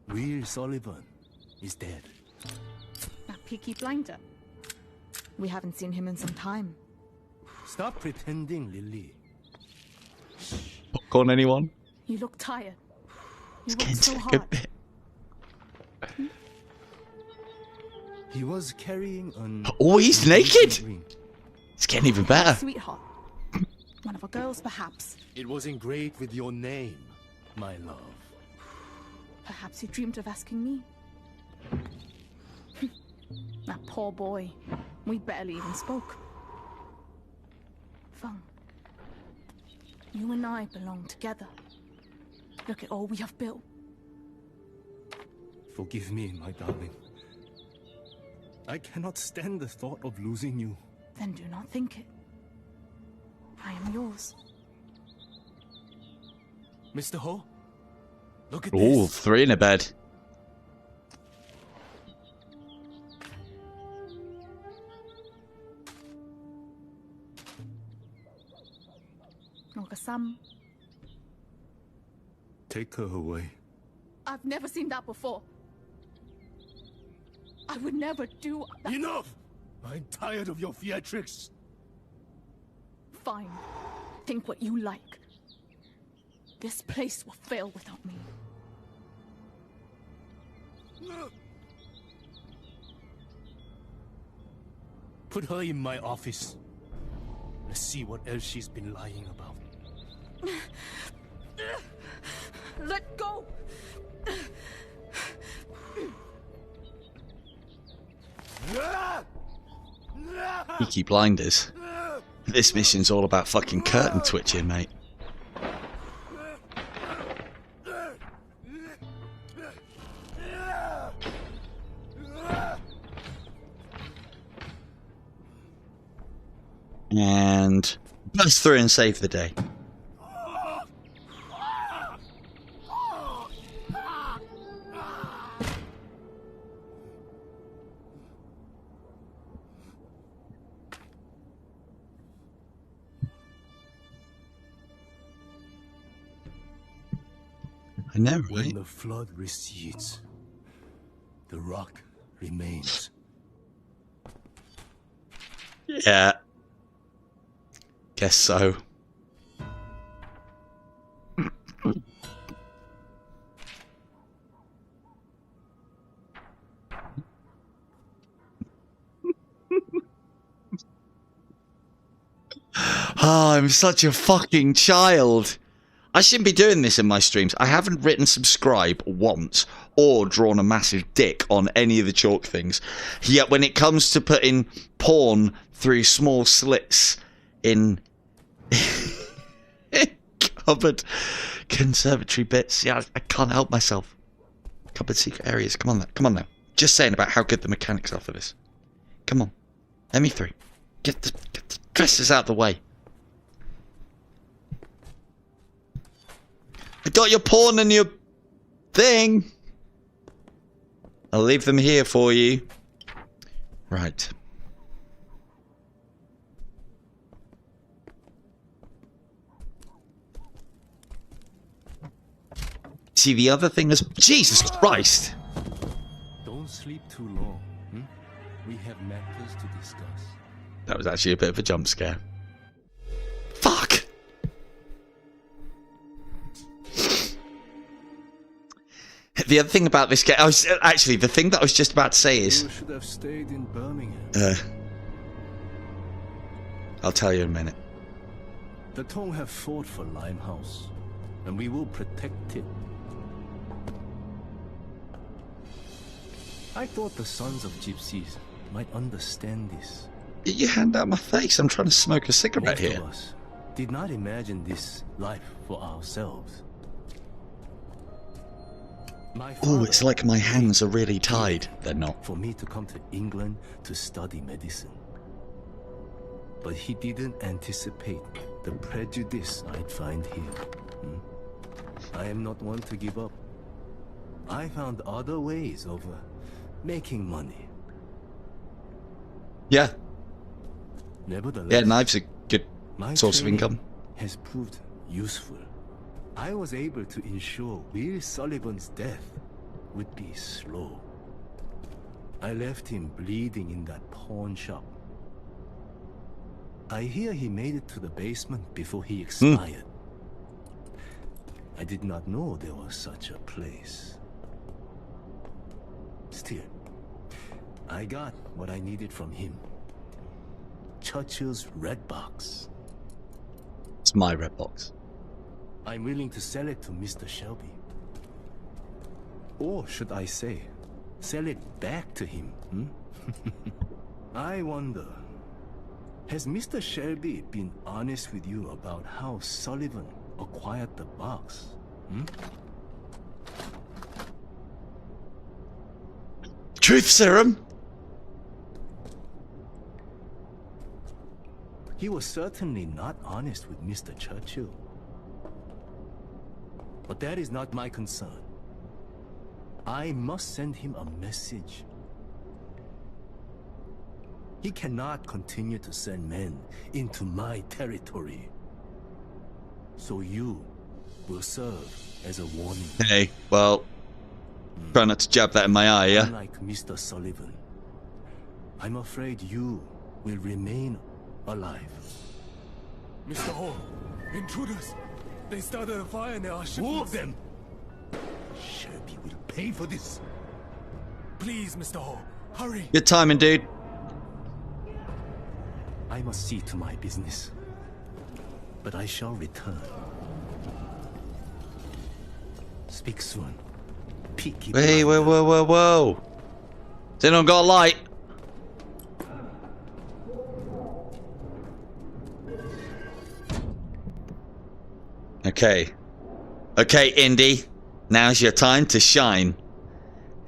Will Sullivan is dead. That Peaky blinder. We haven't seen him in some time. Stop pretending, Lily. Popcorn, anyone? You look tired. You It's work getting so to a hard. good bit. He was carrying an... Oh, he's naked! ring. It's getting even better. Sweetheart. One of our girls, perhaps. It was engraved with your name, my love. Perhaps you dreamed of asking me. That poor boy. We barely even spoke. Feng. You and I belong together. Look at all we have built. Forgive me, my darling. I cannot stand the thought of losing you. Then do not think it. I am yours. Mr. Ho, look at Oh, this. 3 in a bed. Nogasam. Take her away. I've never seen that before. I would never do that. Enough! I'm tired of your theatrics. Fine. Think what you like. This place will fail without me. Put her in my office. Let's see what else she's been lying about. Let go! Peaky Blinders. This mission's all about fucking curtain twitching, mate. And burst through and save the day. I know, When right? the flood recedes, the rock remains. Yeah. Guess so. Oh, I'm such a fucking child. I shouldn't be doing this in my streams. I haven't written subscribe once or drawn a massive dick on any of the chalk things. Yet when it comes to putting porn through small slits in cupboard conservatory bits, yeah, I can't help myself. Cupboard secret areas. Come on now. Just saying about how good the mechanics are for this. Come on. ME3. Get the dresses out of the way. I got your porn and your thing. I'll leave them here for you. Right. See, the other thing is... Jesus Christ! Don't sleep too long. We have matters to discuss. That was actually a bit of a jump scare. Fuck! The other thing about this game... actually, the thing that I was just about to say is... You should have stayed in Birmingham. I'll tell you in a minute. The Tong have fought for Limehouse, and we will protect it. I thought the sons of gypsies might understand this. Get your hand out of my face. I'm trying to smoke a cigarette Most here. of us did not imagine this life for ourselves. Oh, it's like my hands are really tied. They're not. For me to come to England to study medicine. But he didn't anticipate the prejudice I'd find here. I am not one to give up. I found other ways of making money. Yeah. Nevertheless, Yeah, knives are good my source of training income. has proved useful. I was able to ensure Will Sullivan's death would be slow. I left him bleeding in that pawn shop. I hear he made it to the basement before he expired. I did not know there was such a place. Still, I got what I needed from him. Churchill's red box. It's my red box. I'm willing to sell it to Mr. Shelby. Or should I say, sell it back to him, I wonder, has Mr. Shelby been honest with you about how Sullivan acquired the box? Truth serum? He was certainly not honest with Mr. Churchill. But that is not my concern. I must send him a message. He cannot continue to send men into my territory. So you will serve as a warning. Hey, well, try not to jab that in my eye, yeah? Unlike Mr. Sullivan, I'm afraid you will remain alive. Mr. Hall, intruders! They started a fire and there are Who of them? Shelby will pay for this. Please, Mr. Hall, hurry! Good timing, dude. I must see to my business. But I shall return. Speak soon. Peaky. Hey, whoa. They don't got a light. Okay. Okay, Indy. Now's your time to shine.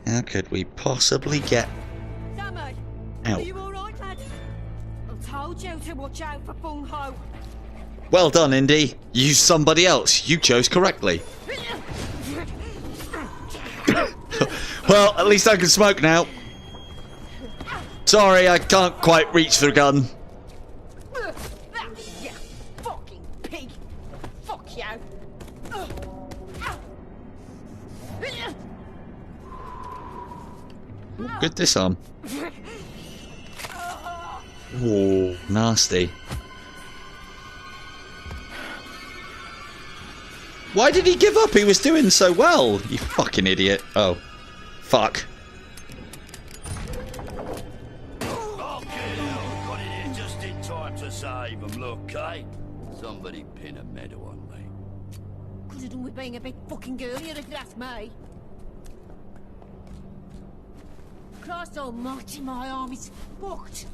How could we possibly get Sammy, out? are you alright, lad? I told you to watch out for Fung Ho. Well done, Indy. You somebody else. You chose correctly. Well, at least I can smoke now. Sorry, I can't quite reach for the gun. You fucking pig. Fuck you. Good disarm. Oh, nasty. Why did he give up? He was doing so well. You fucking idiot. Oh. Fuck. Okay, got in here just in time to save them, look, eh? Somebody pin a medal on me. Could have done with being a bit fucking girlier if you ask me. Christ almighty, my arm is fucked.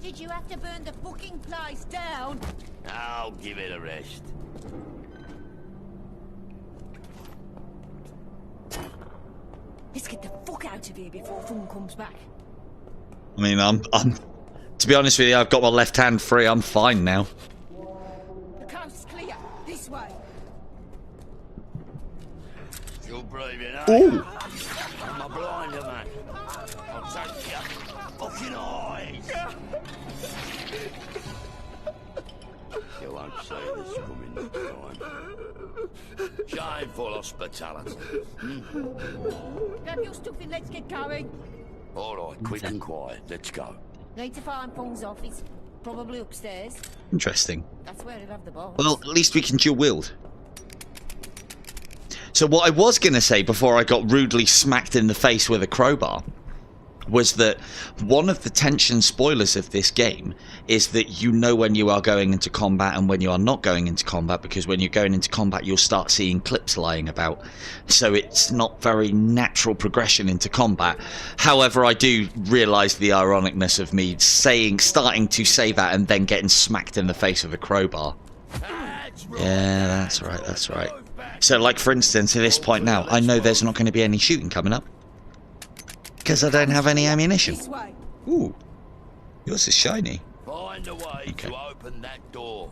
Did you have to burn the fucking place down? I'll give it a rest. Let's get the fuck out of here before Fun comes back. I mean, I'm to be honest with you, I've got my left hand free. I'm fine now. The coast's clear. This way. You're brave enough. Ooh. I'm a blinder, man. I'll take your fucking eyes. You won't say this coming next time. Shameful hospitality. Grab your stuff and let's get going. All right, quick and quiet. Let's go. Need to find Fun's office. Probably upstairs. Interesting. That's where he'll have the boss. Well, at least we can dual wield. So what I was going to say before I got rudely smacked in the face with a crowbar was that one of the tension spoilers of this game is that you know when you are going into combat and when you are not going into combat, because when you're going into combat you'll start seeing clips lying about, so it's not very natural progression into combat. However, I do realise the ironicness of me starting to say that and then getting smacked in the face with a crowbar. Yeah, that's right. So like for instance, at this point now, I know there's not going to be any shooting coming up because I don't have any ammunition. Ooh, yours is shiny. Find a way to open that door.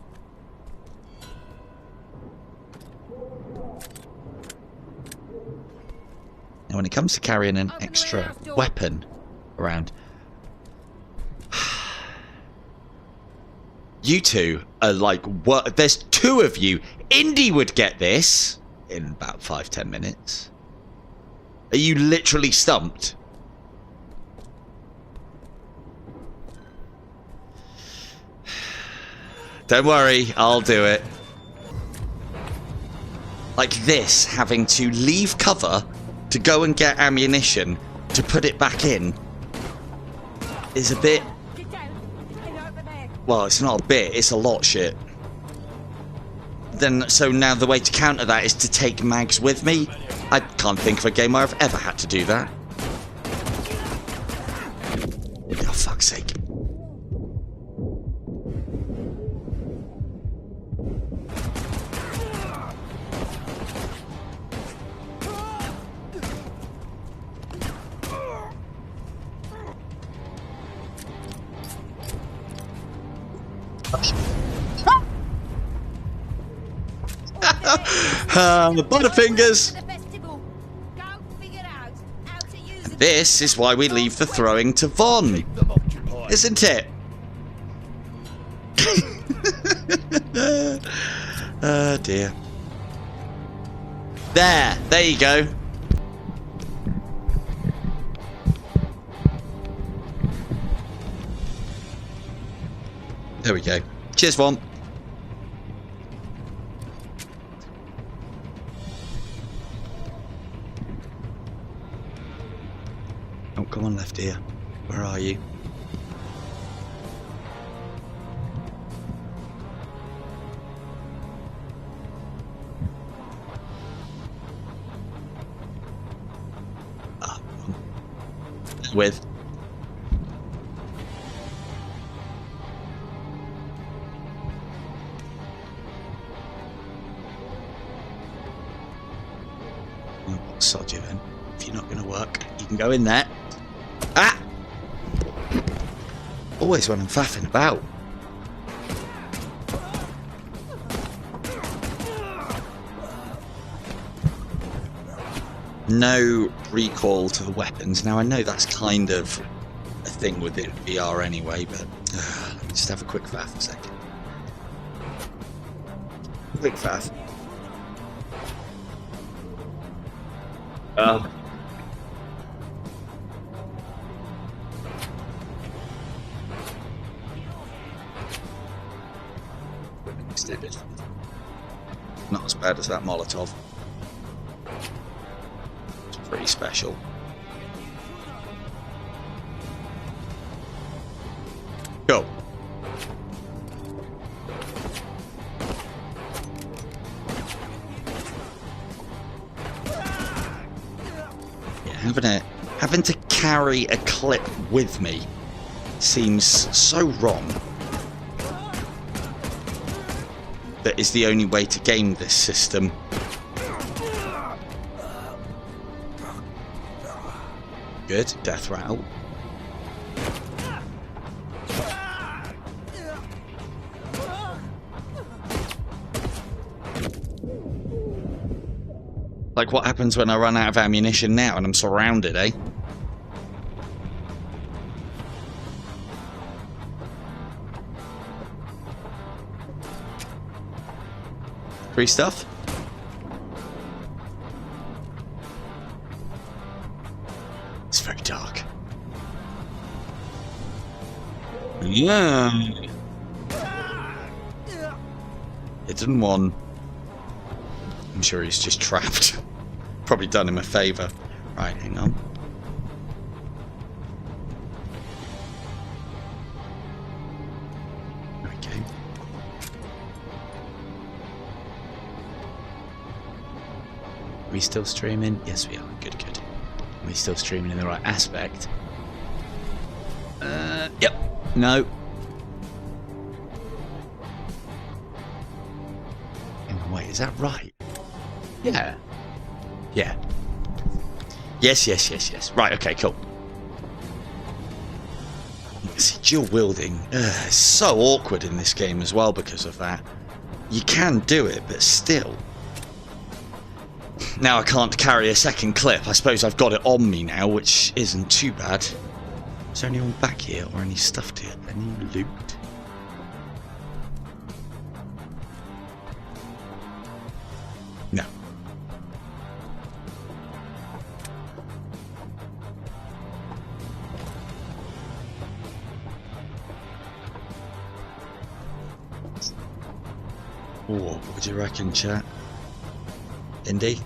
Now when it comes to carrying an extra weapon around, you two are like, what? There's two of you. Indy would get this in about 5-10 minutes. Are you literally stumped? Don't worry, I'll do it. Like this, having to leave cover to go and get ammunition to put it back in is a bit... Well, it's not a bit, it's a lot shit. Then, so now the way to counter that is to take mags with me. I can't think of a game where I've ever had to do that. Oh, fuck's sake. Butterfingers. This is why we leave the throwing to Von, isn't it? Oh dear. There you go. There we go. Cheers, Von. Oh, come on, left ear. Where are you? With. Oh, sod you then. If you're not going to work, you can go in there. Ah! Always when I'm faffing about. No recall to the weapons. Now I know that's kind of a thing with the VR anyway, but let me just have a quick faff a second. Quick faff. Not as bad as that Molotov. It's pretty special. Go. Having to carry a clip with me seems so wrong. That is the only way to game this system. Good, death rattle. Like, what happens when I run out of ammunition now and I'm surrounded, eh? Free stuff? It's very dark. Yeah. Hidden one. I'm sure he's just trapped. Probably done him a favour. Right, hang on. Okay. Are we still streaming? Yes, we are. Good, good. Are we still streaming in the right aspect? Yep. No. Hang on, wait, is that right? Yeah. Yeah. Yes, yes, yes, yes. Right, okay, cool. See, dual wielding is so awkward in this game as well because of that. You can do it, but still. Now I can't carry a second clip. I suppose I've got it on me now, which isn't too bad. Is there anyone back here or any stuff here? Any loot? No. Oh, what do you reckon, chat? Indy?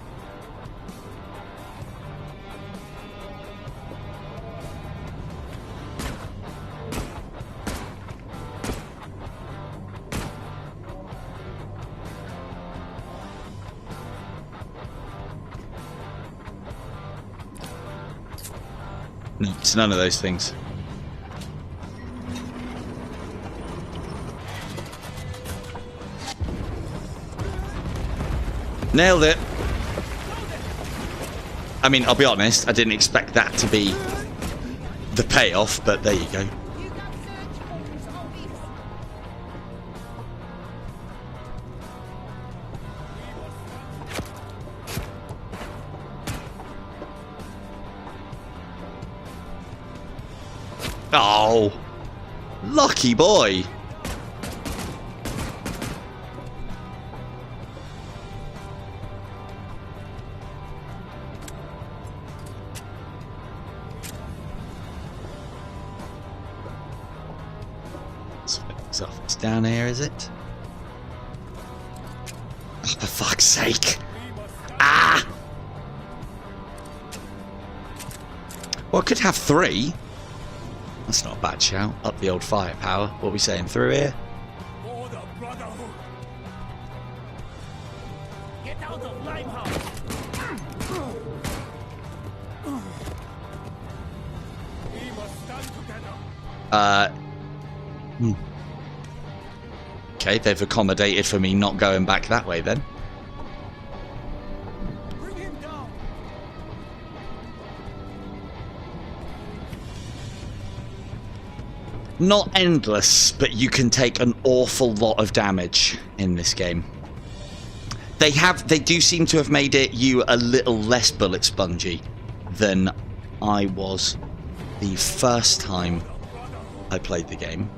No, it's none of those things. Nailed it. I mean, I'll be honest, I didn't expect that to be the payoff, but there you go. Oh, lucky boy. It's down here, is it? Oh, for fuck's sake. Ah! Well, I could have 3. That's not a bad shout. Up the old firepower. What are we saying? Through here? For the Brotherhood. Get out of Limehouse! We must stand together. Okay, they've accommodated for me not going back that way then. Bring him down. Not endless, but you can take an awful lot of damage in this game. They do seem to have made it you a little less bullet spongy than I was the first time I played the game.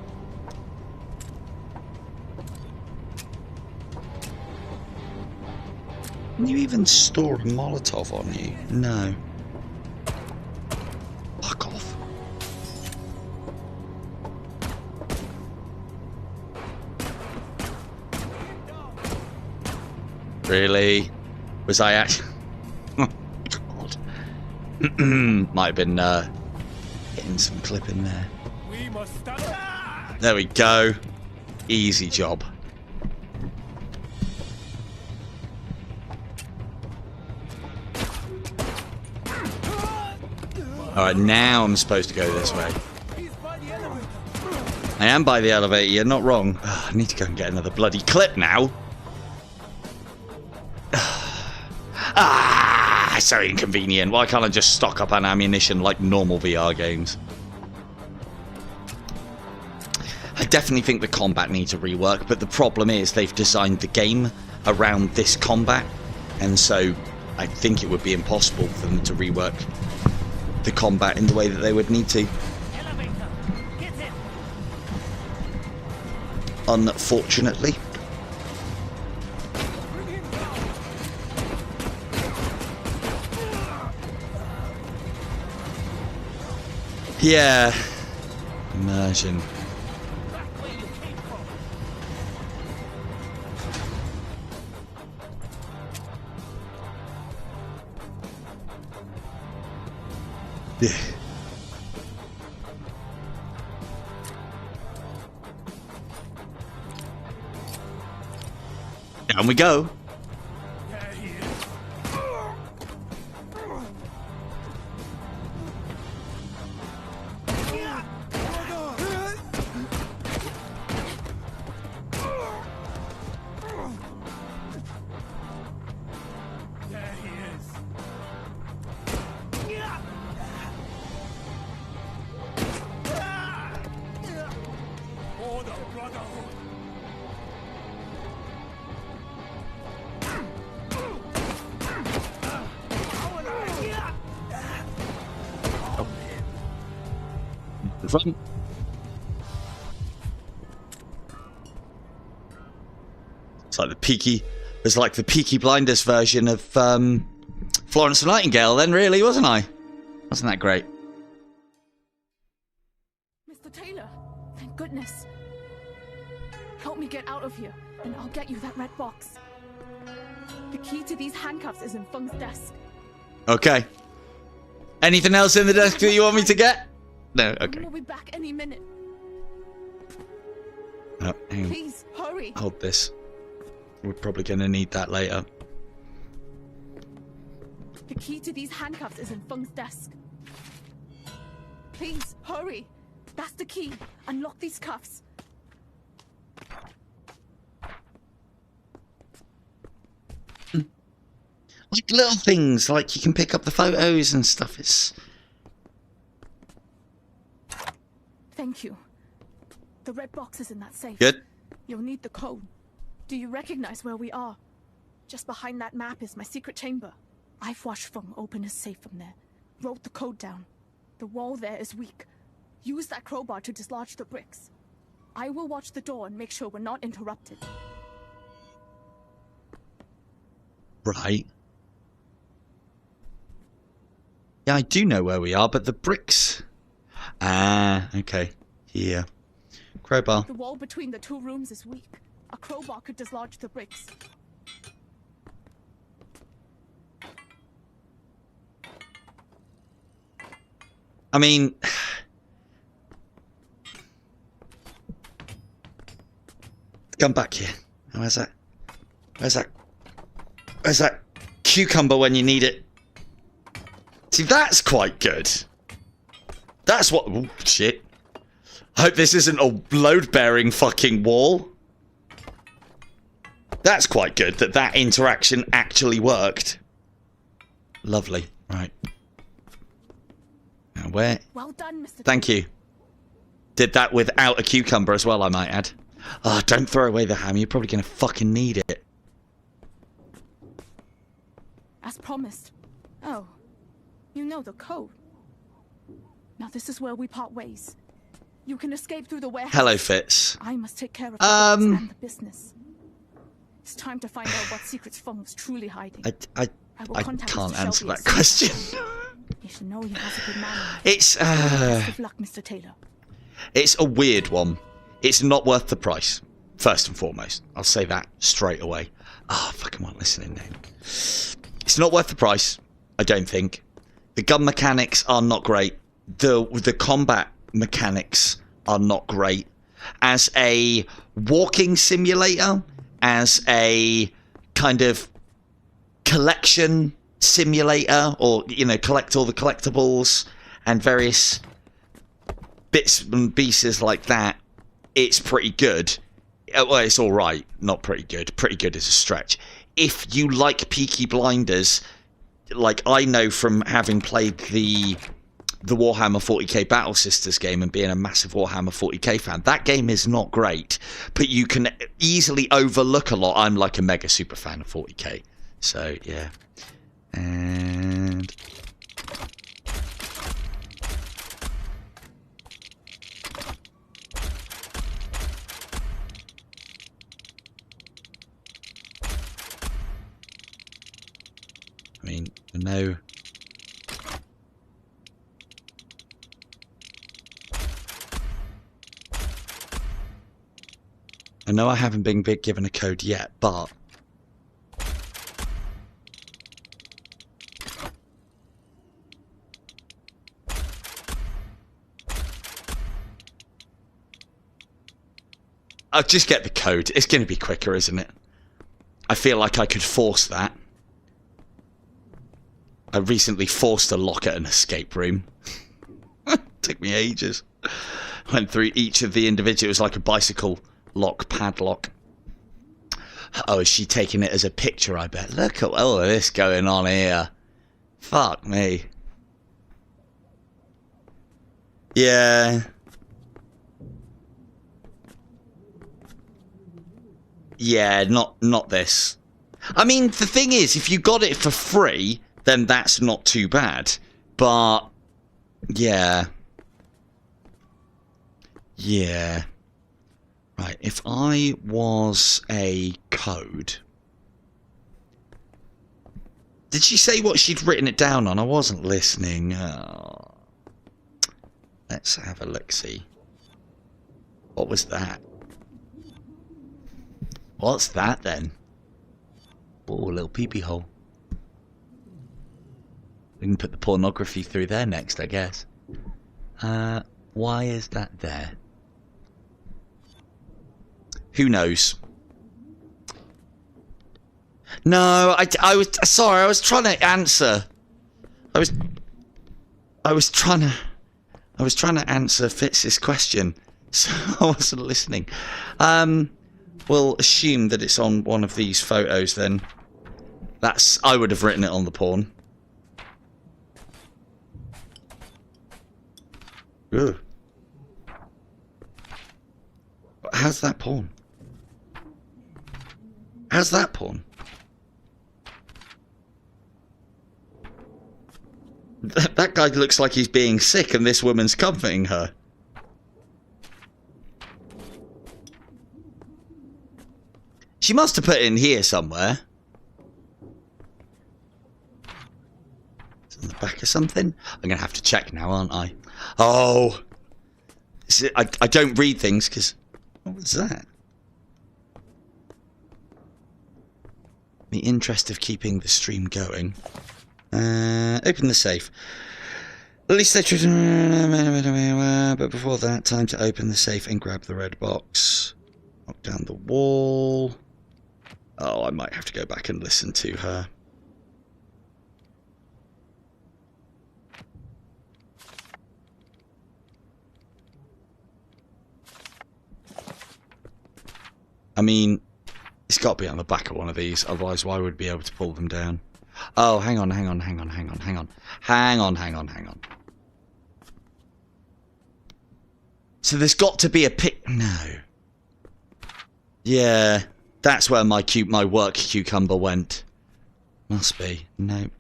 Can you even store a Molotov on you? No. Fuck off. Really? Was I actually... Oh, God. Might have been getting some clip in there. We must stand. There we go. Easy job. Alright, now I'm supposed to go this way. I am by the elevator, you're not wrong. I need to go and get another bloody clip now. So inconvenient. Why can't I just stock up on ammunition like normal VR games? I definitely think the combat needs a rework, but the problem is they've designed the game around this combat, and so I think it would be impossible for them to rework the combat in the way that they would need to. Unfortunately. Yeah. Immersion. Yeah. Down we go. Run. It's like the Peaky. It's like the Peaky Blinders version of Florence Nightingale, then, really, wasn't I? Wasn't that great? Mr. Taylor, thank goodness. Help me get out of here, and I'll get you that red box. The key to these handcuffs is in Feng's desk. Okay. Anything else in the desk that you want me to get? No, okay. We'll be back any minute. Oh, hang on. Please, hurry. Hold this. We're probably going to need that later. The key to these handcuffs is in Feng's desk. Please, hurry. That's the key. Unlock these cuffs. Like little things, like you can pick up the photos and stuff. It's... Thank you. The red box is in that safe. Good. You'll need the code. Do you recognize where we are? Just behind that map is my secret chamber. I've watched Feng open his safe from there. Wrote the code down. The wall there is weak. Use that crowbar to dislodge the bricks. I will watch the door and make sure we're not interrupted. Right. Yeah, I do know where we are, but the bricks... Ah, okay. Here. Crowbar. The wall between the two rooms is weak. A crowbar could dislodge the bricks. I mean... Come back here. Where's that? Where's that? Where's that cucumber when you need it? See, that's quite good. That's what... Oh, shit. I hope this isn't a load-bearing fucking wall. That's quite good that that interaction actually worked. Lovely. Right. Now where... Well done, Mr. Thank you. Did that without a cucumber as well, I might add. Oh, don't throw away the ham. You're probably going to fucking need it. As promised. Oh, you know the code. Now this is where we part ways. You can escape through the warehouse. Hello, Fitz. I must take care of the goods and the business. It's time to find out what secrets Feng is truly hiding. I can't answer that question. You should know he has a good man. It's Best of luck, Mr. Taylor. It's a weird one. It's not worth the price. First and foremost, I'll say that straight away. Ah, fucking not listening now. It's not worth the price. I don't think. The gun mechanics are not great. The combat mechanics are not great. As a walking simulator, as a kind of collection simulator, or, you know, collect all the collectibles and various bits and pieces like that, it's pretty good. Well, it's all right, not pretty good. Pretty good is a stretch. If you like Peaky Blinders, like I know from having played the Warhammer 40k Battle Sisters game and being a massive Warhammer 40k fan, that game is not great, but you can easily overlook a lot. I'm like a mega super fan of 40k, so yeah. And I mean, no. I know I haven't been given a code yet, but I'll just get the code. It's going to be quicker, isn't it? I feel like I could force that. I recently forced a lock at an escape room. Took me ages. Went through each of the individuals like a bicycle lock, padlock. Oh, is she taking it as a picture, I bet? Look at all of this going on here. Fuck me. Yeah. Yeah, not this. I mean, the thing is, if you got it for free, then that's not too bad. But, yeah. Yeah. Right, if I was a code... Did she say what she'd written it down on? I wasn't listening. Oh. Let's have a look-see. What was that? What's that, then? Oh, a little pee-pee hole. We can put the pornography through there next, I guess. Why is that there? Who knows? No, I was sorry. I was trying to answer. I was trying to answer Fitz's question, so I wasn't listening. We'll assume that it's on one of these photos then. I would have written it on the porn. Ugh. How's that porn? How's that porn? That guy looks like he's being sick and this woman's comforting her. She must have put it in here somewhere. It's on the back of something? I'm going to have to check now, aren't I? Oh! I don't read things because... What was that? In the interest of keeping the stream going. Open the safe. At least they should... But before that, time to open the safe and grab the red box. Knock down the wall. Oh, I might have to go back and listen to her. I mean, it's got to be on the back of one of these, otherwise why would we be able to pull them down? Oh, hang on. So there's got to be a No. Yeah, that's where my work cucumber went. Must be. Nope.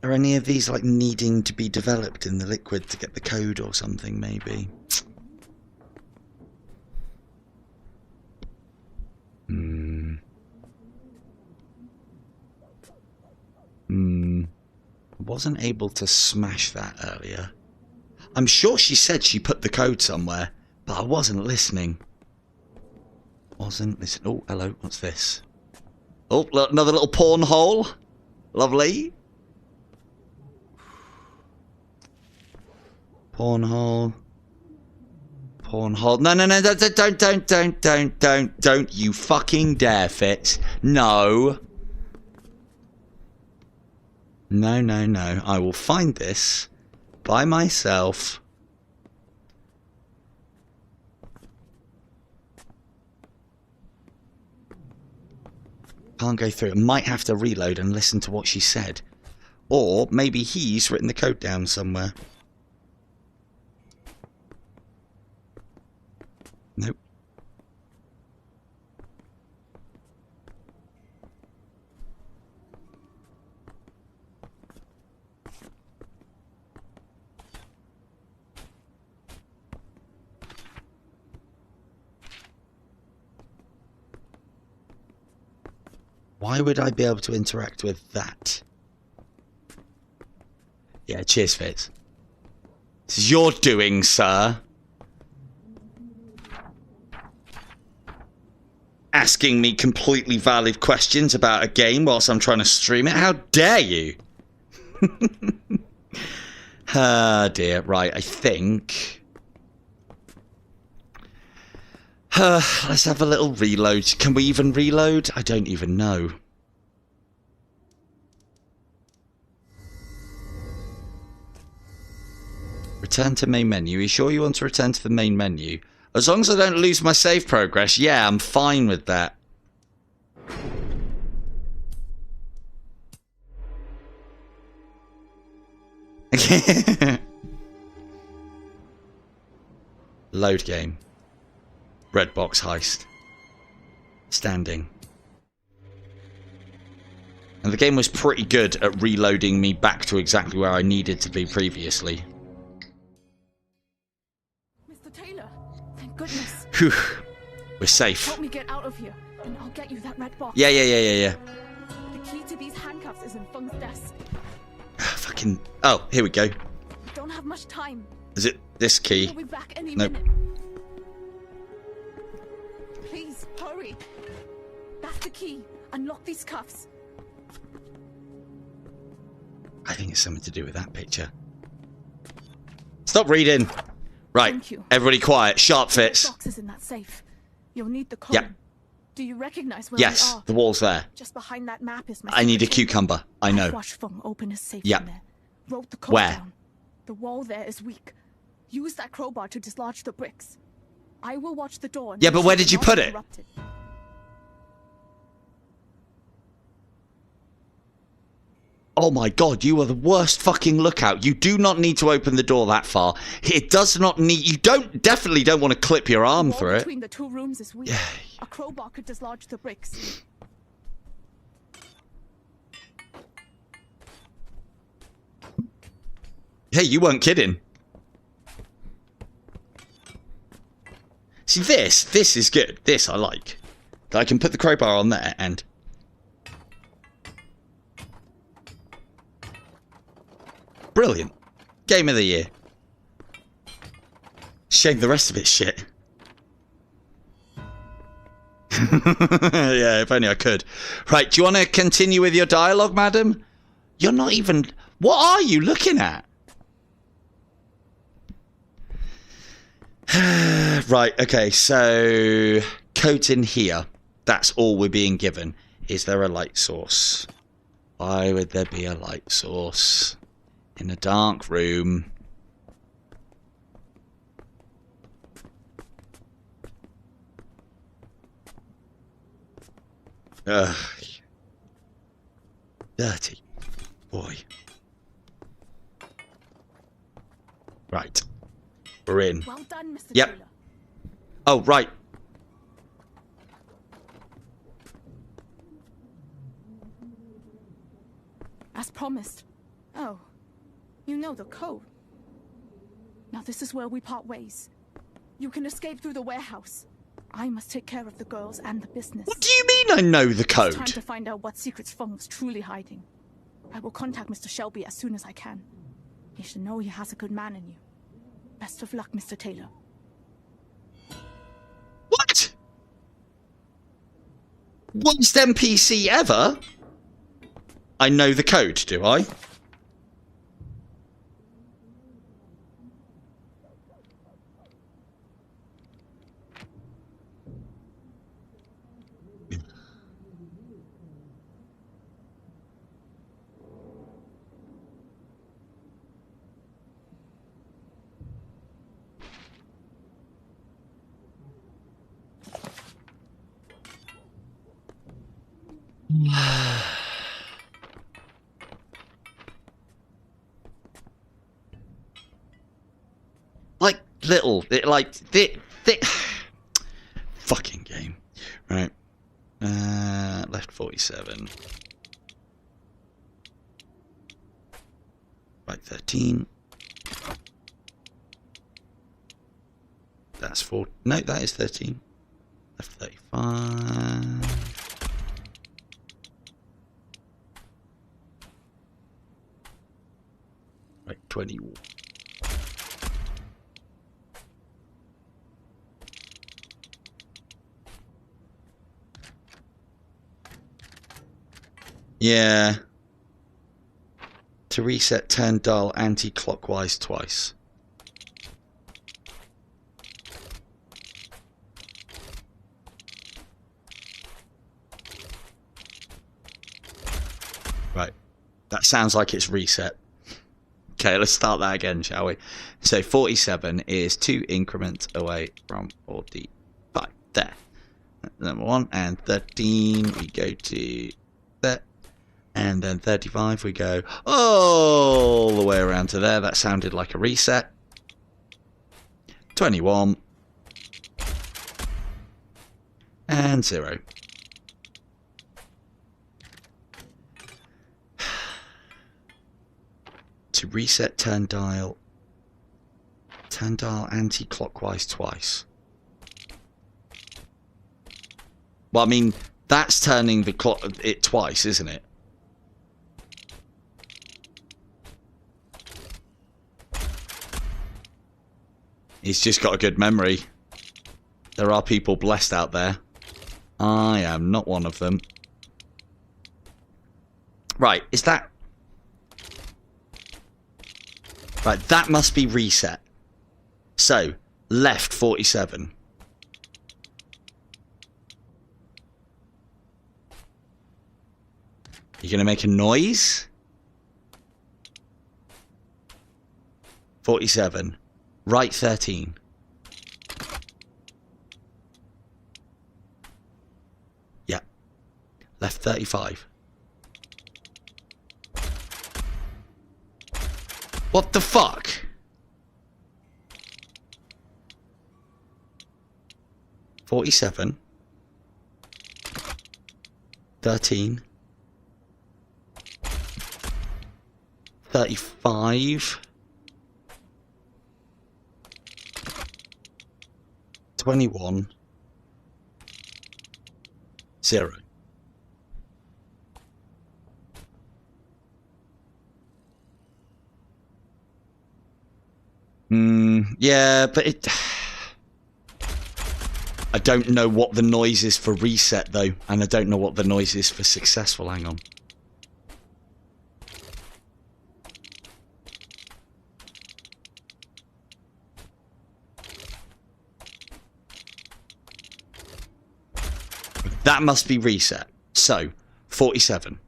Are any of these like needing to be developed in the liquid to get the code or something, maybe? Wasn't able to smash that earlier. I'm sure she said she put the code somewhere, but I wasn't listening. Oh, hello, what's this? Oh, look, another little porn hole. Lovely. Porn hole. No, don't you fucking dare, Fitz. No. No, no, no. I will find this by myself. Can't go through it. Might have to reload and listen to what she said. Or maybe he's written the code down somewhere. Nope. Why would I be able to interact with that? Yeah, cheers, Fitz. This is your doing, sir. Asking me completely valid questions about a game whilst I'm trying to stream it. How dare you? Ah, dear. Right, I think... let's have a little reload. Can we even reload? I don't even know. Return to main menu. Are you sure you want to return to the main menu? As long as I don't lose my save progress, yeah, I'm fine with that. Load game. Red box heist. Standing. And the game was pretty good at reloading me back to exactly where I needed to be previously. Mr. Taylor, thank goodness. Whew. We're safe. Help me get out of here, and I'll get you that red box. Yeah. The key to these handcuffs is in Feng's desk. Fucking... Oh, here we go. We don't have much time. Is it this key? We'll be back any Nope. minute. Please, hurry. That's the key. Unlock these cuffs. I think it's something to do with that picture. Stop reading. Right, Thank you. everybody quiet. Sharp Fits. The box is in that safe. You'll need the code. Yep. Do you recognize where Yes, we are? the wall's there. Just behind that map is my I need a secret chamber. cucumber. I know. I've watched Feng open his safe Yep. in there. Wrote the code Where? down. The wall there is weak. Use that crowbar to dislodge the bricks. I will watch the door. and Yeah, make but sure where they're did you not put it? interrupted. Oh my god, you are the worst fucking lookout. You do not need to open the door that far. It does not need... You definitely don't want to clip your arm The wall through it. between the two rooms is weak. A crowbar could dislodge the bricks. Hey, you weren't kidding. See, this is good. This I like. I can put the crowbar on there and... Brilliant. Game of the year. Shame the rest of it's shit. Yeah, if only I could. Right, do you want to continue with your dialogue, madam? You're not even... What are you looking at? Right, okay, so... Code's in here. That's all we're being given. Is there a light source? Why would there be a light source? In a dark room. Ugh. Dirty boy. Right. We're in. Well done, Mr. Yep. Taylor. Oh, right. As promised. Oh, you know the code. Now this is where we part ways. You can escape through the warehouse. I must take care of the girls and the business. What do you mean I know the It's time code? to find out what secrets Feng is truly hiding. I will contact Mr. Shelby as soon as I can. He should know he has a good man in you. Best of luck, Mr. Taylor. What? Worst NPC ever? I know the code, do I? Like little, like thick. Fucking game, right? Left 47. Right 13. That's 4. No, that is 13. Left 35. Right 20. Yeah. To reset, turn dial anti-clockwise twice. Right. That sounds like it's reset. Okay, let's start that again, shall we? So 47 is 2 increments away from 45. There. Number 1. And 13, we go to there. And then 35, we go all the way around to there. That sounded like a reset. 21. And 0. To reset, turn dial anti-clockwise twice. Well, I mean, that's turning the clock it twice, isn't it? He's just got a good memory. There are people blessed out there. I am not one of them. Right, is that... Right, that must be reset. So, left 47. You're going to make a noise? 47. Right 13. Yeah. Left 35. What the fuck? $47. 13. 35. 21. 0. Yeah, but it... I don't know what the noise is for reset, though. And I don't know what the noise is for successful. Hang on. That must be reset. So, 47.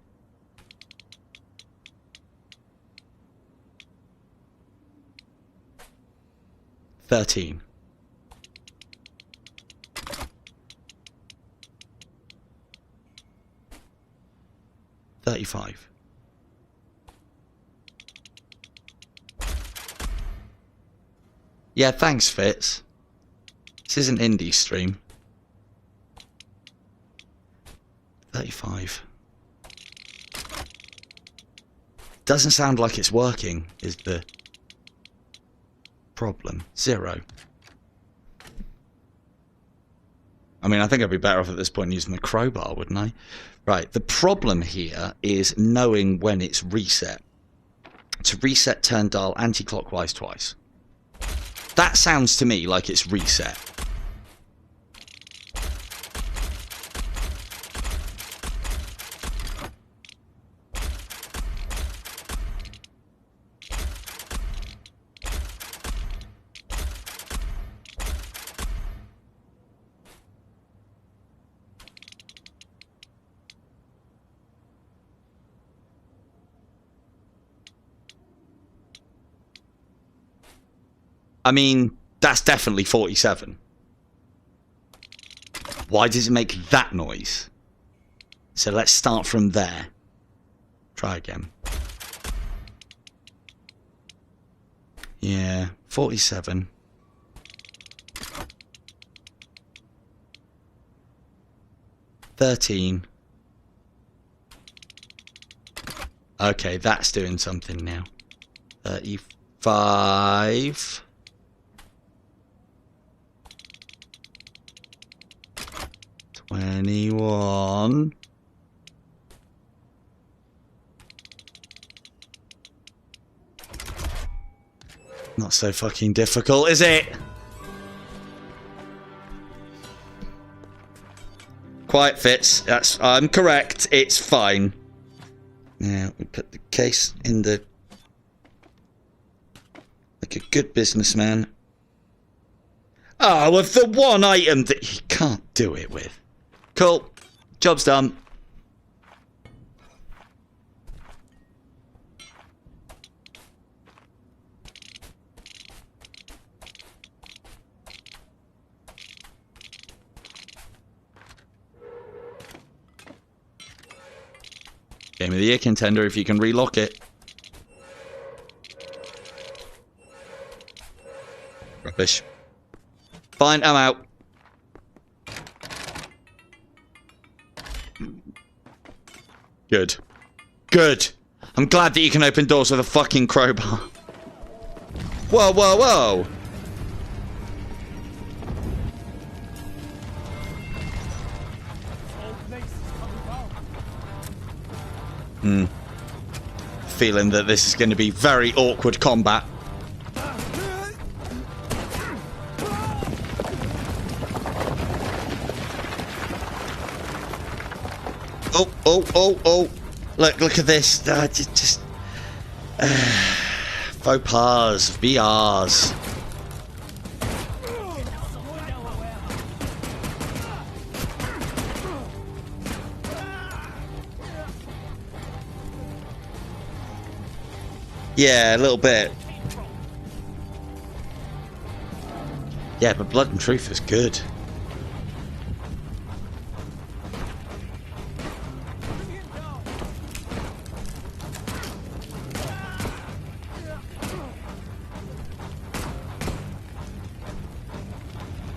$13. 35. Yeah, thanks, Fitz. This isn't indie stream. 35. Doesn't sound like it's working, is the problem. 0. I mean, I think I'd be better off at this point using the crowbar, wouldn't I? Right, the problem here is knowing when it's reset. To reset, turn dial anti-clockwise twice. That sounds to me like it's reset. I mean, that's definitely 47. Why does it make that noise? So let's start from there. Try again. Yeah, 47. $13. Okay, that's doing something now. 35. 21. Not so fucking difficult, is it? Quite fits. I'm correct. It's fine. Now we put the case in the like a good businessman. Oh, of the one item that he can't do it with. Cool. Job's done. Game of the Year contender if you can relock it. Rubbish. Fine, I'm out. Good. Good. I'm glad that you can open doors with a fucking crowbar. Whoa, whoa, whoa. Feeling that this is going to be very awkward combat. Oh, oh, oh, oh. Look at this. Faux pas, VRs. Yeah, a little bit. Yeah, but Blood and Truth is good.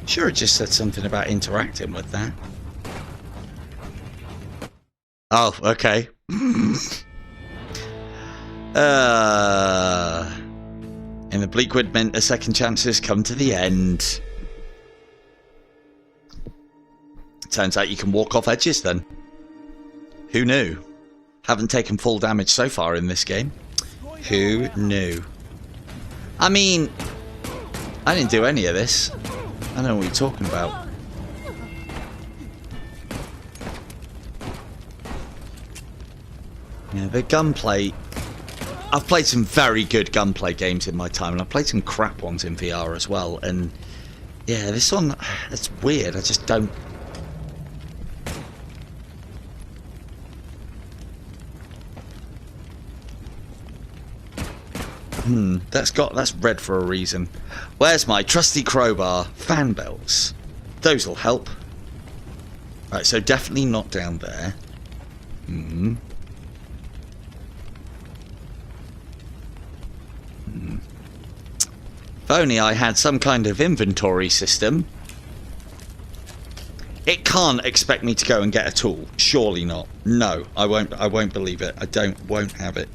Sure, it just said something about interacting with that. Oh, okay. In the Bleakwood Mint, a second chances come to the end. Turns out you can walk off edges then. Who knew? Haven't taken full damage so far in this game. Who knew? I mean, I didn't do any of this. I don't know what you're talking about. Yeah, the gunplay. I've played some very good gunplay games in my time, and I've played some crap ones in VR as well. And yeah, this one, it's weird. I just don't. That's red for a reason. Where's my trusty crowbar? Fan belts. Those'll help. Right, so definitely not down there. If only I had some kind of inventory system. It can't expect me to go and get a tool. Surely not. No, I won't believe it. Won't have it.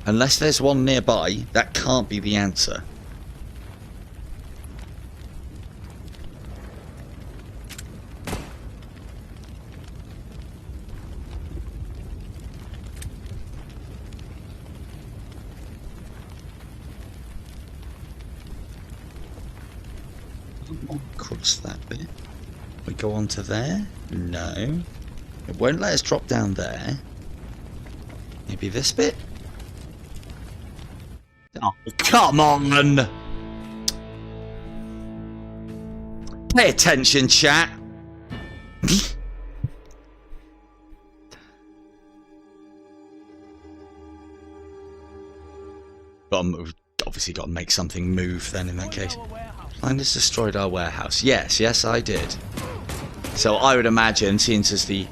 Unless there's one nearby, that can't be the answer. Cross that bit. We go on to there? No. It won't let us drop down there. Maybe this bit? Oh, come on! Pay attention, chat. obviously got to make something move then in that case. Blinders destroyed our warehouse. Yes, I did. So I would imagine, since as the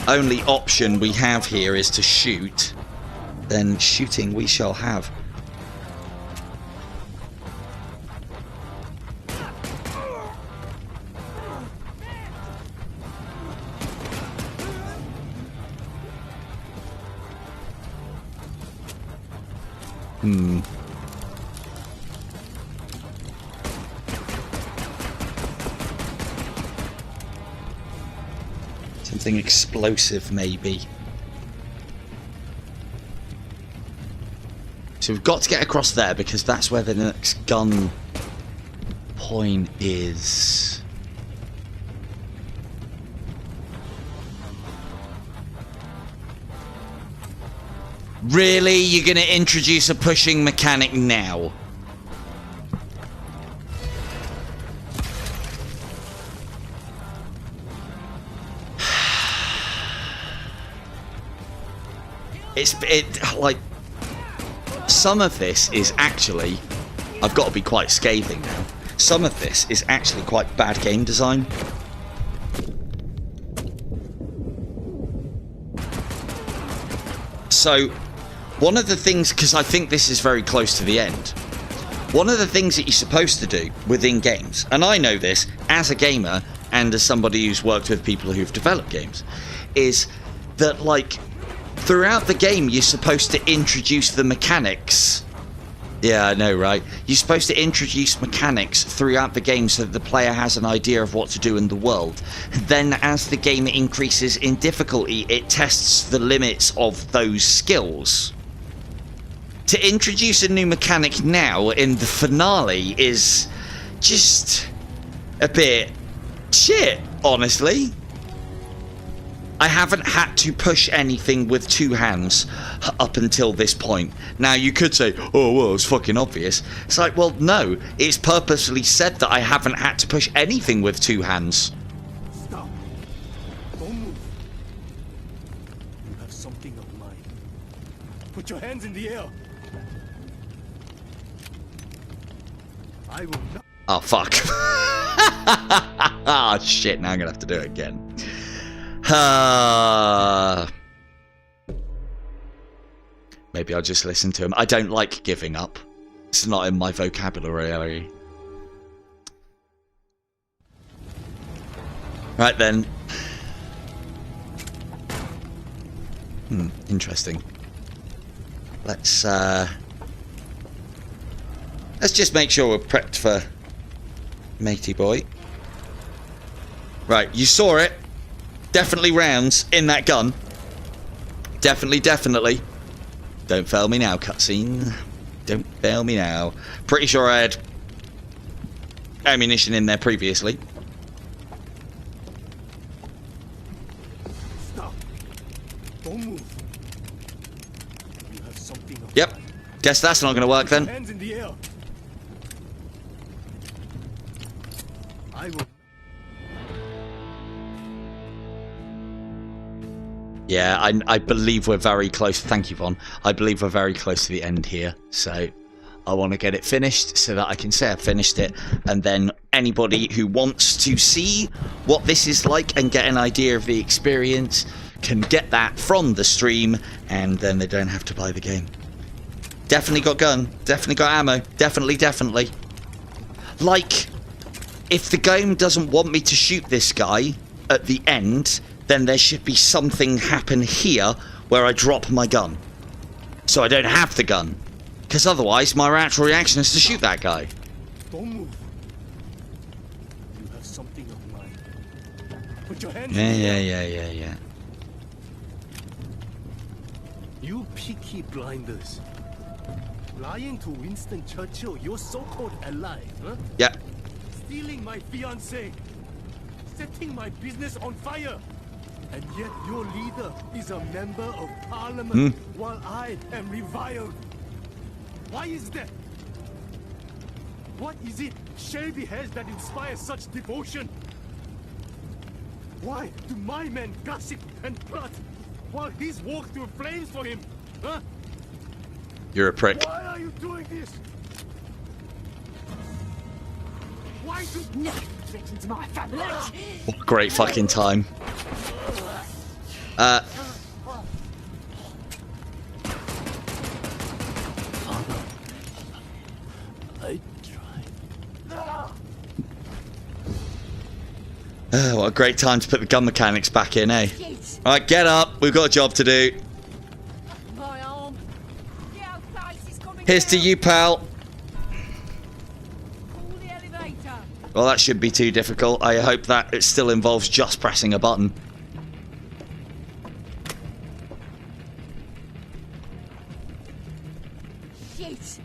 only option we have here is to shoot, then shooting we shall have. Something explosive, maybe. So we've got to get across there because that's where the next gun point is. Really? You're going to introduce a pushing mechanic now? Like, some of this is actually, I've got to be quite scathing now. Some of this is actually quite bad game design. So, one of the things, because I think this is very close to the end, one of the things that you're supposed to do within games, and I know this as a gamer and as somebody who's worked with people who've developed games, is that, like, throughout the game you're supposed to introduce the mechanics. Yeah, I know, right? You're supposed to introduce mechanics throughout the game so that the player has an idea of what to do in the world. Then as the game increases in difficulty, it tests the limits of those skills. To introduce a new mechanic now in the finale is just a bit shit, honestly. I haven't had to push anything with two hands up until this point. Now, you could say, oh, well, it's fucking obvious. It's like, well, no. It's purposely said that I haven't had to push anything with two hands. Stop. Don't move. You have something of mine. Put your hands in the air. I will not. Oh, fuck. Ah, shit. Now I'm going to have to do it again. Maybe I'll just listen to him. I don't like giving up. It's not in my vocabulary. Right then. Interesting. Let's just make sure we're prepped for matey boy. Right, you saw it. Definitely rounds in that gun. Definitely. Don't fail me now, cutscene. Don't fail me now. Pretty sure I had ammunition in there previously. Stop. Don't move. You have something. Yep. Guess that's not going to work then. Hands in the air. I will. Yeah, I believe we're very close. Thank you, Vaughn. I believe we're very close to the end here. So I want to get it finished so that I can say I've finished it. And then anybody who wants to see what this is like and get an idea of the experience can get that from the stream. And then they don't have to buy the game. Definitely got gun. Definitely got ammo. Definitely. Like, if the game doesn't want me to shoot this guy at the end, then there should be something happen here where I drop my gun. So I don't have the gun. Because otherwise, my natural reaction is to shoot that guy. Don't move. You have something of mine. Put your hands Yeah. You Peaky blinders. Lying to Winston Churchill, your so-called ally, huh? Yeah. Stealing my fiancée. Setting my business on fire. And yet your leader is a member of parliament while I am reviled. Why is that? What is it Shelby has that inspires such devotion? Why do my men gossip and plot while he's walked through flames for him? Huh? You're a prick. Why are you doing this? Why do... No, threatens my family. What a great fucking time. I tried. What a great time to put the gun mechanics back in, eh? Alright, get up. We've got a job to do. My arm. The outface is coming Here's to down. you, pal. Call the elevator. Well, that shouldn't be too difficult. I hope that it still involves just pressing a button. Shit.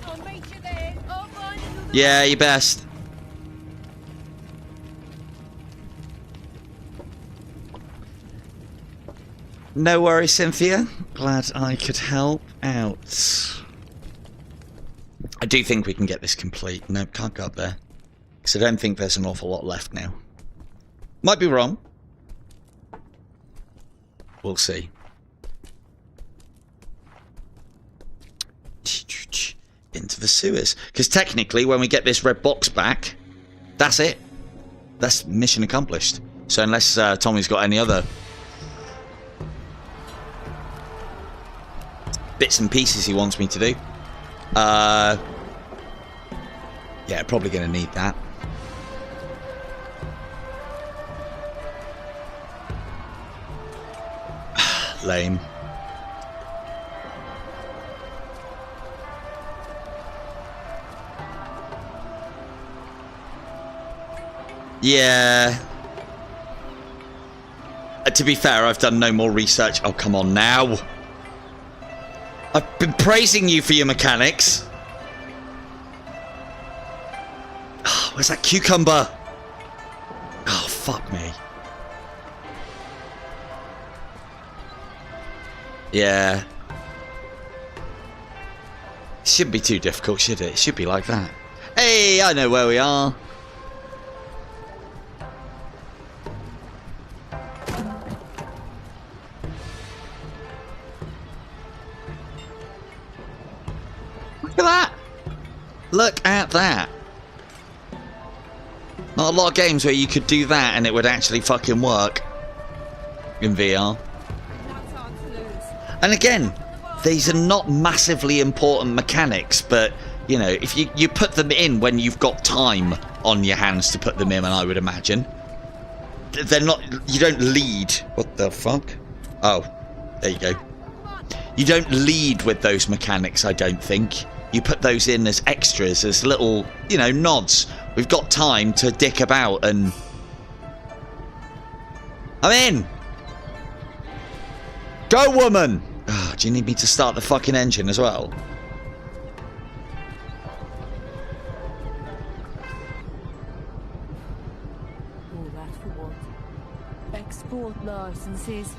I'll meet you there. I'll find another. Yeah, you best. No worries, Cynthia. Glad I could help out. I do think we can get this complete. No, can't go up there. Because I don't think there's an awful lot left now. Might be wrong. We'll see. Into the sewers. Because technically, when we get this red box back, that's it. That's mission accomplished. So unless Tommy's got any other bits and pieces he wants me to do. Yeah, probably going to need that. Lame. Yeah. To be fair, I've done no more research. Oh, come on now. I've been praising you for your mechanics. Oh, where's that cucumber? Oh, fuck me. Yeah. Shouldn't be too difficult, should it? It should be like that. Hey, I know where we are. Look at that. Look at that. Not a lot of games where you could do that and it would actually fucking work in VR. And again, these are not massively important mechanics, but you know, if you put them in when you've got time on your hands to put them in, and I would imagine they're not. You don't lead. What the fuck? Oh, there you go. You don't lead with those mechanics, I don't think. You put those in as extras, as little, you know, nods. We've got time to dick about and... I'm in! Go, woman! Oh, do you need me to start the fucking engine as well? All that for what? Export licenses.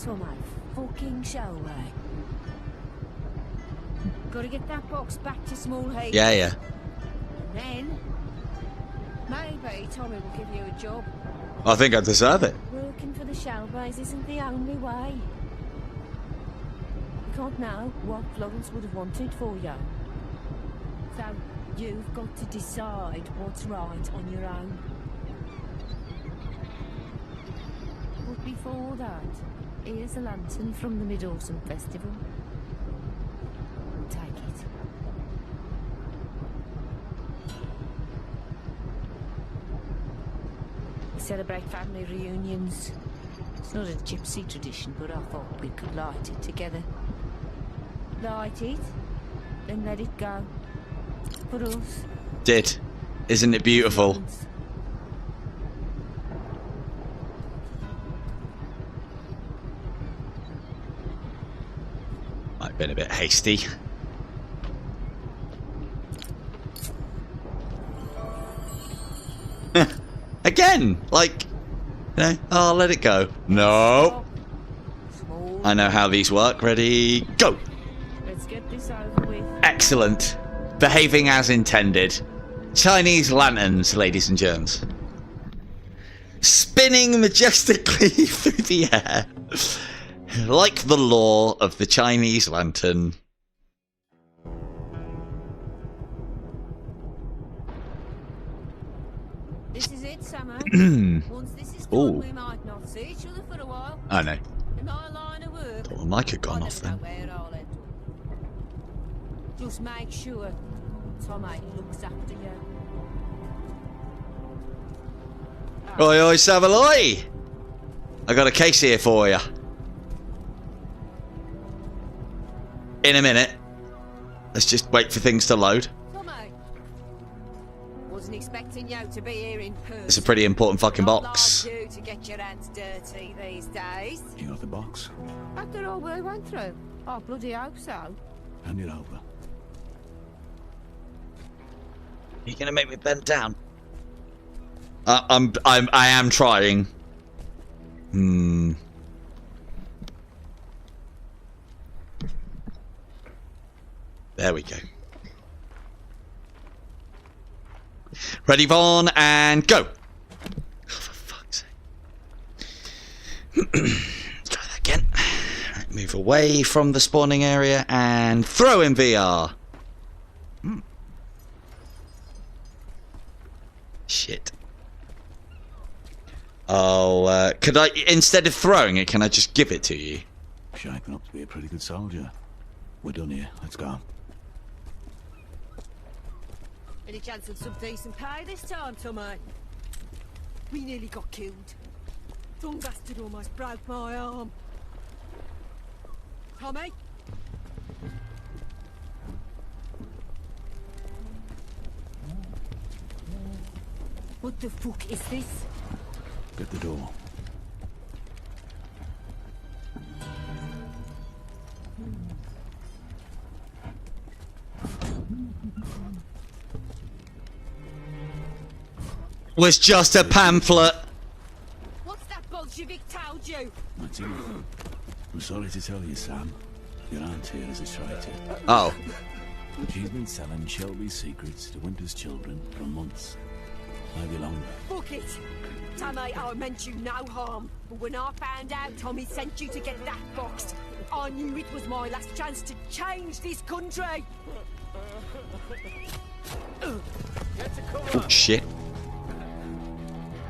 To my fucking show, eh? Gotta get that box back to Small Haven. Yeah, yeah. And then, maybe Tommy will give you a job. I think I deserve it. Working for the Shelbays isn't the only way. You can't know what Florence would have wanted for you. So, you've got to decide what's right on your own. But before that, here's a lantern from the Mid-Autumn Festival. Take it. We celebrate family reunions. It's not a gypsy tradition, but I thought we could light it together. Light it, then let it go. For us. Did. Isn't it beautiful? Might have been a bit hasty. Again, like, you know, oh, let it go. No. I know how these work. Ready, go. Let's get this over with. Excellent. Behaving as intended. Chinese lanterns, ladies and germs. Spinning majestically through the air. Like the law of the Chinese lantern. This is it, Summer. Once this is Ooh. done, we might not see each other for a while. I know. In my line of work, Thought the mic had gone I off never know then. where I'll end up. Just make sure Tommy looks after you. Oi, oi, Savaloy! I got a case here for you. In a minute. Let's just wait for things to load. Tommy, wasn't expecting you to be here in person. It's a pretty important fucking Not box. like you to get your hands dirty these days. You got the box? After all we went through, I bloody hope so. Hand it over. You're gonna make me bend down. I am trying. There we go. Ready, Vaughn, and go. Oh, for fuck's sake. Let's try that again. Right, move away from the spawning area and throw in VR. Shit. Oh, could I, instead of throwing it, can I just give it to you? Shaping up to be a pretty good soldier. We're done here. Let's go. Any chance of some decent pay this time, Tommy? We nearly got killed. Some bastard almost broke my arm. Tommy? What the fuck is this? Get the door. Was just a pamphlet. What's that Bolshevik told you? That's it. I'm sorry to tell you, Sam. Your aunt here is a traitor. Oh. She's been selling Shelby's secrets to Winter's children for months. Maybe longer. Fuck it. Tommy, I meant you no harm. But when I found out Tommy sent you to get that box, I knew it was my last chance to change this country. Oh, shit.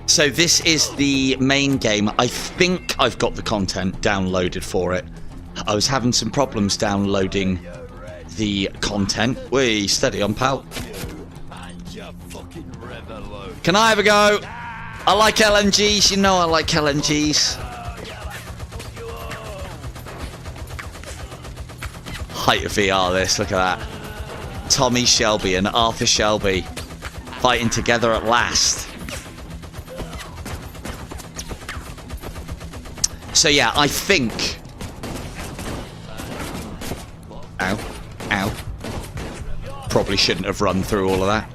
So this is the main game. I think I've got the content downloaded for it. I was having some problems downloading the content. Wee, steady on, pal. Can I have a go? I like LMGs. You know I like LMGs. Height of VR, this. Look at that. Tommy Shelby and Arthur Shelby fighting together at last. So yeah, I think... Ow. Ow. Probably shouldn't have run through all of that.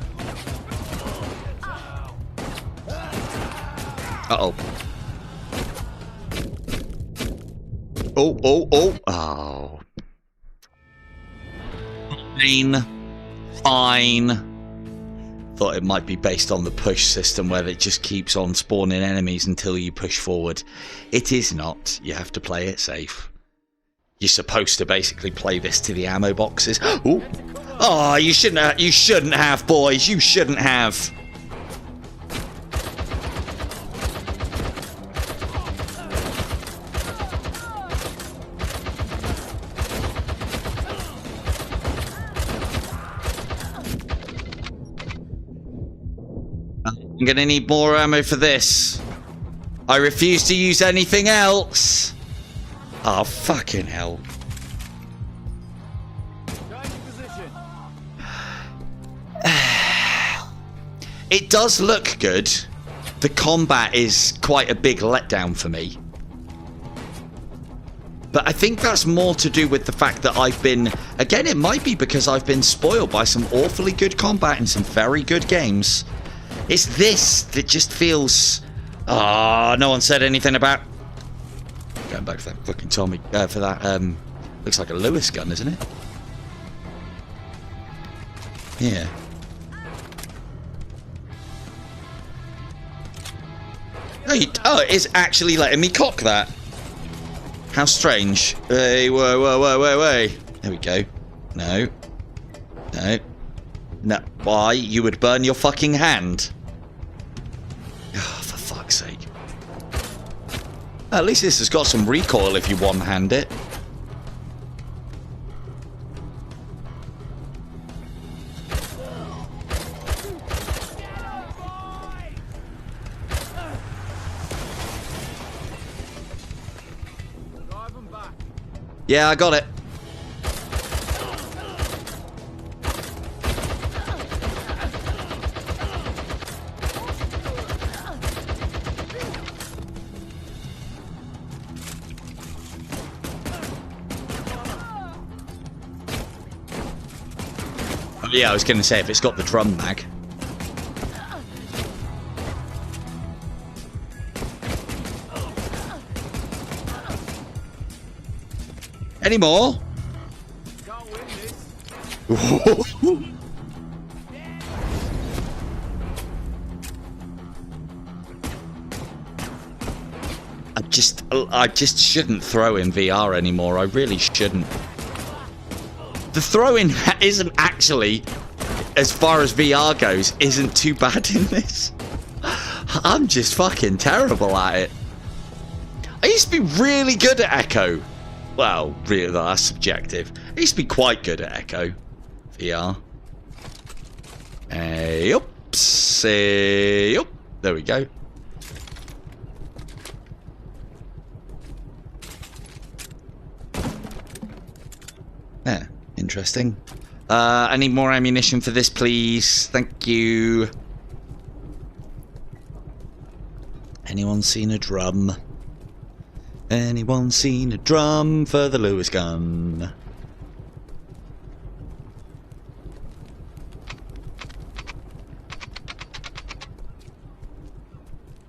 Uh-oh. Oh, oh, oh. Oh. Fine. Thought it might be based on the push system where it just keeps on spawning enemies until you push forward. It is not. You have to play it safe. You're supposed to basically play this to the ammo boxes. Ooh. Oh, you shouldn't have, boys. You shouldn't have. I'm gonna need more ammo for this. I refuse to use anything else. Oh, fucking hell. It does look good. The combat is quite a big letdown for me. But I think that's more to do with the fact that I've been... Again, it might be because I've been spoiled by some awfully good combat in some very good games. It's this that just feels... Ah, no one said anything about... Going back to that fucking Tommy... for that, looks like a Lewis gun, isn't it? Yeah. Oh, it is actually letting me cock that. How strange. Hey, whoa. There we go. No. Why? You would burn your fucking hand. Oh, for fuck's sake. At least this has got some recoil if you one-hand it. Yeah, I got it. Yeah, I was going to say, if it's got the drum mag. Any more? I just shouldn't throw in VR anymore. I really shouldn't. The throwing isn't actually, as far as VR goes, isn't too bad in this. I'm just fucking terrible at it. I used to be really good at Echo. Well, really, that's subjective. I used to be quite good at Echo VR. Hey, oops, hey, up. There we go. Yeah, interesting. I need more ammunition for this, please. Thank you. Anyone seen a drum? Anyone seen a drum for the Lewis gun?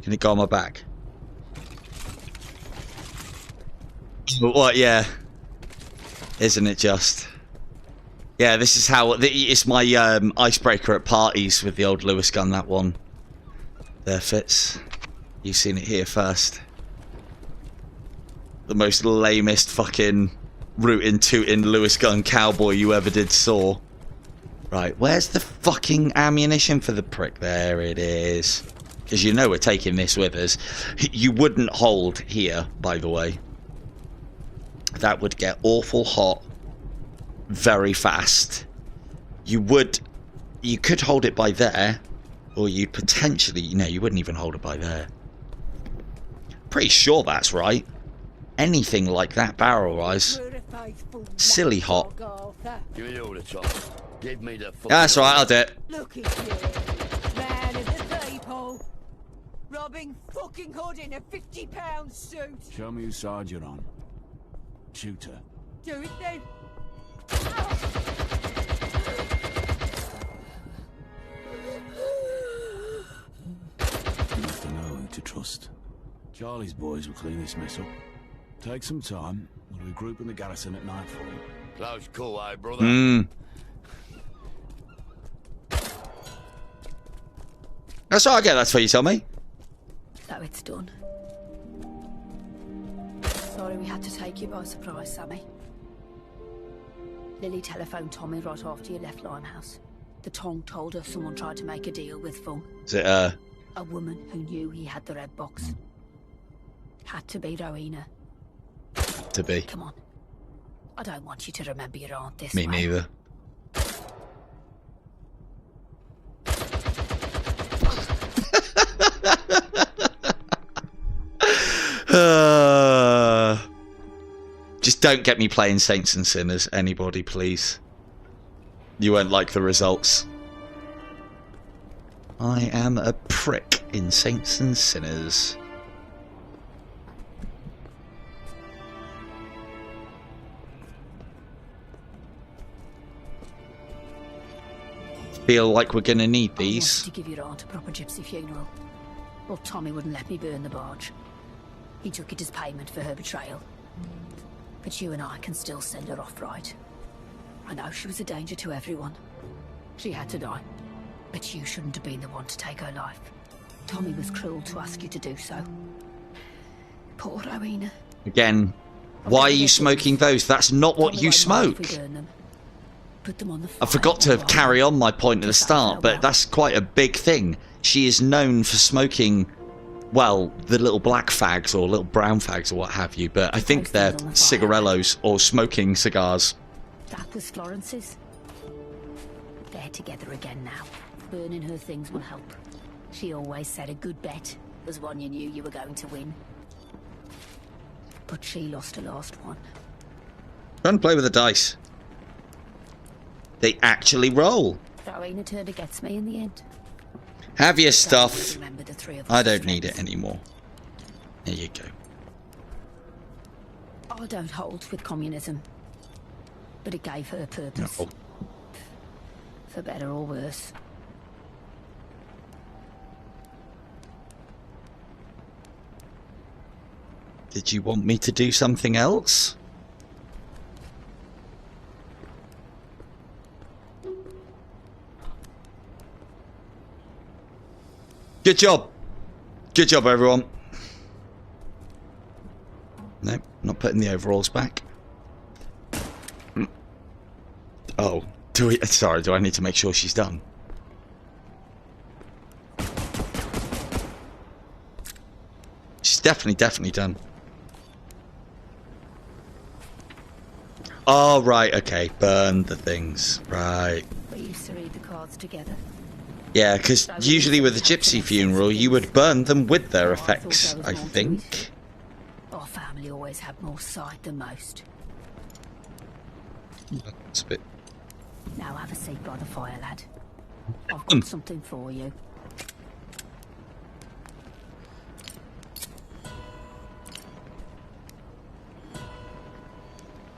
Can it go on my back? What? Yeah. Isn't it just? Yeah, this is how it's my icebreaker at parties with the old Lewis gun. That one. There, Fitz. You've seen it here first. The most lamest fucking rootin' tootin' Lewis gun cowboy you ever did saw. Right, where's the fucking ammunition for the prick? There it is. Because you know we're taking this with us. You wouldn't hold here, by the way. That would get awful hot very fast. You could hold it by there, or you'd potentially, no, you wouldn't even hold it by there. Pretty sure that's right. Anything like that barrel-wise. Silly hot. Give me all the top. Give me the That's right, I'll do it. Look at you, man of the people. Robbing fucking Hood in a £50 suit. Show me whose side you're on. Shoot her. Do it then. You have to know who to trust. Charlie's boys will clean this mess up. Take some time. We'll regroup in the garrison at nightfall. Close call, eh, brother? That's all I get. That's what you tell me. So it's done. Sorry we had to take you by surprise, Sammy. Lily telephoned Tommy right after you left Limehouse. The tongue told her someone tried to make a deal with Fung. Is it, A woman who knew he had the red box. Had to be Rowena. To be. Come on. I don't want you to remember your aunt this Me way. neither. Just don't get me playing Saints and Sinners, anybody, please. You won't like the results. I am a prick in Saints and Sinners. Feel like we're gonna need these. I wanted to give your aunt a proper gypsy funeral. Well, Tommy wouldn't let me burn the barge. He took it as payment for her betrayal. But you and I can still send her off right. I know she was a danger to everyone. She had to die. But you shouldn't have been the one to take her life. Tommy was cruel to ask you to do so. Poor Rowena. Again, Why are you smoking those? That's not what you smoke. Put them on the I forgot to carry on my point at the start, but that's quite a big thing. She is known for smoking, well, the little black fags or little brown fags or what have you, but I think they're cigarillos or smoking cigars. That was Florence's. They're together again now. Burning her things will help. She always said a good bet was one you knew you were going to win. But she lost her last one. Try and play with the dice. They actually roll. Rowena turned against me in the end. Have your stuff. I don't need it anymore. There you go. I don't hold with communism. But it gave her purpose. No. For better or worse. Did you want me to do something else? Good job. Good job, everyone. Nope, not putting the overalls back. Oh, sorry, do I need to make sure she's done? She's definitely done. Oh, right, okay. Burn the things. Right. We used to read the cards together. Yeah, because usually with a gypsy funeral, you would burn them with their effects, I think. Our family always had more sight than most. That's a bit... Now have a seat by the fire, lad. I've got something for you.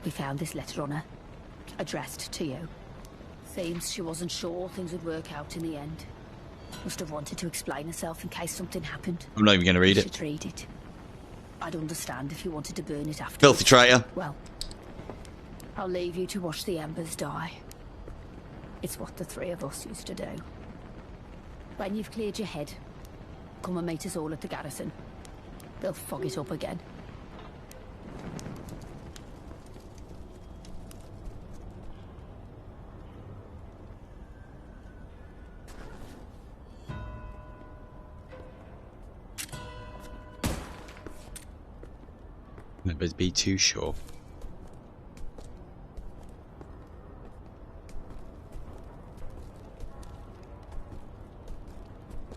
We found this letter on her, addressed to you. Seems she wasn't sure things would work out in the end. Must have wanted to explain herself in case something happened. I'm not even going to read it. You should read it. I'd understand if you wanted to burn it after. Filthy traitor. Well, I'll leave you to watch the embers die. It's what the three of us used to do. When you've cleared your head, come and meet us all at the garrison. They'll fog it up again. Never be too sure.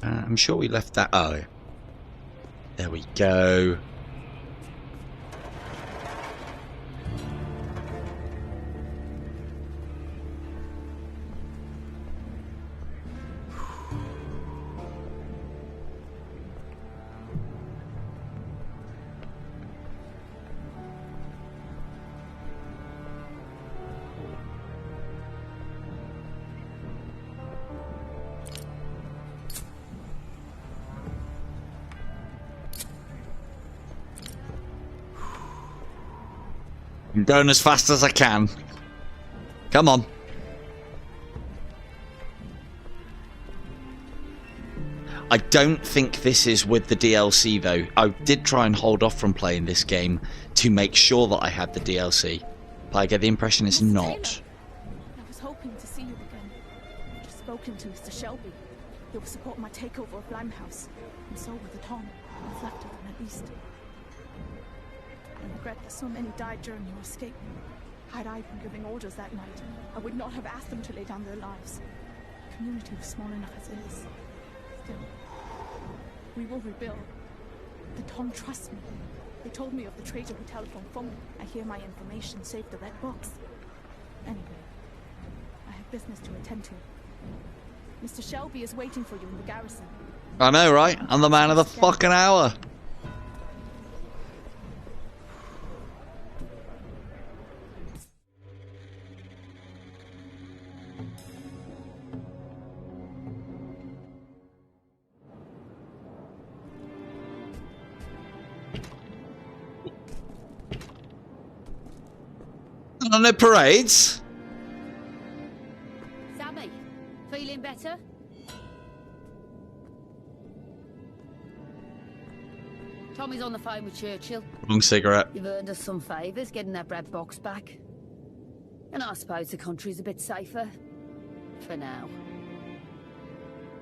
I'm sure we left that. Oh, there we go. I'm going as fast as I can. Come on. I don't think this is with the DLC though. I did try and hold off from playing this game to make sure that I had the DLC. But I get the impression it's not. I was hoping to see you again. I've just spoken to Mr. Shelby. He will support my takeover of Limehouse. And so will the Tom. What's left of them at least. I regret that so many died during your escape. Had I been giving orders that night, I would not have asked them to lay down their lives. The community was small enough as it is. Still, we will rebuild. The Tom trusts me. They told me of the traitor who telephoned for me. I hear my information saved the red box. Anyway, I have business to attend to. Mr. Shelby is waiting for you in the garrison. I know, right? I'm the man of the fucking hour. On the parades? Sammy, feeling better? Tommy's on the phone with Churchill. Wrong cigarette. You've earned us some favours getting that bread box back. And I suppose the country's a bit safer. For now.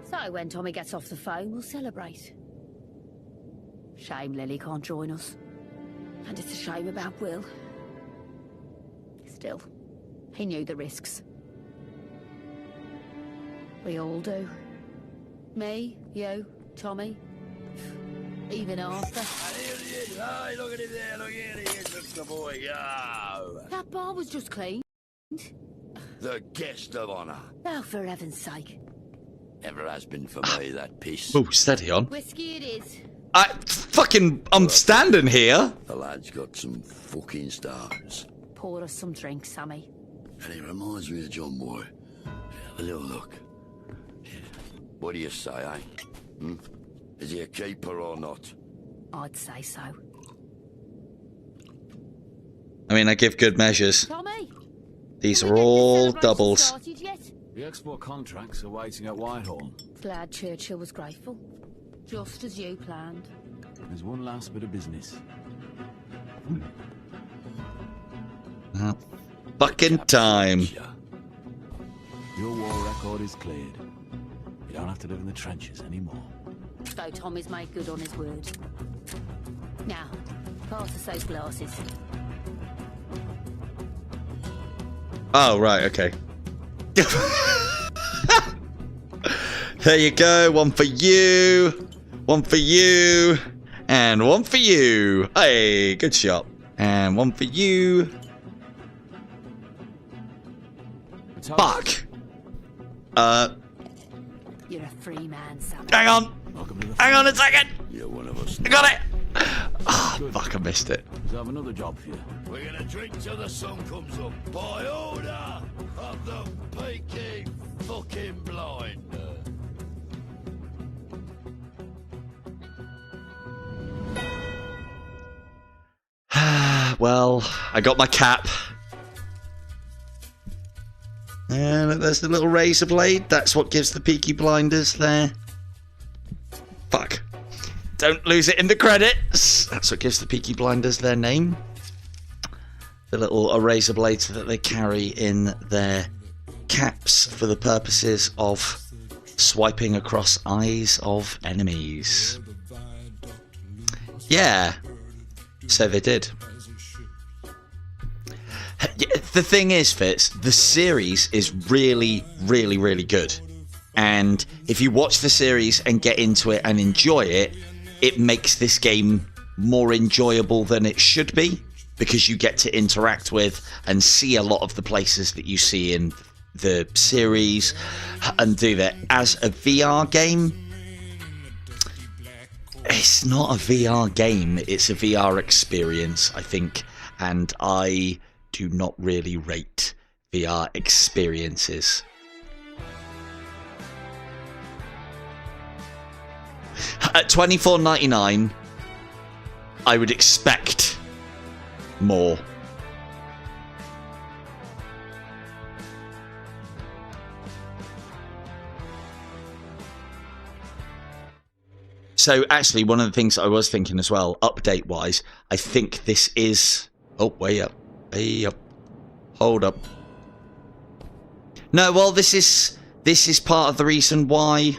So when Tommy gets off the phone, we'll celebrate. Shame Lily can't join us. And it's a shame about Will. Still, he knew the risks. We all do. Me, you, Tommy, even Arthur. Hey, look at him there, look at him, looks the boy go. That bar was just cleaned. The guest of honour. Oh, for heaven's sake. Ever has been for me, that piss. Oh, steady on. Whiskey it is. I'm standing here. The lad's got some fucking stars. Pour us some drinks, Sammy. And he reminds me of John Boy. Have a little look. What do you say, eh? Hmm? Is he a keeper or not? I'd say so. I mean, I give good measures. Tommy! These are all doubles. The export contracts are waiting at Whitehall. Glad Churchill was grateful. Just as you planned. There's one last bit of business. Fucking time. Your war record is cleared. You don't have to live in the trenches anymore. So Tommy's made good on his word. Now, pass us those glasses. Oh, right, okay. There you go. One for you. One for you. And one for you. Hey, good shot. And one for you. Fuck. You're a free man, Sam. Hang on. Hang on a second. You're one of us. I got it. Ah, oh, fuck, I missed it. I have another job for you. We're gonna drink till the sun comes up. By order of the Peaky fucking blind. Well, I got my cap. And there's the little razor blade. That's what gives the Peaky Blinders there. Fuck. Don't lose it in the credits. That's what gives the Peaky Blinders their name. The little razor blades that they carry in their caps for the purposes of swiping across eyes of enemies. Yeah. So they did. The thing is, Fitz, the series is really, really, really good. And if you watch the series and get into it and enjoy it, it makes this game more enjoyable than it should be, because you get to interact with and see a lot of the places that you see in the series and do that. As a VR game, it's not a VR game, it's a VR experience, I think, and I do not really rate VR experiences. At $24.99, I would expect more. So actually, one of the things I was thinking as well, update-wise, I think this is... Oh, way up. Way up. Hold up. No, well, this is part of the reason why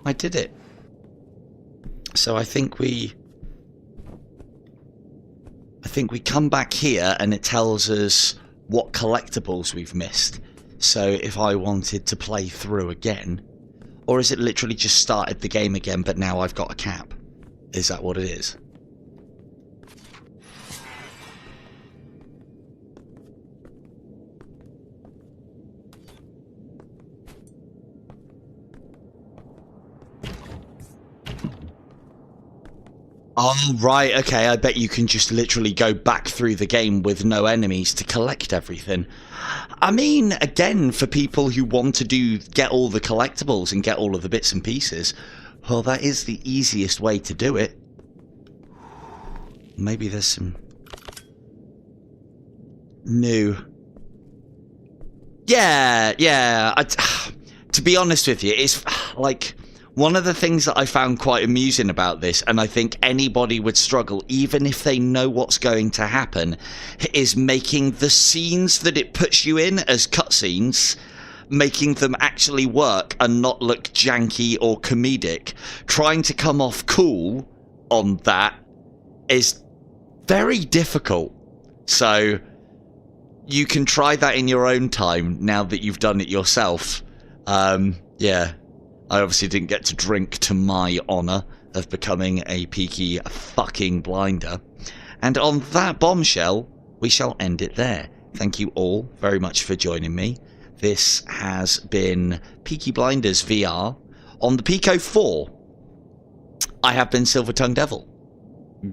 I did it. So I think we come back here and it tells us what collectibles we've missed. So if I wanted to play through again, or is it literally just started the game again but now I've got a cap? Is that what it is? Oh, right, okay, I bet you can just literally go back through the game with no enemies to collect everything. I mean, again, for people who want to get all the collectibles and get all of the bits and pieces, well, that is the easiest way to do it. Maybe there's some new... Yeah, to be honest with you, it's like... One of the things that I found quite amusing about this, and I think anybody would struggle, even if they know what's going to happen, is making the scenes that it puts you in as cutscenes, making them actually work and not look janky or comedic. Trying to come off cool on that is very difficult. So you can try that in your own time now that you've done it yourself. Yeah. I obviously didn't get to drink to my honour of becoming a Peaky fucking blinder. And on that bombshell, we shall end it there. Thank you all very much for joining me. This has been Peaky Blinders VR on the PICO 4. I have been Silver Tongue Devil.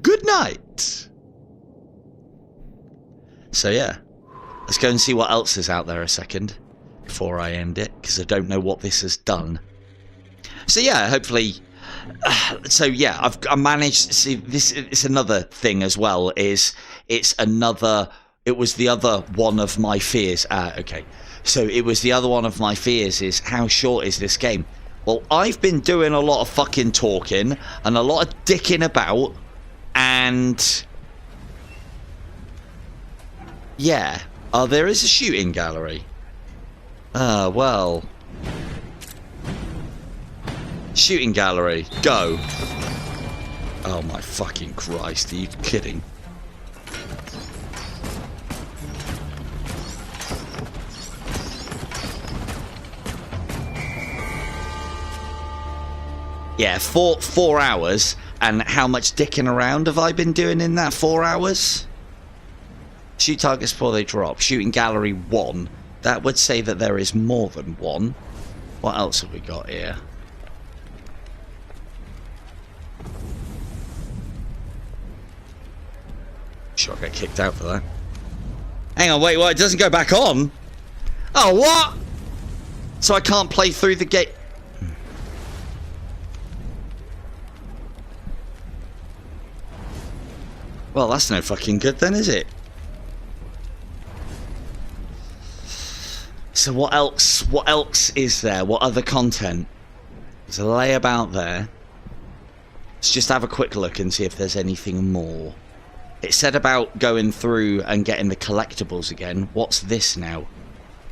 Good night. So yeah, let's go and see what else is out there a second before I end it, because I don't know what this has done. So yeah, hopefully. So yeah, I managed. See, this is another thing as well. It was the other one of my fears. Okay, so it was the other one of my fears is how short is this game? Well, I've been doing a lot of fucking talking and a lot of dicking about, and yeah. Oh, there is a shooting gallery. Well. Shooting gallery, go. Oh my fucking Christ, are you kidding? Yeah, 4 hours, and how much dicking around have I been doing in that 4 hours? Shoot targets before they drop. Shooting gallery 1. That would say that there is more than one. What else have we got here? Sure, I get kicked out for that. Hang on, wait, what? It doesn't go back on? Oh, what? So I can't play through the gate. Well, that's no fucking good then, is it? So what else? What else is there? What other content? There's a layabout there. Let's just have a quick look and see if there's anything more. It said about going through and getting the collectibles again. What's this now?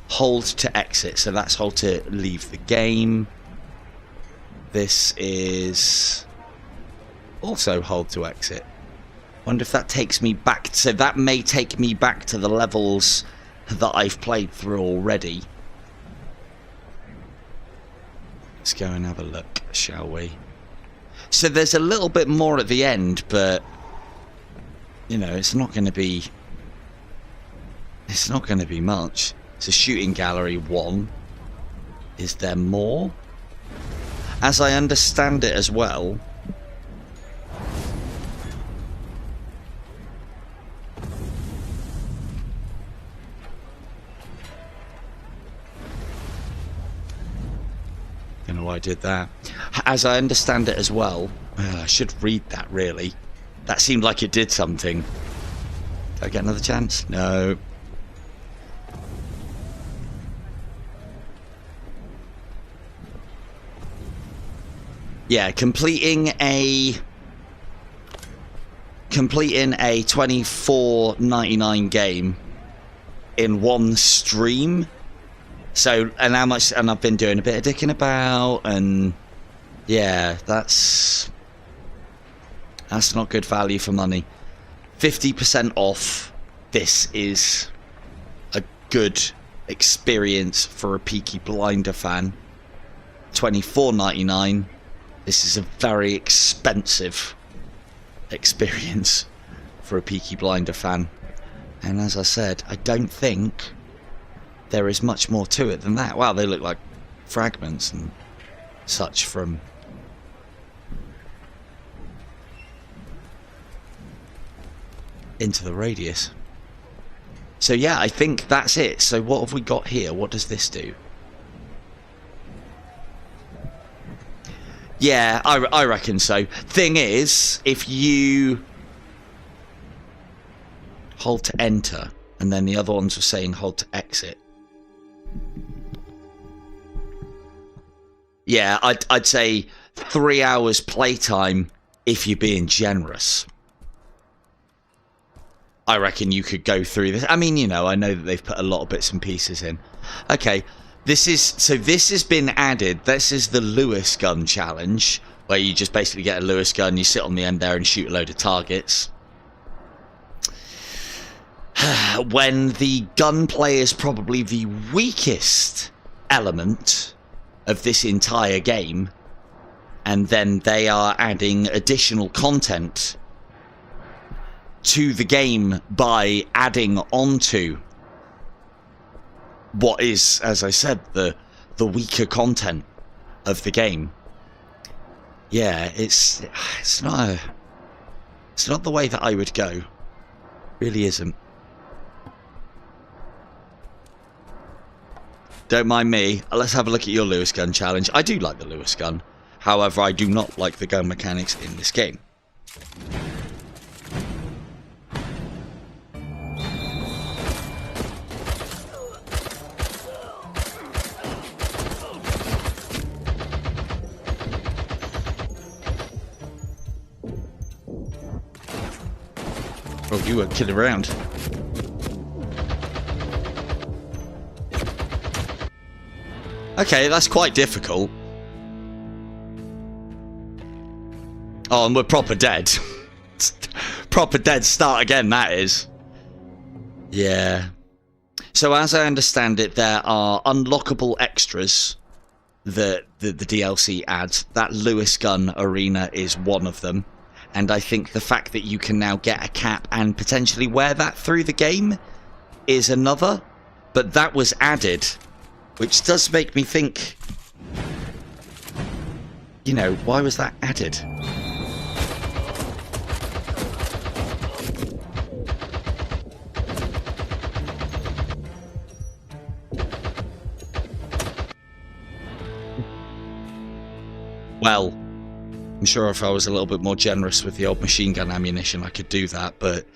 Hold to exit. So that's hold to leave the game. This is also hold to exit. Wonder if that takes me back. So that may take me back to the levels that I've played through already. Let's go and have a look, shall we? So there's a little bit more at the end, but you know, it's not going to be much. It's a shooting gallery 1. Is there more? As I understand it as well, don't know why I did that. As I understand it as well, I should read that really. That seemed like it did something. Did I get another chance? No. Yeah, completing a $24.99 game in one stream. So, and how much? And I've been doing a bit of dicking about, and yeah, that's not good value for money. 50% off. This is a good experience for a Peaky Blinder fan. $24.99. This is a very expensive experience for a Peaky Blinder fan. And as I said, I don't think there is much more to it than that. Wow, they look like fragments and such from Into the Radius. So yeah, I think that's it. So what have we got here? What does this do? Yeah, I reckon so. Thing is, if you hold to enter, and then the other ones were saying hold to exit. Yeah, I'd say 3 hours playtime if you're being generous. I reckon you could go through this. I mean, you know, I know that they've put a lot of bits and pieces in. Okay, this has been added. This is the Lewis gun challenge, where you just basically get a Lewis gun, you sit on the end there and shoot a load of targets. When the gunplay is probably the weakest element of this entire game, and then they are adding additional content to the game by adding onto what is, as I said, the weaker content of the game. Yeah, it's not the way that I would go. Really isn't. Don't mind me. Let's have a look at your Lewis gun challenge. I do like the Lewis gun. However, I do not like the gun mechanics in this game. Oh, you weren't kidding around. Okay, that's quite difficult. Oh, and we're proper dead. Proper dead start again, that is. Yeah. So as I understand it, there are unlockable extras that the DLC adds. That Lewis gun arena is one of them. And I think the fact that you can now get a cap and potentially wear that through the game is another. But that was added, which does make me think, you know, why was that added? Well, I'm sure if I was a little bit more generous with the old machine gun ammunition, I could do that, but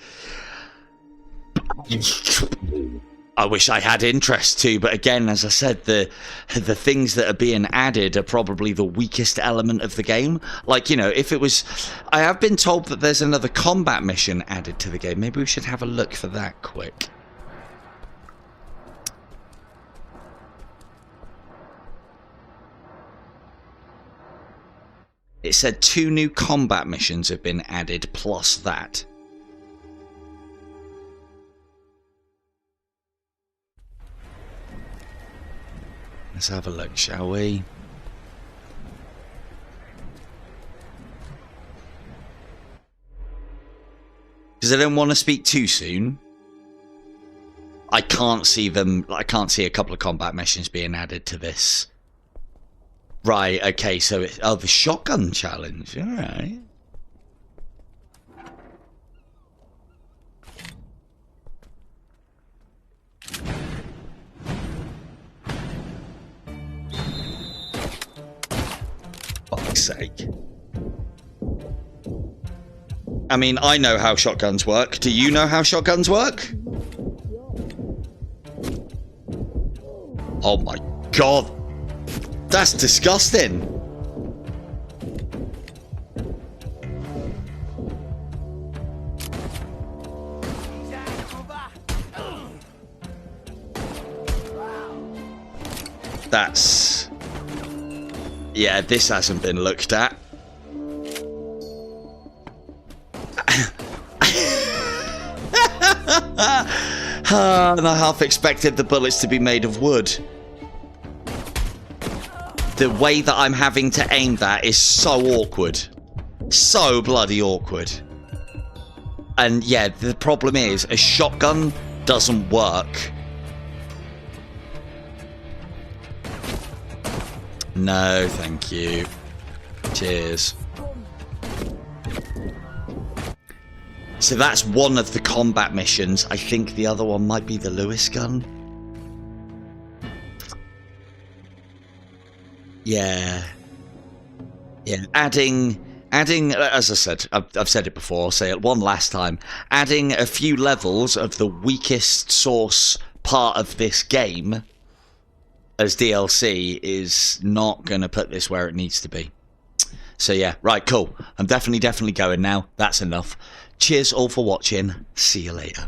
I wish I had interest too. But again, as I said, the things that are being added are probably the weakest element of the game. Like, you know, if it was... I have been told that there's another combat mission added to the game. Maybe we should have a look for that quick. It said 2 new combat missions have been added, plus that. Let's have a look, shall we? Because I don't want to speak too soon. I can't see them. I can't see a couple of combat missions being added to this. Right, okay, so it's... Oh, the shotgun challenge, alright. Fuck's sake. I mean, I know how shotguns work. Do you know how shotguns work? Oh my god. That's disgusting. That's... Yeah, this hasn't been looked at. And I half expected the bullets to be made of wood. The way that I'm having to aim that is so awkward. So bloody awkward. And yeah, the problem is, a shotgun doesn't work. No, thank you. Cheers. So that's one of the combat missions. I think the other one might be the Lewis gun. Yeah. Yeah. Adding, as I said, I've said it before, I'll say it one last time. Adding a few levels of the weakest source part of this game as DLC is not going to put this where it needs to be. So yeah, right, cool. I'm definitely going now. That's enough. Cheers all for watching. See you later.